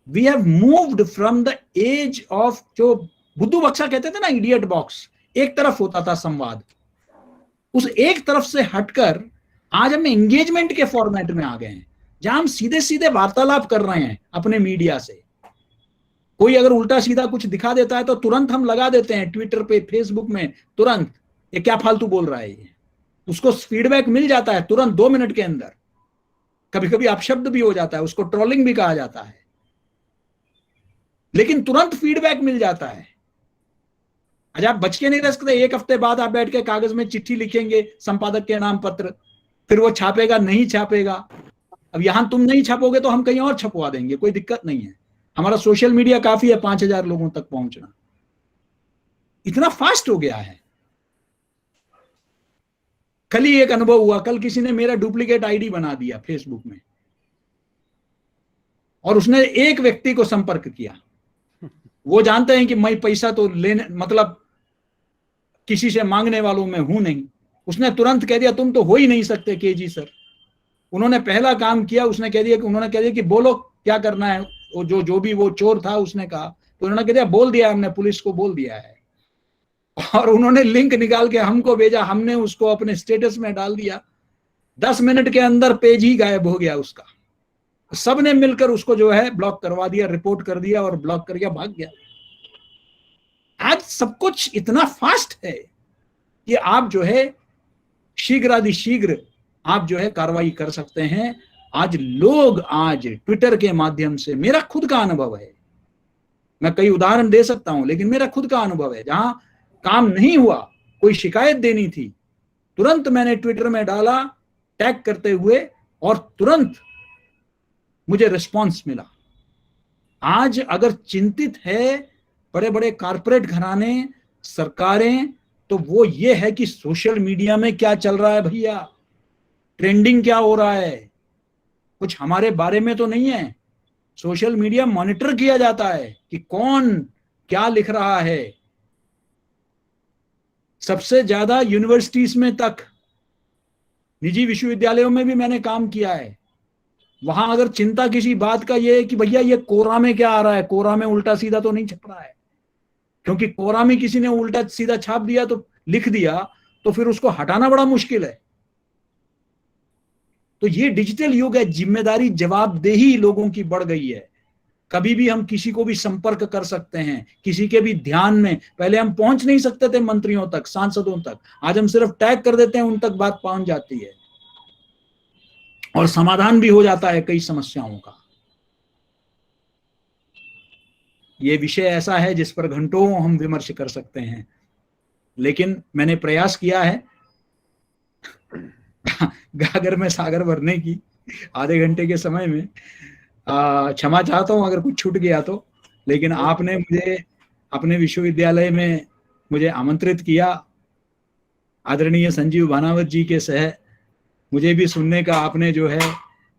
S5: we have moved from the age of, जो बुद्धू बक्सा कहते थे ना, इडियट बॉक्स, एक तरफ होता था संवाद, उस एक तरफ से हटकर आज हम एंगेजमेंट के फॉर्मेट में आ गए हैं, जहां हम सीधे सीधे वार्तालाप कर रहे हैं अपने मीडिया से। कोई अगर उल्टा सीधा कुछ दिखा देता है तो तुरंत हम लगा देते हैं ट्विटर पे, फेसबुक में, तुरंत ये क्या फालतू बोल रहा है ये। उसको फीडबैक मिल जाता है तुरंत 2 मिनट के अंदर। कभी कभी अपशब्द भी हो जाता है, उसको ट्रोलिंग भी कहा जाता है, लेकिन तुरंत फीडबैक मिल जाता है। आज आप बच के नहीं रह सकते। 1 हफ्ते बाद आप बैठ के कागज में चिट्ठी लिखेंगे संपादक के नाम पत्र, फिर वो छापेगा नहीं छापेगा। अब यहां तुम नहीं छापोगे तो हम कहीं और छपवा देंगे, कोई दिक्कत नहीं है। हमारा सोशल मीडिया काफी है 5000 लोगों तक पहुंचना, इतना फास्ट हो गया है। कल ही एक अनुभव हुआ, कल किसी ने मेरा डुप्लीकेट आईडी बना दिया फेसबुक में और उसने एक व्यक्ति को संपर्क किया। वो जानते हैं कि मैं पैसा तो लेने, मतलब किसी से मांगने वालों में हूं नहीं। उसने तुरंत कह दिया तुम तो हो ही नहीं सकते केजी सर। उन्होंने पहला काम किया, उसने कह दिया कि, उन्होंने कह दिया कि बोलो क्या करना है। वो जो भी वो चोर था उसने कहा, तो उन्होंने कह दिया बोल दिया, हमने पुलिस को बोल दिया है। और उन्होंने लिंक निकाल के हमको भेजा, हमने उसको अपने स्टेटस में डाल दिया। 10 मिनट के अंदर पेज ही गायब हो गया उसका। सबने मिलकर उसको जो है ब्लॉक करवा दिया, रिपोर्ट कर दिया और ब्लॉक कर गया, भाग गया। आज सब कुछ इतना फास्ट है कि आप जो है शीघ्र आप जो है कार्रवाई कर सकते हैं। आज लोग, आज ट्विटर के माध्यम से, मेरा खुद का अनुभव है, मैं कई उदाहरण दे सकता हूं, लेकिन मेरा खुद का अनुभव है, जहां काम नहीं हुआ, कोई शिकायत देनी थी तुरंत मैंने ट्विटर में डाला टैग करते हुए और तुरंत मुझे रिस्पांस मिला। आज अगर चिंतित है बड़े बड़े कारपोरेट घराने, सरकारें, तो वो ये है कि सोशल मीडिया में क्या चल रहा है भैया, ट्रेंडिंग क्या हो रहा है, कुछ हमारे बारे में तो नहीं है। सोशल मीडिया मॉनिटर किया जाता है कि कौन क्या लिख रहा है। सबसे ज्यादा यूनिवर्सिटीज में तक, निजी विश्वविद्यालयों में भी मैंने काम किया है, वहां अगर चिंता किसी बात का ये है कि भैया ये कोरा में क्या आ रहा है, कोरा में उल्टा सीधा तो नहीं छप रहा है, क्योंकि कोरा में किसी ने उल्टा सीधा छाप दिया तो लिख दिया तो फिर उसको हटाना बड़ा मुश्किल है। तो ये डिजिटल युग है, जिम्मेदारी जवाबदेही लोगों की बढ़ गई है। कभी भी हम किसी को भी संपर्क कर सकते हैं, किसी के भी ध्यान में। पहले हम पहुंच नहीं सकते थे मंत्रियों तक, सांसदों तक, आज हम सिर्फ टैग कर देते हैं, उन तक बात पहुंच जाती है और समाधान भी हो जाता है कई समस्याओं का। ये विषय ऐसा है जिस पर घंटों हम विमर्श कर सकते हैं, लेकिन मैंने प्रयास किया है गागर में सागर भरने की आधे घंटे के समय में। क्षमा चाहता हूं अगर कुछ छूट गया तो, लेकिन आपने मुझे अपने विश्वविद्यालय में मुझे आमंत्रित किया, आदरणीय संजीव भानावत जी के सह मुझे भी सुनने का आपने जो है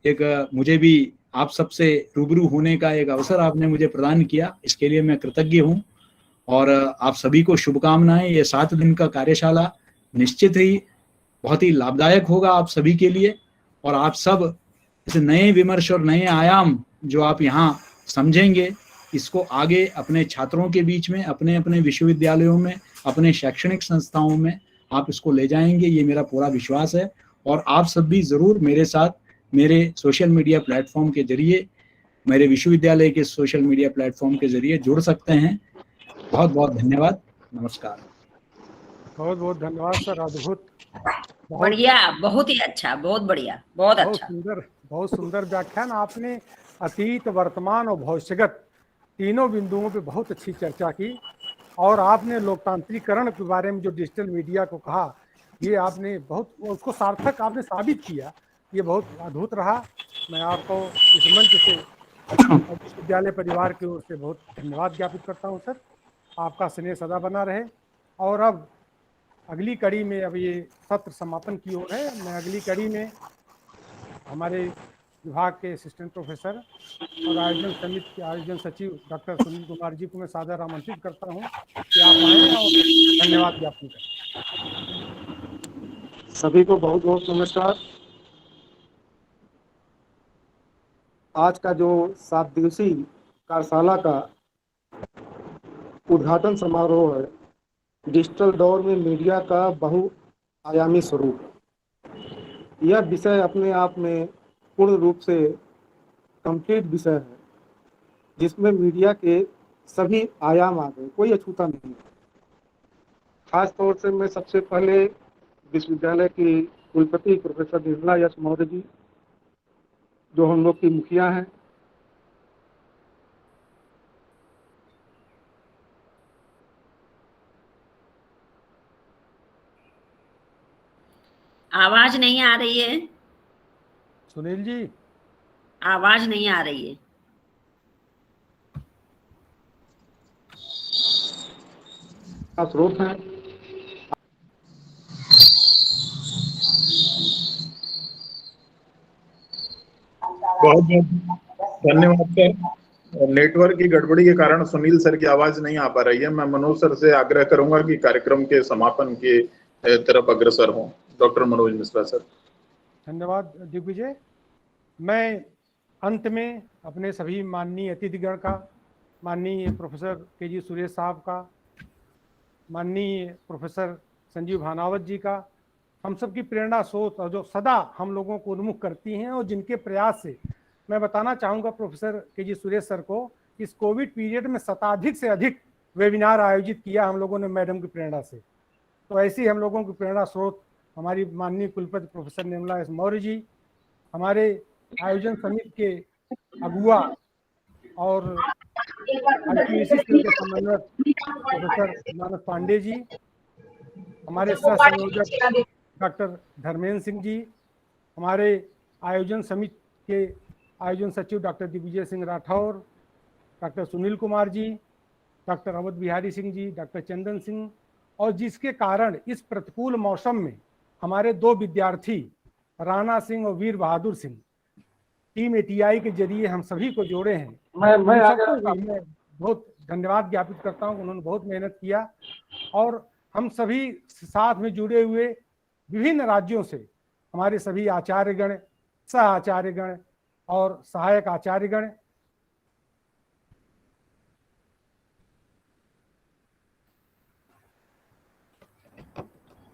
S5: एक, मुझे भी आप सबसे रूबरू होने का एक अवसर आपने मुझे प्रदान किया, इसके लिए मैं कृतज्ञ हूं। और आप सभी को शुभकामनाएं। ये 7 दिन का कार्यशाला निश्चित ही बहुत ही लाभदायक होगा आप सभी के लिए, और आप सब इस नए विमर्श और नए आयाम जो आप यहाँ समझेंगे, इसको आगे अपने छात्रों के बीच में, अपने अपने विश्वविद्यालयों में, अपने शैक्षणिक संस्थाओं में आप इसको ले जाएंगे, ये मेरा पूरा विश्वास है। और आप सब भी जरूर मेरे साथ मेरे सोशल मीडिया प्लेटफॉर्म के जरिए, मेरे विश्वविद्यालय के सोशल मीडिया प्लेटफॉर्म के जरिए जुड़ सकते हैं। बहुत बहुत धन्यवाद, नमस्कार।
S2: बहुत बहुत धन्यवाद सर, अद्भुत,
S4: बढ़िया, बहुत ही अच्छा, बहुत बढ़िया, बहुत अच्छा,
S2: बहुत सुंदर व्याख्यान। आपने अतीत, वर्तमान और भविष्यगत तीनों बिंदुओं पे बहुत अच्छी चर्चा की, और आपने लोकतांत्रिकरण के बारे में जो डिजिटल मीडिया को कहा, ये आपने बहुत उसको सार्थक आपने साबित किया। ये बहुत अद्भुत रहा। मैं आपको इस मंच से विश्वविद्यालय परिवार की ओर से बहुत धन्यवाद ज्ञापित करता हूँ सर। आपका स्नेह सदा बना रहे। और अब अगली कड़ी में, अब ये सत्र समापन की ओर है, मैं अगली कड़ी में हमारे विभाग के असिस्टेंट प्रोफेसर और आयोजन समिति के आयोजन सचिव डॉक्टर सुनील कुमार जी को मैं सादर आमंत्रित करता हूं कि आप आए और धन्यवाद ज्ञापन करें।
S7: सभी को बहुत बहुत नमस्कार। आज का जो 7 दिवसीय कार्यशाला का उद्घाटन समारोह है, डिजिटल दौर में मीडिया का बहुआयामी स्वरूप, यह विषय अपने आप में पूर्ण रूप से कंप्लीट विषय है, जिसमें मीडिया के सभी आयाम आ गए, कोई अछूता नहीं। खास तौर से मैं सबसे पहले विश्वविद्यालय की कुलपति प्रोफेसर निर्मला यश मौर्य जी, जो हम लोग की मुखिया हैं,
S4: आवाज नहीं आ रही है
S2: सुनील जी,
S4: आवाज नहीं आ रही है।
S7: स्रोत हैं।
S3: बहुत बहुत धन्यवाद सर। नेटवर्क की गड़बड़ी के कारण सुनील सर की आवाज नहीं आ पा रही है। मैं मनोज सर से आग्रह करूंगा कि कार्यक्रम के समापन के तरफ अग्रसर हों। Doctor Manoj Mishra sir.
S2: धन्यवाद दिग्विजय। मैं अंत में अपने सभी माननीय अतिथिगण का, माननीय प्रोफेसर के.जी. सुरेश साहब का, माननीय प्रोफेसर संजीव भानावत जी का, हम सब की प्रेरणा स्रोत और जो सदा हम लोगों को उन्मुख करती हैं, और जिनके प्रयास से मैं बताना चाहूँगा प्रोफेसर के.जी. सुरेश सर को, इस कोविड पीरियड में शताधिक से अधिक वेबिनार आयोजित किया हम लोगों ने मैडम की प्रेरणा से। तो ऐसी हम लोगों की प्रेरणा स्रोत हमारी माननीय कुलपति प्रोफेसर निर्मला यश मौर्य जी, हमारे आयोजन समिति के अगुआ और IQAC के समन्वयक प्रोफेसर मानस पांडे जी, हमारे सह संयोजक डॉक्टर धर्मेंद्र सिंह जी, हमारे आयोजन समिति के आयोजन सचिव doctor Digvijay Singh Rathore, doctor Sunil Kumar ji, doctor Awadh Bihari Singh ji, doctor Chandan Singh, और जिसके कारण इस प्रतिकूल मौसम में हमारे 2 विद्यार्थी राणा सिंह और वीर बहादुर सिंह टीम एटीआई के जरिए हम सभी को जोड़े हैं। मैं बहुत धन्यवाद ज्ञापित करता हूं, उन्होंने बहुत मेहनत किया और हम सभी साथ में जुड़े हुए विभिन्न राज्यों से हमारे सभी आचार्यगण, सह आचार्यगण और सहायक आचार्यगण,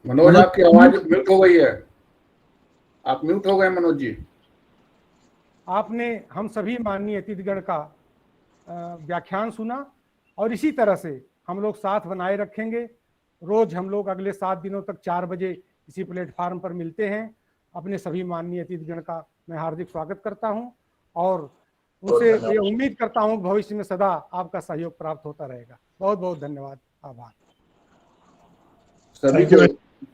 S1: मनोज आपकी आवाज म्यूट हो गई है, आप म्यूट हो गए मनोज जी।
S2: आपने हम सभी माननीय अतिथिगण का व्याख्यान सुना और इसी तरह से हम लोग साथ बनाए रखेंगे। रोज हम लोग अगले 7 दिनों तक 4 बजे इसी प्लेटफार्म पर मिलते हैं। अपने सभी माननीय अतिथिगण का मैं हार्दिक स्वागत करता हूं और उनसे ये उम्मीद करता हूं भविष्य में सदा आपका सहयोग प्राप्त होता रहेगा। बहुत बहुत धन्यवाद, आभार।
S1: सभी को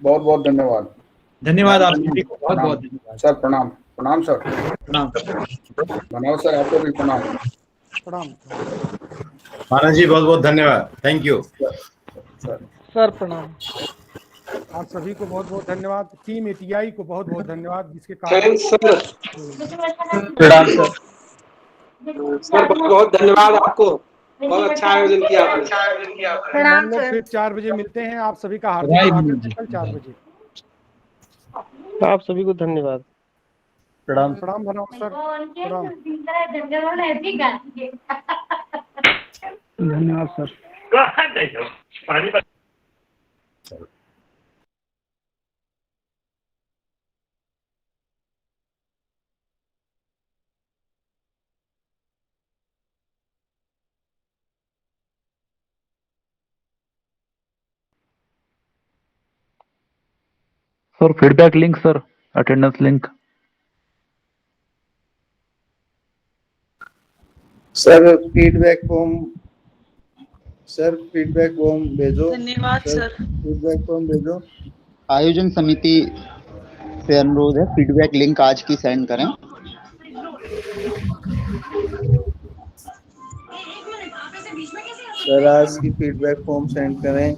S1: बहुत बहुत धन्यवाद।
S5: धन्यवाद आप सभी को, बहुत बहुत धन्यवाद
S1: सर। प्रणाम। प्रणाम सर।
S5: प्रणाम।
S1: मनोज सर आपको भी प्रणाम।
S2: प्रणाम
S8: मानस जी, बहुत बहुत धन्यवाद। Thank you
S2: sir. प्रणाम। आप सभी को बहुत बहुत धन्यवाद। टीम एटीआई को बहुत बहुत धन्यवाद, जिसके कारण
S9: प्रणाम सर। सर बहुत बहुत धन्यवाद आपको, बहुत अच्छा आयोजन किया आपने।
S2: हम लोग फिर 4 बजे मिलते हैं। आप सभी का हार्दिक स्वागत है कल 4 बजे।
S7: आप सभी को धन्यवाद।
S2: प्रणाम। प्रणाम सर। प्रणाम।
S7: धन्यवाद sir.
S10: Sir feedback link, sir attendance link.
S11: Sir feedback form भेजो।
S12: धन्यवाद सर।
S11: फीडबैक फॉर्म भेजो।
S13: आयोजन समिति से अनुरोध है, फीडबैक लिंक आज की सेंड करें।
S11: सर आज की फीडबैक फॉर्म सेंड करें।